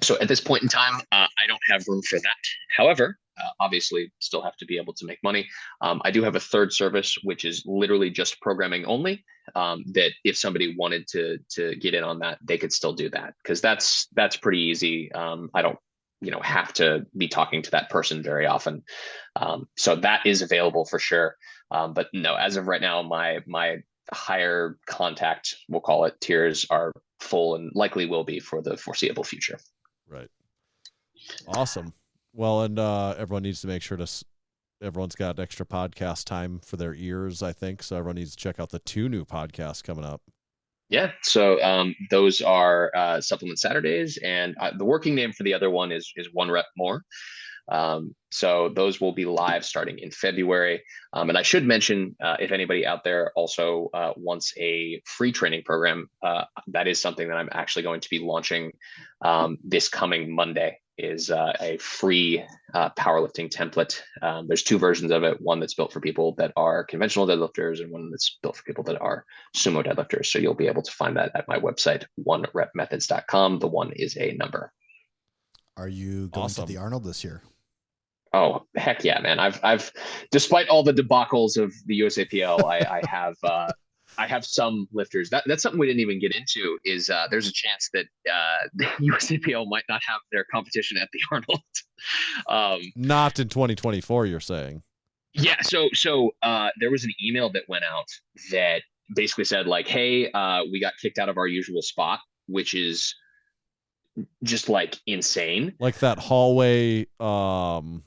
So at this point in time, I don't have room for that. However, obviously still have to be able to make money. I do have a third service, which is literally just programming only, that if somebody wanted to get in on that, they could still do that, because that's pretty easy. I don't have to be talking to that person very often. So that is available for sure. But no, as of right now, my higher contact, we'll call it, tiers are full and likely will be for the foreseeable future. Right. Awesome. Well, and everyone needs to make sure everyone's got extra podcast time for their ears, I think. So everyone needs to check out the 2 new podcasts coming up. Yeah. So those are Supplement Saturdays, and the working name for the other one is One Rep More. So those will be live starting in February. And I should mention, if anybody out there also wants a free training program, that is something that I'm actually going to be launching this coming Monday, is a free powerlifting template. There's 2 versions of it, one that's built for people that are conventional deadlifters and one that's built for people that are sumo deadlifters. So you'll be able to find that at my website, onerepmethods.com. The 1 is a number. Are you going to the Arnold this year? Oh, heck yeah, man. I've despite all the debacles of the USAPL, I have some lifters. That's something we didn't even get into, is there's a chance that the USAPL might not have their competition at the Arnold. Not in 2024, you're saying? Yeah. So there was an email that went out that basically said like, hey, we got kicked out of our usual spot, which is just like insane. Like that hallway. Pod,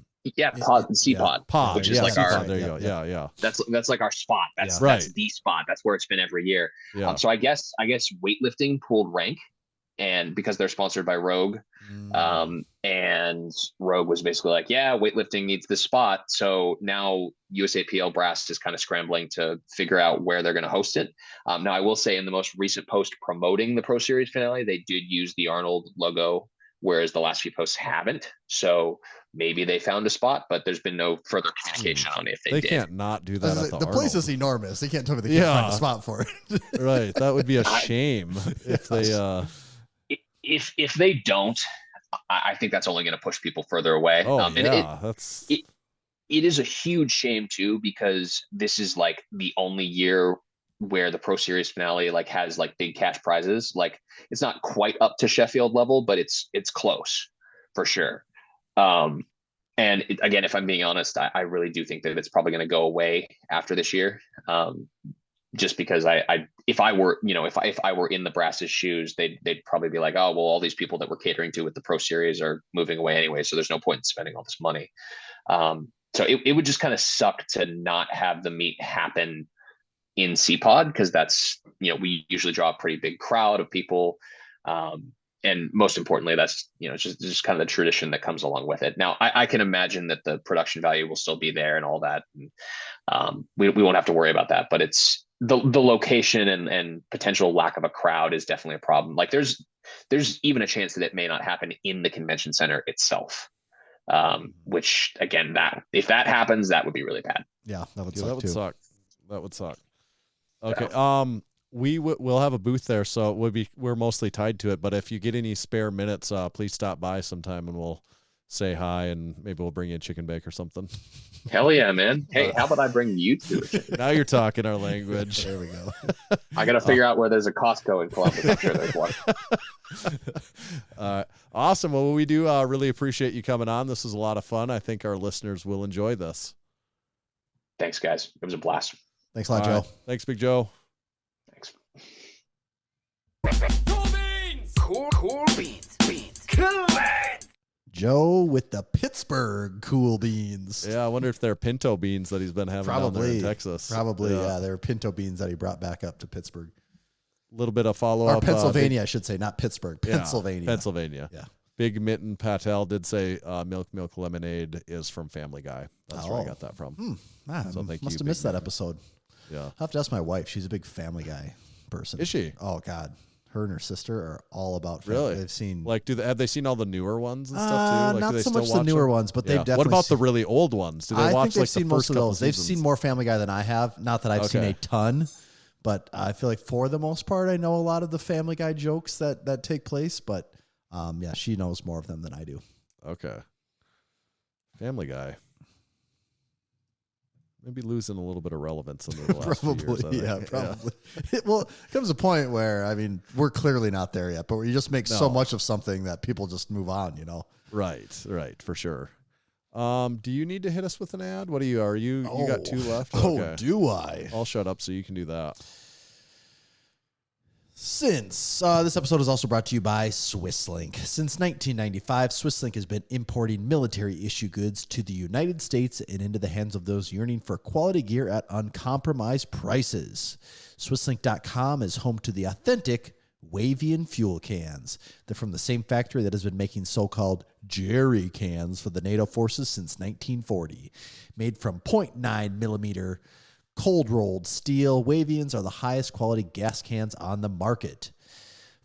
which is like our. There you go. Yeah. That's like our spot. That's the spot. That's where it's been every year. Yeah. So I guess weightlifting pulled rank and because they're sponsored by Rogue, and Rogue was basically like, yeah, weightlifting needs this spot. So now USAPL Brass is kind of scrambling to figure out where they're going to host it. Now, I will say in the most recent post promoting the Pro Series finale, they did use the Arnold logo, whereas the last few posts haven't. So maybe they found a spot, but there's been no further communication on if they did. Can't not do that. At the place is enormous. They can't tell me they can't find a spot for it. Right. That would be a shame if they. If they don't, I think that's only going to push people further away. It is a huge shame too, because this is like the only year where the Pro Series finale like has like big cash prizes. Like it's not quite up to Sheffield level, but it's close for sure. And again, if I'm being honest, I really do think that it's probably going to go away after this year. Just because if I were in the Brass's shoes, they'd probably be like, oh, well, all these people that we're catering to with the Pro Series are moving away anyway, so there's no point in spending all this money. So it would just kind of suck to not have the meet happen in CPOD, because that's, we usually draw a pretty big crowd of people. And most importantly, that's, just kind of the tradition that comes along with it. Now, I can imagine that the production value will still be there and all that. And, we won't have to worry about that, but it's the location and potential lack of a crowd is definitely a problem. Like there's even a chance that it may not happen in the convention center itself. Which again, if that happens, that would be really bad. Yeah, that would suck. That would suck. Okay. Yeah. We'll have a booth there, so we're mostly tied to it. But if you get any spare minutes, please stop by sometime and we'll say hi, and maybe we'll bring you a chicken bake or something. Hell yeah, man! Hey, how about I bring you to it? Now you're talking our language. There we go. I got to figure out where there's a Costco in Columbus. I'm sure there's one. Awesome. Well, we do really appreciate you coming on. This was a lot of fun. I think our listeners will enjoy this. Thanks, guys. It was a blast. Thanks a lot, Joe. Right. Thanks, Big Joe. Thanks. Cool beans. Cool beans. Joe with the Pittsburgh cool beans. Yeah, I wonder if they're pinto beans that he's been having down there in Texas. Probably, yeah. They're pinto beans that he brought back up to Pittsburgh. A little bit of follow-up. Or Pennsylvania, I should say, not Pittsburgh. Pennsylvania. Yeah, Pennsylvania. Yeah. Big Mitten Patel did say Milk Lemonade is from Family Guy. That's where I got that from. So must have missed that episode. Yeah. I'll have to ask my wife. She's a big Family Guy person. Is she? Oh, God. Her and her sister are all about Family. Really? They've seen have they seen all the newer ones and stuff too? Like, not so much the newer ones, but they've definitely. What about the really old ones? Do they watch like the first couple seasons? They've seen more Family Guy than I have. Not that I've seen a ton, but I feel like for the most part, I know a lot of the Family Guy jokes that take place. But yeah, she knows more of them than I do. Okay. Family Guy. Maybe losing a little bit of relevance in the last few years. Probably. Well, it comes a point where, I mean, we're clearly not there yet, but where you just make so much of something that people just move on, Right, for sure. Do you need to hit us with an ad? What you got two left? Okay. Do I? I'll shut up so you can do that. Since this episode is also brought to you by Swisslink. Since 1995, Swisslink has been importing military issue goods to the United States and into the hands of those yearning for quality gear at uncompromised prices. Swisslink.com is home to the authentic Wavian fuel cans. They're from the same factory that has been making so-called jerry cans for the NATO forces since 1940. Made from 0.9 millimeter cold-rolled steel, Wavians are the highest quality gas cans on the market.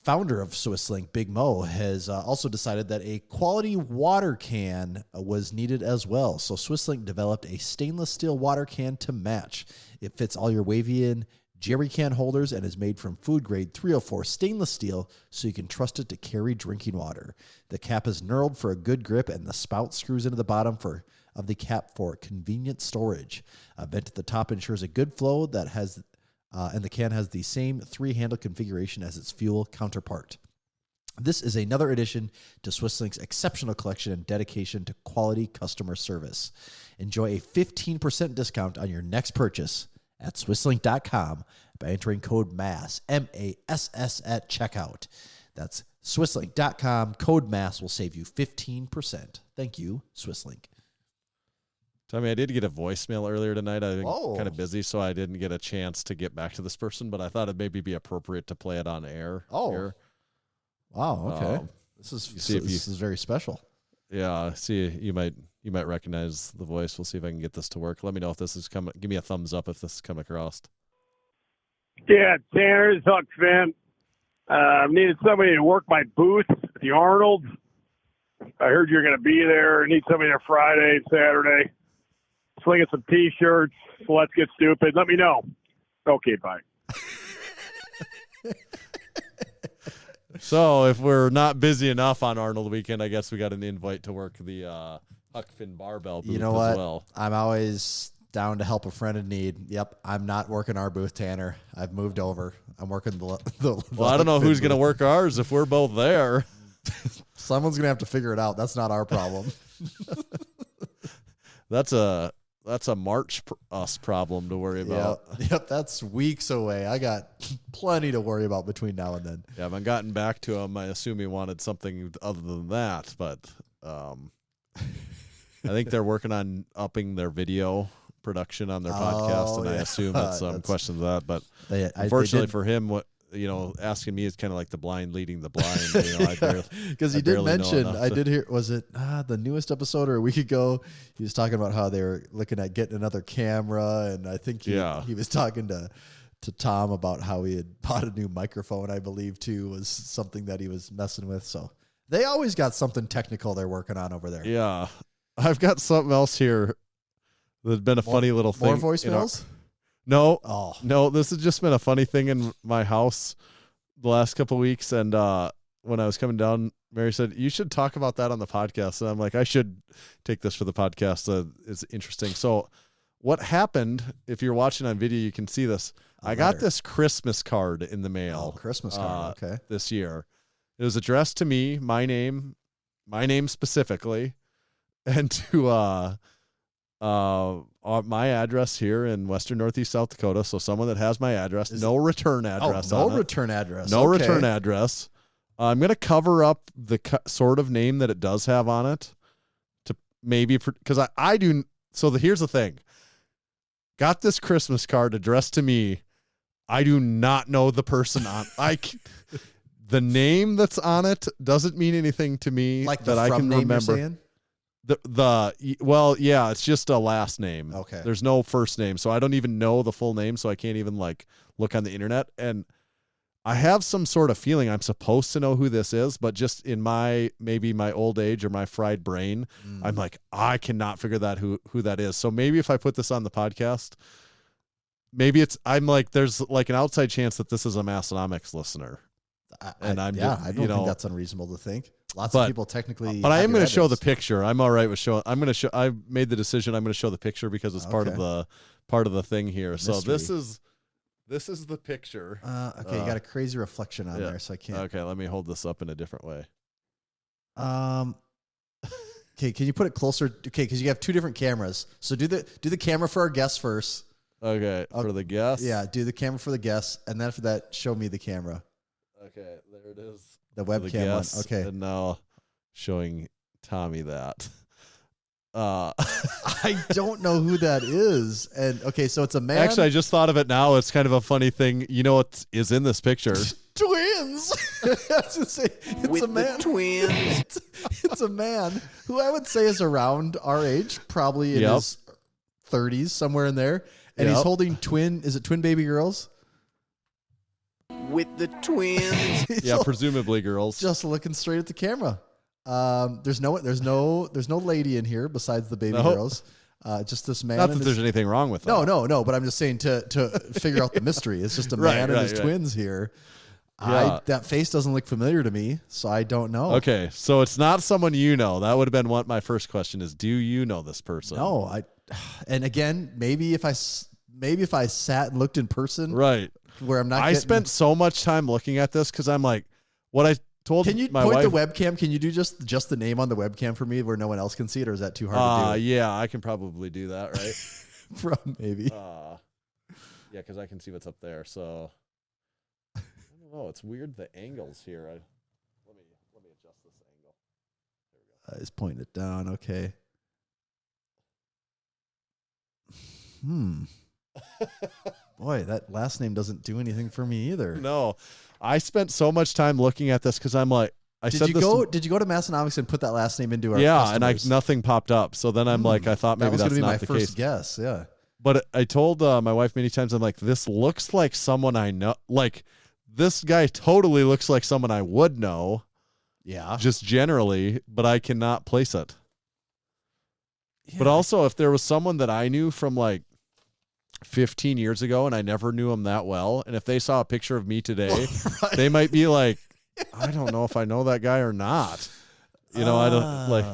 Founder of Swisslink, Big Mo, has also decided that a quality water can was needed as well. So Swisslink developed a stainless steel water can to match. It fits all your Wavian jerry can holders and is made from food-grade 304 stainless steel, so you can trust it to carry drinking water. The cap is knurled for a good grip, and the spout screws into the bottom of the cap for convenient storage. A vent at the top ensures a good flow and the can has the same three-handle configuration as its fuel counterpart. This is another addition to Swisslink's exceptional collection and dedication to quality customer service. Enjoy a 15% discount on your next purchase at Swisslink.com by entering code MASS, M-A-S-S, at checkout. That's Swisslink.com. Code MASS will save you 15%. Thank you, Swisslink. Tommy, I did get a voicemail earlier tonight. I've been kind of busy, so I didn't get a chance to get back to this person, but I thought it'd maybe be appropriate to play it on air. Oh. Here. Wow. Okay. This is very special. Yeah. See, you might recognize the voice. We'll see if I can get this to work. Let me know if this is coming. Give me a thumbs up if this is coming across. Yeah, Tanner, this is Huck Finn. Needed somebody to work my booth at the Arnold. I heard you're going to be there. Need somebody there Friday, Saturday. Slinging some T-shirts. So let's get stupid. Let me know. Okay, bye. So if we're not busy enough on Arnold weekend, I guess we got an invite to work the Huck Finn barbell booth You know what? as well. I'm always down to help a friend in need. Yep, I'm not working our booth, Tanner. I've moved over. I'm working the Well, I don't know who's going to work ours if we're both there. Someone's going to have to figure it out. That's not our problem. That's a March us problem to worry about. Yep, that's weeks away. I got plenty to worry about between now and then. Yeah, I haven't gotten back to him. I assume he wanted something other than that, but I think they're working on upping their video production on their podcast, and I assume it's some questions of that. But unfortunately for him, what asking me is kind of like the blind leading the blind. Because he did mention, I did hear, was it the newest episode or a week ago? He was talking about how they were looking at getting another camera, and I think he was talking to Tom about how he had bought a new microphone, I believe, too, was something that he was messing with. So they always got something technical they're working on over there. Yeah. I've got something else here that's been a funny little thing. More voicemails? No, this has just been a funny thing in my house the last couple of weeks. And when I was coming down, Mary said, you should talk about that on the podcast. And I'm like, I should take this for the podcast. It's interesting. So what happened, if you're watching on video, you can see this. I got this Christmas card in the mail. Oh, Christmas card. Okay. This year. It was addressed to me, my name specifically, and to my address here in Western Northeast South Dakota. So someone that has my address, no return address. No return address. No return address. I'm going to cover up the sort of name that it does have on it to maybe, because I do. So here's the thing. Got this Christmas card addressed to me. I do not know the person on. The name that's on it doesn't mean anything to me like that I can remember. Saying? It's just a last name. Okay. There's no first name, so I don't even know the full name, so I can't even look on the internet. And I have some sort of feeling I'm supposed to know who this is, but just in maybe my old age or my fried brain, I'm like, I cannot figure that who that is. So maybe if I put this on the podcast, maybe there's like an outside chance that this is a Massenomics listener. I don't think that's unreasonable to think. Lots of people technically. But I am going to show the picture. I'm all right with showing. I'm going to show. I made the decision. I'm going to show the picture because it's part of the thing here. Mystery. So this is the picture. Okay, you got a crazy reflection on there, so I can't. Okay, let me hold this up in a different way. Okay, can you put it closer? Okay, because you have two different cameras. So do the camera for our guests first. Okay, for the guests. Yeah, do the camera for the guests, and then after that, show me the camera. Okay, there it is. The webcam one. Okay. And now showing Tommy that. I don't know who that is. And okay, so it's a man. Actually, I just thought of it now. It's kind of a funny thing. You know what is in this picture? Twins. I was gonna say, it's With a man. the twins. It's a man who I would say is around our age, probably in his 30s, somewhere in there. And he's holding twin baby girls? With the twins. Yeah, presumably girls. Just looking straight at the camera. There's no lady in here besides the baby girls. Just this man. Not that there's anything wrong with that. No. But I'm just saying to figure out the mystery. It's just a man and his twins here. Yeah. That face doesn't look familiar to me, so I don't know. Okay, so it's not someone you know. That would have been what my first question is. Do you know this person? No, and again, maybe if I sat and looked in person, right, where I'm not. I spent so much time looking at this because I'm like, what I told. Can you my point wife, the webcam? Can you do just the name on the webcam for me, where no one else can see it, or is that too hard to do? Yeah, I can probably do that, right? Maybe. Yeah, because I can see what's up there. So I don't know. It's weird the angles here. Let me adjust this angle. There we go. He's pointing it down. Okay. Boy, that last name doesn't do anything for me either. No, I spent so much time looking at this because I'm like, Did you go to Massenomics and put that last name into our customers? And nothing popped up. So then I'm like, I thought maybe that was that's gonna be not my the first case. guess. Yeah. But I told my wife many times, I'm like, this looks like someone I know. Like, this guy totally looks like someone I would know. Yeah. Just generally, but I cannot place it. Yeah. But also, if there was someone that I knew from like 15 years ago and I never knew him that well, and if they saw a picture of me today, Right. they might be like, I don't know if I know that guy or not. You know, I don't like.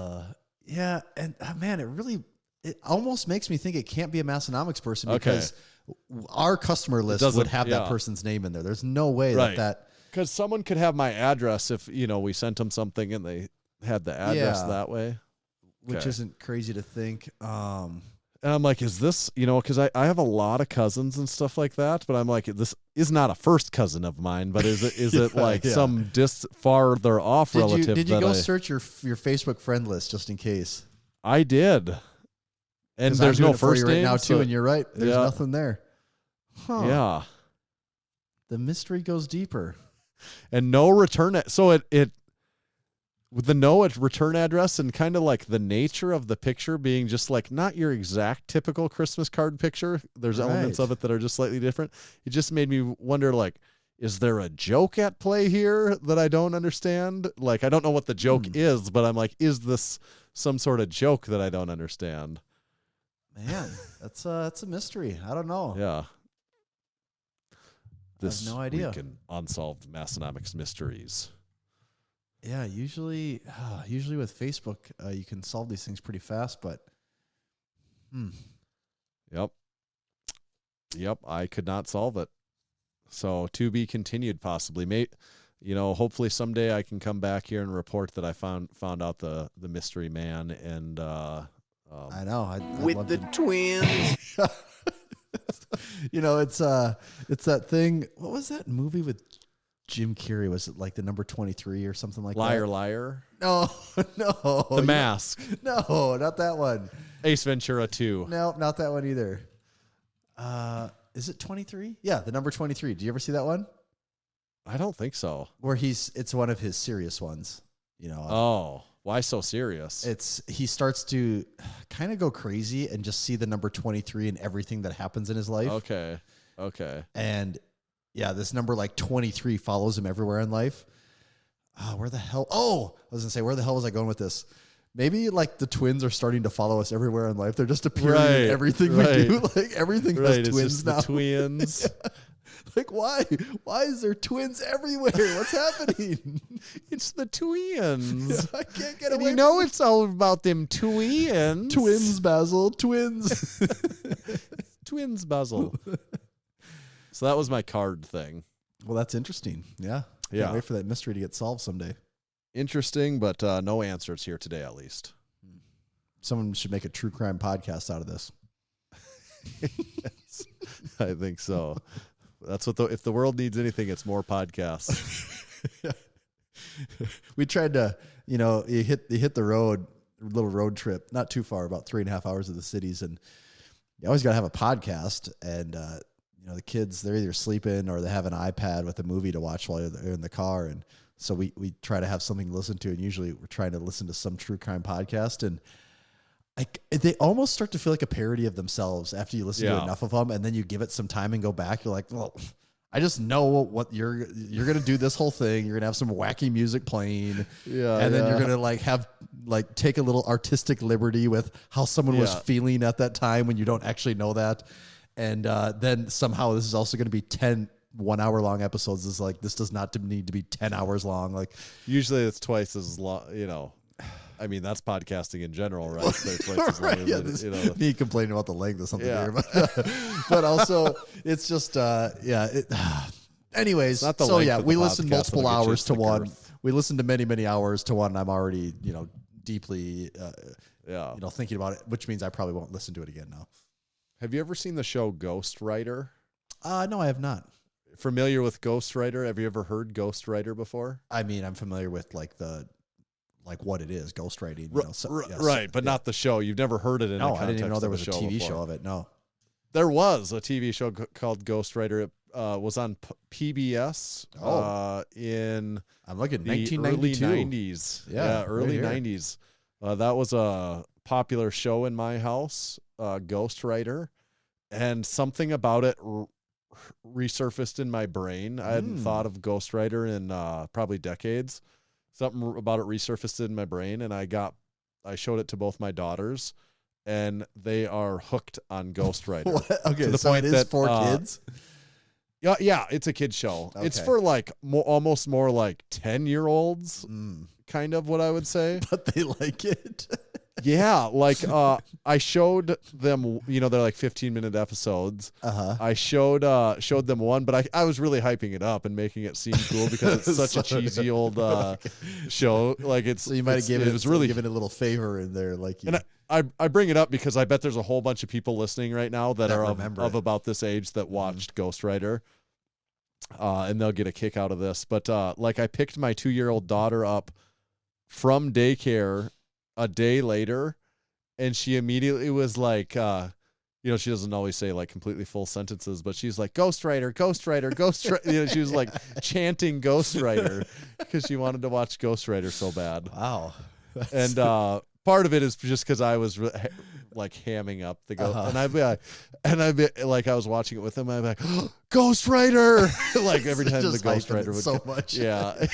Yeah, and man, it almost makes me think it can't be a Massenomics person because our customer list would have that person's name in there. There's no way that because someone could have my address if we sent them something and they had the address that way, which isn't crazy to think. And I'm like, is this, because I have a lot of cousins and stuff like that, but I'm like, this is not a first cousin of mine, but is it like some farther off relative? Did you go search your Facebook friend list just in case? I did. And there's no first name right now too, and you're right. There's nothing there. Huh. Yeah. The mystery goes deeper. And no return. So it with the no return address and kind of like the nature of the picture being just like not your exact typical Christmas card picture. There's elements of it that are just slightly different. It just made me wonder, like, is there a joke at play here that I don't understand? Like, I don't know what the joke is, but I'm like, is this some sort of joke that I don't understand? Man, that's a mystery. I don't know. Yeah. This I have no idea. Week in Unsolved Massenomics Mysteries. Yeah, usually with Facebook, you can solve these things pretty fast, but Yep, I could not solve it. So to be continued, possibly. Hopefully someday I can come back here and report that I found out the mystery man and I know with the twins. It's that thing. What was that movie with Jim Carrey? Was it like the number 23 or something like Liar, that? Liar? No. The Mask. No, not that one. Ace Ventura 2. No, not that one either. Is it 23? Yeah, the number 23. Do you ever see that one? I don't think so. Where it's one of his serious ones. Oh, why so serious? He starts to kind of go crazy and just see the number 23 in everything that happens in his life. Okay. And yeah, this number like 23 follows him everywhere in life. Where the hell? Oh, I was gonna say, where the hell was I going with this? Maybe like the twins are starting to follow us everywhere in life. They're just appearing in everything we do. Like everything has it's twins just now. The twins. Yeah. Like why? Why is there twins everywhere? What's happening? It's the twins. I can't get and away. It's all about them twins. Twins, Basil. Twins. Twins, Basil. So that was my card thing. Well, that's interesting. Yeah. Can't wait for that mystery to get solved someday. Interesting, but no answers here today, at least. Someone should make a true crime podcast out of this. Yes, I think so. That's what if the world needs anything, it's more podcasts. We tried to, you hit the road, little road trip, not too far, about 3.5 hours of the cities, and you always got to have a podcast. And the kids, they're either sleeping or they have an iPad with a movie to watch while they're in the car, and so we try to have something to listen to, and usually we're trying to listen to some true crime podcast, and they almost start to feel like a parody of themselves after you listen to enough of them, and then you give it some time and go back. You're like, well, I just know what you're going to do this whole thing. You're going to have some wacky music playing. Yeah. And then you're going to take a little artistic liberty with how someone was feeling at that time when you don't actually know that. And then somehow this is also going to be 10 1-hour-long episodes. Is like, this does not need to be 10 hours long. Like usually it's twice as long, I mean, that's podcasting in general, right? So it's twice as long as me complaining about the length of something here, but also it's just, anyways. We listened multiple hours to one. We listened to many, many hours to one. And I'm already, deeply, thinking about it, which means I probably won't listen to it again now. Have you ever seen the show Ghostwriter? No, I have not. Familiar with Ghostwriter? Have you ever heard Ghostwriter before? I mean, I'm familiar with what it is, ghostwriting. Right, but not the show. You've never heard it in no, the context I didn't even know there of was a TV before. show of it. No. There was a TV show called Ghostwriter. It was on PBS in I'm looking the 1992. early 90s. Yeah, early right 90s. That was a popular show in my house, Ghostwriter, and something about it resurfaced in my brain. I hadn't thought of Ghostwriter in probably decades. Something about it resurfaced in my brain, and I showed it to both my daughters, and they are hooked on Ghostwriter. Okay, to the so point it is that, for kids? Yeah, it's a kid's show. Okay. It's for like almost more like 10-year-olds, kind of what I would say. But they like it. Yeah, like I showed them, they're like 15-minute episodes. I showed them one, but I was really hyping it up and making it seem cool because it's such a cheesy old show. Like So you might have given it a little favor in there, like you. And I bring it up because I bet there's a whole bunch of people listening right now that are of about this age that watched Ghostwriter, and they'll get a kick out of this. But like I picked my 2-year-old daughter up from daycare a day later, and she immediately was like, she doesn't always say like completely full sentences, but she's like, Ghostwriter, Ghostwriter, Ghostwriter. She was like chanting Ghostwriter because she wanted to watch Ghostwriter so bad. Wow. And part of it is just because I was like hamming up the ghost, and I'd be like, I was watching it with him. I'd be like, Ghostwriter, like every time the Ghostwriter would so much. Yeah.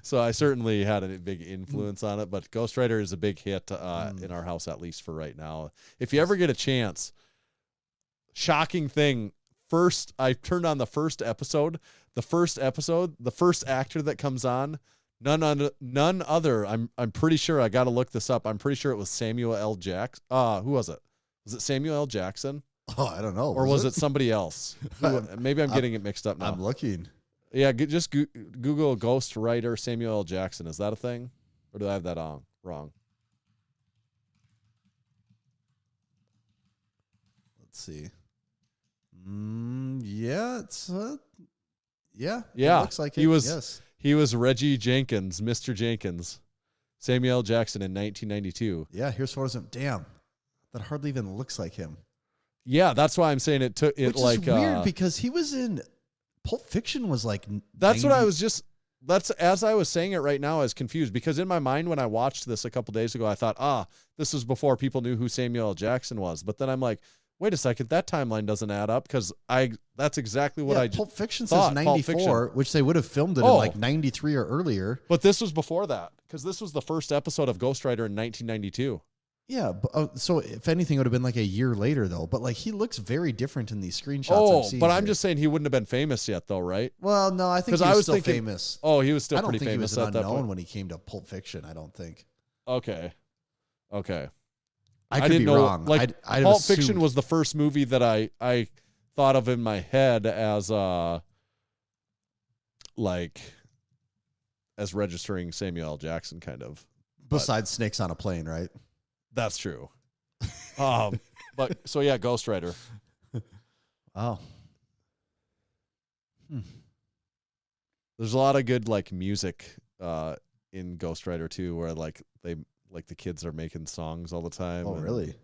So I certainly had a big influence on it, but Ghostwriter is a big hit in our house, at least for right now. If you ever get a chance, shocking thing. First, I turned on the first episode. The first actor that comes on, none other. I'm pretty sure, I got to look this up. I'm pretty sure it was Samuel L. Jackson. Who was it? Was it Samuel L. Jackson? Oh, I don't know. Or was it somebody else? Maybe I'm getting it mixed up now. I'm looking. Yeah, just Google Ghostwriter Samuel L. Jackson. Is that a thing? Or did I have that wrong? Let's see. Yeah, it's yeah. Yeah, it looks like he was Reggie Jenkins, Mr. Jenkins, Samuel L. Jackson in 1992. Yeah, here's photos of him. Damn, that hardly even looks like him. Yeah, that's why I'm saying it took it. Which like is weird because he was in Pulp Fiction. Was like that's 90. What I was just. That's as I was saying it right now. I was confused because in my mind when I watched this a couple days ago, I thought, this was before people knew who Samuel L. Jackson was. But then I'm like, wait a second, that timeline doesn't add up because that's exactly what I Pulp Fiction thought. Says 94, which they would have filmed it in like 93 or earlier. But this was before that because this was the first episode of Ghostwriter in 1992. Yeah, so if anything, it would have been like a year later though. But like he looks very different in these screenshots. I've seen but I'm just saying he wouldn't have been famous yet though, right? Well, no, I think he was still famous. Oh, he was still pretty famous. He was at that point when he came to Pulp Fiction. I don't think. Okay. I didn't know. Wrong. Like Pulp Fiction was the first movie that I thought of in my head as as registering Samuel L. Jackson kind of. Besides Snakes on a Plane, right? That's true. But so yeah, Ghostwriter. Oh. There's a lot of good like music in Ghostwriter too, where like the kids are making songs all the time. Oh, really?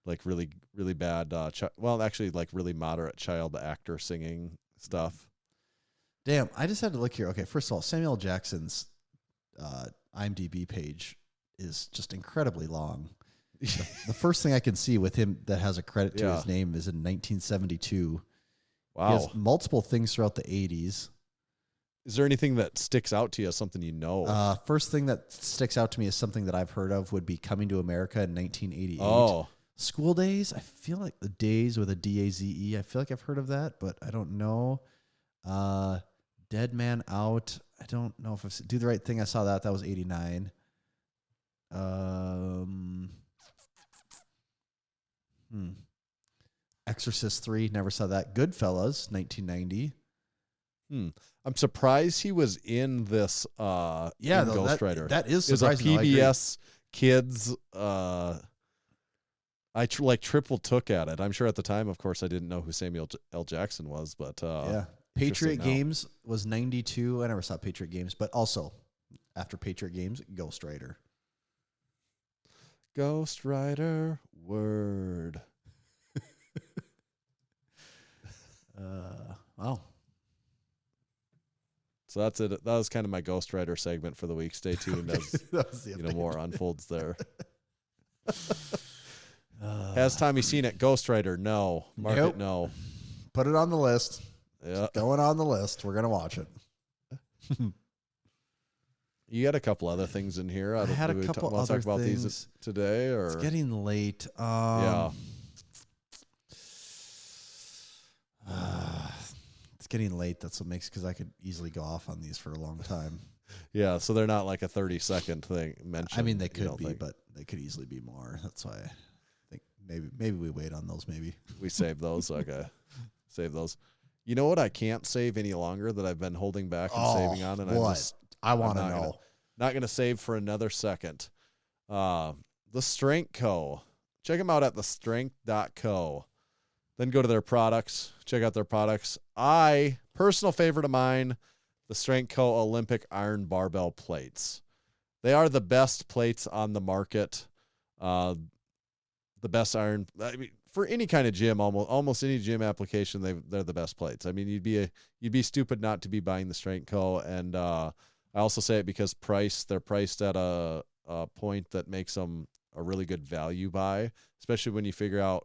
Like really, really bad. Actually, like really moderate child actor singing stuff. Damn, I just had to look here. Okay, first of all, Samuel L. Jackson's IMDb page is just incredibly long. The first thing I can see with him that has a credit to his name is in 1972. Wow. He has multiple things throughout the 80s. Is there anything that sticks out to you, something you know? First thing that sticks out to me is something that I've heard of would be Coming to America in 1988. Oh. School Days, I feel like the days with a D-A-Z-E. I feel like I've heard of that, but I don't know. Dead Man Out. I don't know if I've Do the Right Thing. I saw that. That was 89. Exorcist 3, never saw that. Goodfellas, 1990. I'm surprised he was in this Ghostwriter. That is surprising. It was a PBS Kids. I triple took at it. I'm sure at the time, of course, I didn't know who Samuel L. Jackson was, but Patriot Games was 92. I never saw Patriot Games, but also after Patriot Games, Ghostwriter. Ghostwriter, Word. Wow. So that's it. That was kind of my Ghostwriter segment for the week. Stay tuned as That was the more unfolds there. Has Tommy seen it? Ghostwriter? No. Mark Nope. it? No. Put it on the list. Yeah. It's going on the list. We're gonna watch it. You had a couple other things in here. I had a do we couple wanna other talk about things. these today, or It's getting late. yeah. It's getting late. That's what makes, because I could easily go off on these for a long time. Yeah, so they're not like a 30-second thing mentioned. I mean, they you could don't be, think? but they could easily be more. That's why I think maybe we wait on those. Maybe We save those. Okay. Save those. You know what I can't save any longer that I've been holding back and saving on, and what? I want to I'm know. not gonna save for another second. The Strength Co. Check them out at thestrength.co. Then go to their products. Check out their products. Personal favorite of mine, the Strength Co. Olympic Iron Barbell Plates. They are the best plates on the market. The best iron. I mean, for any kind of gym, almost any gym application, they're the best plates. I mean, you'd be stupid not to be buying the Strength Co. And I also say it because they're priced at a point that makes them a really good value buy, especially when you figure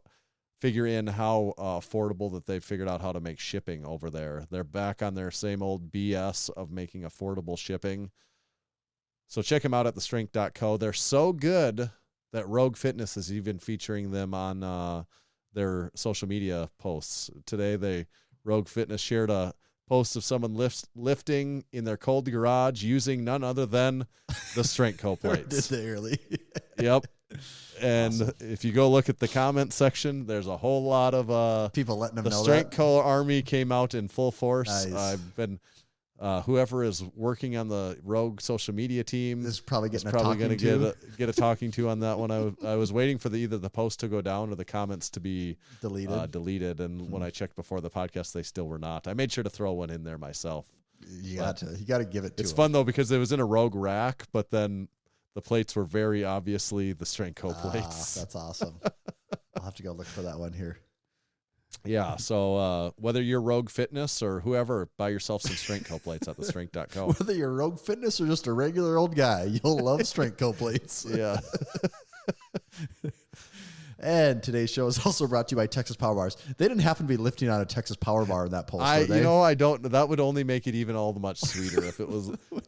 in how affordable that they've figured out how to make shipping over there. They're back on their same old BS of making affordable shipping. So check them out at thestrength.co. They're so good that Rogue Fitness is even featuring them on their social media posts. Today, Rogue Fitness shared a post of someone lifting in their cold garage using none other than the Strength Co plates. Did they really? Yep. And Awesome. if you go look at the comment section, there's a whole lot of People letting them the know Strength that. Co army came out in full force. Nice. I've been whoever is working on the Rogue social media team This is probably getting a probably talking going to. to get a talking to on that one. I was waiting for either the post to go down or the comments to be Deleted. and when I checked before the podcast, they still were not. I made sure to throw one in there myself. You got to give it to It's them. fun though because it was in a Rogue rack, but then the plates were very obviously the Strength Co plates. That's awesome. I'll have to go look for that one here. Yeah, so whether you're Rogue Fitness or whoever, buy yourself some Strength Co plates at thestrength.co. Whether you're Rogue Fitness or just a regular old guy, you'll love Strength Co plates. Yeah. And today's show is also brought to you by Texas Power Bars. They didn't happen to be lifting on a Texas Power Bar in that post, did they? I don't. That would only make it even all the much sweeter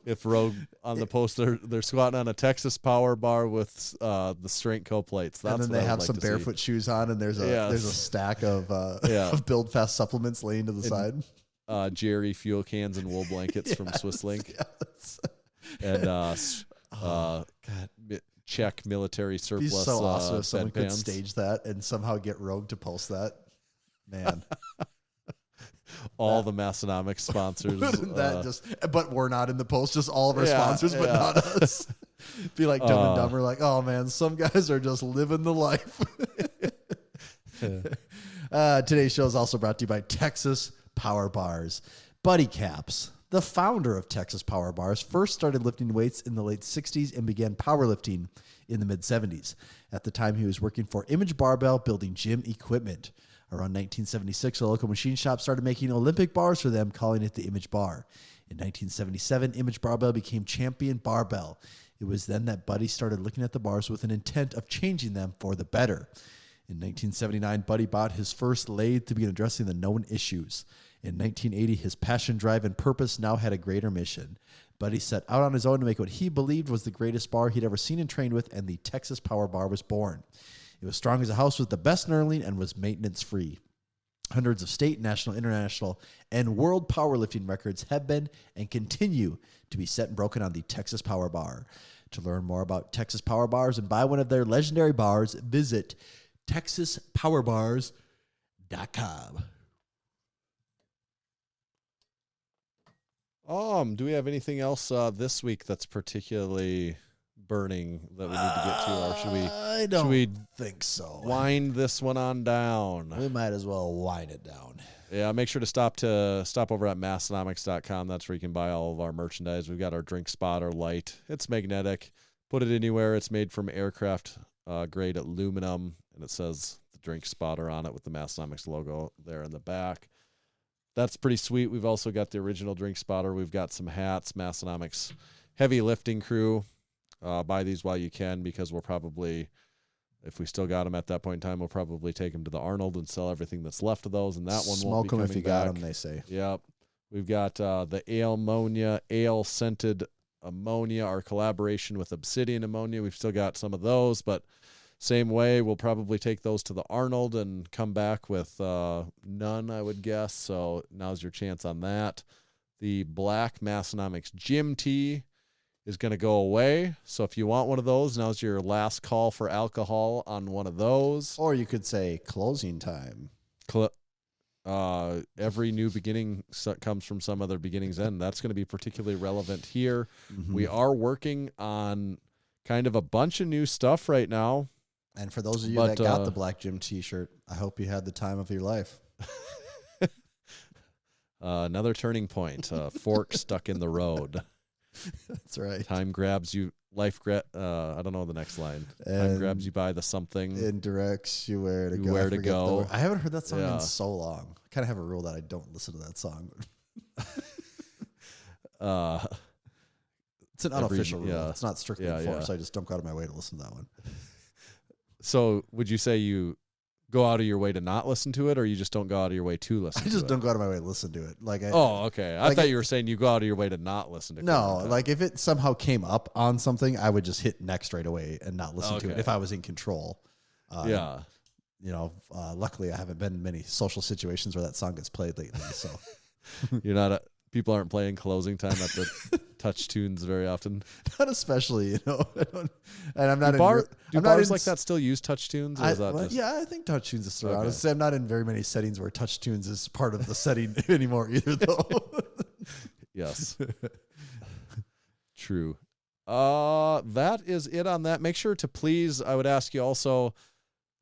if Rogue on the post they're squatting on a Texas Power Bar with the Strength Co plates. That's and then what they I have would some like to Barefoot see. shoes on, and there's a stack of of Build Fast supplements laying to the side. Jerry fuel cans and wool blankets from Swiss Link. And Czech military surplus. It'd be so awesome if someone could bedpans. stage that and somehow get Rogue to post that. Man, all the Massenomics sponsors. But we're not in the post. Just all of our sponsors, but not us. Be like Dumb and Dumber, like, oh man, some guys are just living the life. Today's show is also brought to you by Texas Power Bars. Buddy Caps, the founder of Texas Power Bars, first started lifting weights in the late 60s and began powerlifting in the mid 70s. At the time, he was working for Image Barbell, building gym equipment. Around 1976, a local machine shop started making Olympic bars for them, calling it the Image Bar. In 1977, Image Barbell became Champion Barbell. It was then that Buddy started looking at the bars with an intent of changing them for the better. In 1979, Buddy bought his first lathe to begin addressing the known issues. In 1980, his passion, drive, and purpose now had a greater mission. Buddy set out on his own to make what he believed was the greatest bar he'd ever seen and trained with, and the Texas Power Bar was born. It was strong as a house with the best knurling and was maintenance-free. Hundreds of state, national, international, and world powerlifting records have been and continue to be set and broken on the Texas Power Bar. To learn more about Texas Power Bars and buy one of their legendary bars, visit TexasPowerBars.com. Do we have anything else this week that's particularly burning that we need to get to, or I don't think so. Wind this one on down? We might as well wind it down. Yeah, make sure to stop over at Massenomics.com. That's where you can buy all of our merchandise. We've got our drink spotter light. It's magnetic. Put it anywhere. It's made from aircraft grade aluminum, and it says the drink spotter on it with the Massenomics logo there in the back. That's pretty sweet. We've also got the original drink spotter. We've got some hats, Massenomics heavy lifting crew. Buy these while you can, because we'll probably, if we still got them at that point in time, we'll probably take them to the Arnold and sell everything that's left of those, and that one won't be coming back. Smoke them if you got them, they say. Yep. We've got the ale scented ammonia, our collaboration with Obsidian Ammonia. We've still got some of those, but same way, we'll probably take those to the Arnold and come back with none, I would guess. So now's your chance on that. The black Massenomics gym tee is going to go away. So if you want one of those, now's your last call for alcohol on one of those. Or you could say closing time. Every new beginning comes from some other beginning's end. That's going to be particularly relevant here. Mm-hmm. We are working on kind of a bunch of new stuff right now. And for those of you that got the black gym t-shirt, I hope you had the time of your life. Another turning point, fork stuck in the road. That's right. Time grabs you, I don't know the next line. Time grabs you by the something. And directs you where to go. Where to go. I haven't heard that song in so long. I kind of have a rule that I don't listen to that song. It's an unofficial rule. It's not strictly enforced. I just don't go out of my way to listen to that one. So would you say you go out of your way to not listen to it, or you just don't go out of your way to listen to it? I just don't go out of my way to listen to it. Okay. I thought you were saying you go out of your way to not listen to it. No, like if it somehow came up on something, I would just hit next right away and not listen to it if I was in control. Luckily I haven't been in many social situations where that song gets played lately. So people aren't playing closing time at the touch tunes very often. Not especially, and I'm not do bars like that still use touch tunes? I think touch tunes is still around. Okay. I'm not in very many settings where touch tunes is part of the setting anymore either, though. Yes. True. That is it on that. Make sure to please, I would ask you also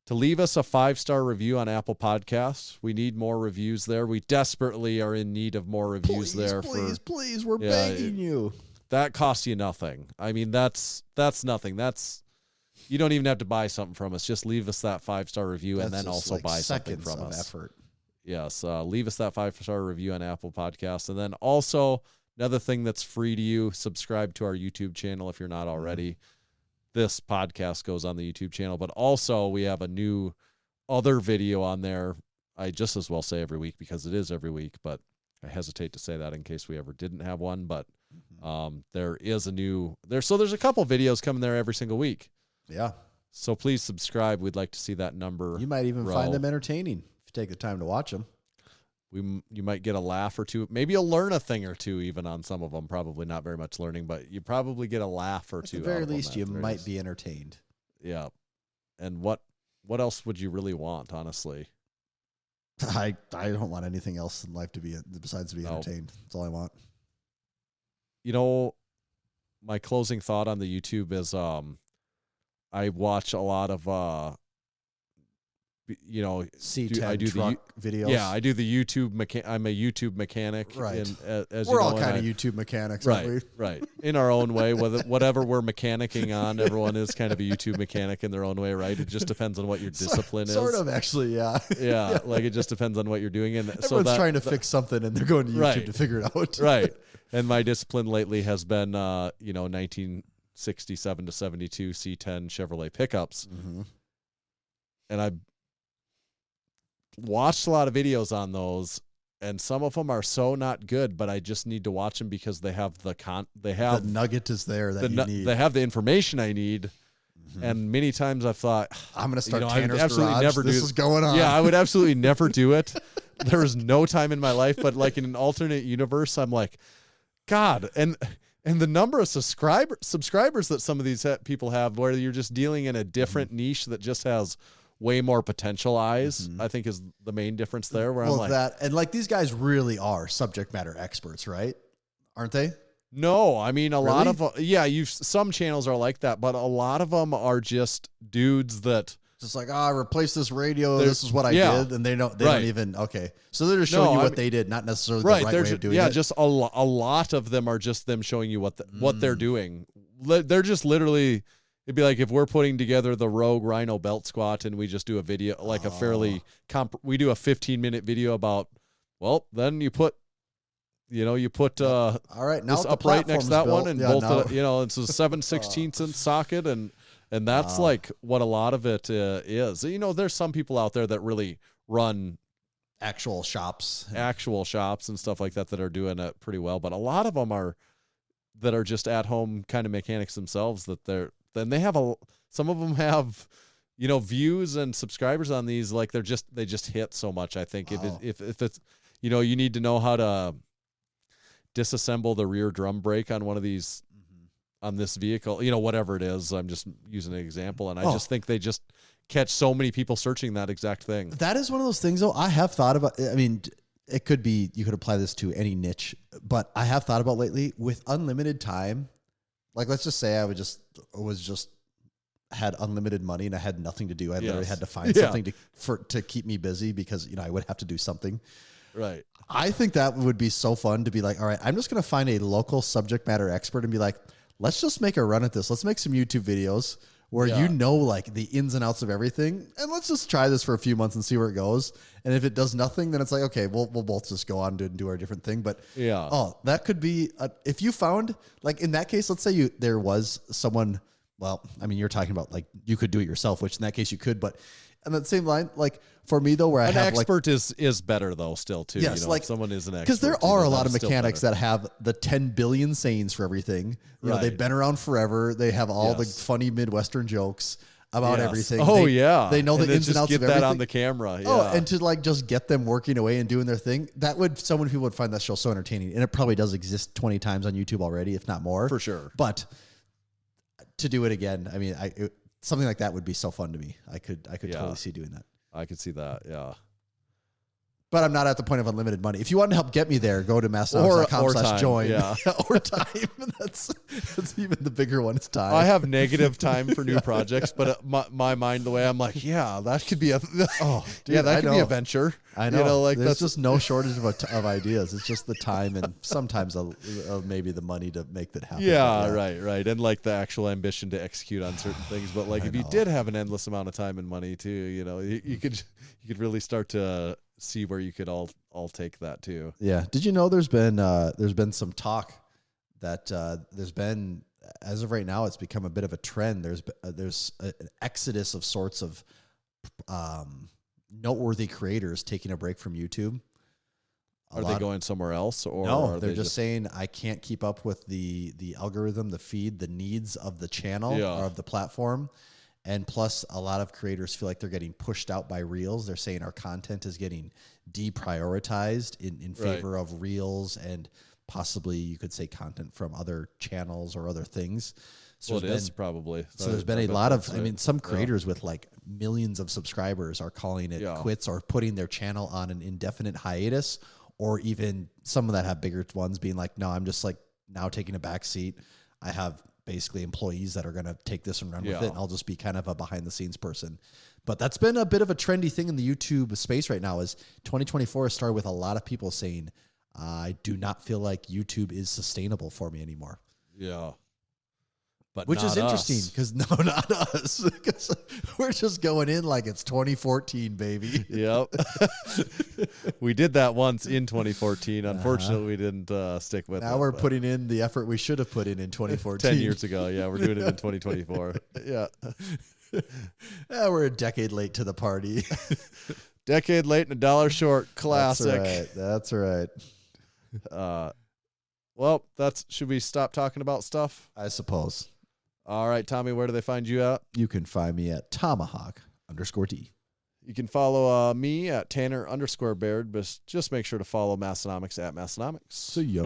to leave us a 5-star review on Apple Podcasts. We need more reviews there. We desperately are in need of more reviews there. Please, we're begging you. That costs you nothing. I mean, that's nothing. You don't even have to buy something from us. Just leave us that 5-star review and then also buy something from us. Effort. Yes, leave us that 5-star review on Apple Podcasts. And then also, another thing that's free to you, subscribe to our YouTube channel if you're not already. This podcast goes on the YouTube channel, but also we have a new other video on there. I just as well say every week because it is every week, but I hesitate to say that in case we ever didn't have one. But there is a new there. So there's a couple videos coming there every single week. Yeah. So please subscribe. We'd like to see that number. You might even find them entertaining if you take the time to watch them. You might get a laugh or two. Maybe you'll learn a thing or two even on some of them. Probably not very much learning, but you probably get a laugh or two. At the very least, you might be entertained. Yeah. And what else would you really want, honestly? I don't want anything else in life to be besides to be entertained. That's all I want. My closing thought on the YouTube is I watch a lot of C10 I do truck videos. Yeah, I do the YouTube I'm a YouTube mechanic. Right. As we're all kind of YouTube mechanics, right? Aren't we? Right. In our own way, whatever we're mechanicking on, everyone is kind of a YouTube mechanic in their own way, right? It just depends on what your discipline is. Sort of, actually, yeah. Yeah, like it just depends on what you're doing. And everyone's trying to fix something, and they're going to YouTube to figure it out. Right. And my discipline lately has been, 1967 to 72 C10 Chevrolet pickups, and I watched a lot of videos on those, and some of them are so not good, but I just need to watch them because they have the nugget is there that you need. They have the information I need. And many times I've thought, I'm going to start Tanner's absolutely Garage. Never this is going on. Yeah, I would absolutely never do it. There was no time in my life, but like in an alternate universe, I'm like, God, and the number of subscribers that some of these people have, where you're just dealing in a different niche that just has way more potential eyes, I think is the main difference there. Where I'm like, these guys really are subject matter experts, right? Aren't they? No, I mean, a lot of, some channels are like that, but a lot of them are just dudes that just like, I replaced this radio. This is what I did. And they don't even, So they're just showing you what they did, not necessarily the right way of doing it. Yeah, just a lot of them are just them showing you what they're doing. They're just literally, It'd be like if we're putting together the Rogue Rhino belt squat and we just do a video, like a fairly, we do a 15-minute video about, well, then you put all right, now this upright next to that one and bolt it, it's a 7/16 inch socket. And that's like what a lot of it is. There's some people out there that really run actual shops and stuff like that are doing it pretty well. But a lot of them are just at home kind of mechanics themselves some of them have, views and subscribers on these. Like they just hit so much. I think if it's, you need to know how to disassemble the rear drum brake on one of these, on this vehicle, whatever it is. I'm just using an example. And I just think they just catch so many people searching that exact thing. That is one of those things, though. I have thought about, it could be, you could apply this to any niche, but I have thought about lately with unlimited time. Like, let's just say I had unlimited money and I had nothing to do. I literally had to find something to keep me busy because, I would have to do something. Right. I think that would be so fun to be like, all right, I'm just going to find a local subject matter expert and be like, let's just make a run at this. Let's make some YouTube videos where like the ins and outs of everything. And let's just try this for a few months and see where it goes. And if it does nothing, then it's like, okay, we'll both just go on and do our different thing. But that could be, if you found, like in that case, let's say there was someone, you're talking about like you could do it yourself, which in that case you could, but on that same line, like for me though, where I have expert is better though still too. Yes, like someone is an expert. Because there are a lot of mechanics that have the 10 billion sayings for everything. They've been around forever. They have all the funny Midwestern jokes about everything. Oh, they know the ins and outs of everything. Get that on the camera. Yeah. Oh, and to like just get them working away and doing their thing. So many people would find that show so entertaining, and it probably does exist 20 times on YouTube already, if not more. For sure. But to do it again, something like that would be so fun to me. I could totally see doing that. I could see that, yeah. But I'm not at the point of unlimited money. If you want to help get me there, go to massenomics.com/join. Yeah. Or time. That's even the bigger one. It's time. I have negative time for new projects, but my mind, the way I'm like, that could be that could be a venture. I know. There's just no shortage of ideas. It's just the time and sometimes maybe the money to make that happen. Yeah, right. And like the actual ambition to execute on certain things. But like if you did have an endless amount of time and money too, you could really start to see where you could all take that too. Yeah. Did you know there's been some talk that there's been, as of right now, it's become a bit of a trend. There's an exodus of sorts of noteworthy creators taking a break from YouTube. Are they going somewhere else, or no? They're just saying I can't keep up with the algorithm, the feed, the needs of the channel or of the platform. And plus, a lot of creators feel like they're getting pushed out by Reels. They're saying our content is getting deprioritized in favor of Reels and possibly, you could say, content from other channels or other things. So it is probably. So there's been a lot of, some creators with like millions of subscribers are calling it quits or putting their channel on an indefinite hiatus, or even some of that have bigger ones being like, no, I'm just like now taking a back seat. I have basically employees that are going to take this and run with it, and I'll just be kind of a behind the scenes person. But that's been a bit of a trendy thing in the YouTube space right now. Is 2024 has started with a lot of people saying, I do not feel like YouTube is sustainable for me anymore. Yeah. But which is interesting because no, not us. Because we're just going in like it's 2014, baby. Yep. We did that once in 2014. Unfortunately, we didn't stick with it. Now we're putting in the effort we should have put in 2014. 10 years ago. Yeah, we're doing it in 2024. Yeah. We're a decade late to the party. Decade late and $1 short. Classic. That's right. Well, should we stop talking about stuff? I suppose. All right, Tommy, where do they find you at? You can find me at Tomahawk_D. You can follow me at Tanner_Baird, but just make sure to follow Massenomics at Massenomics. See ya.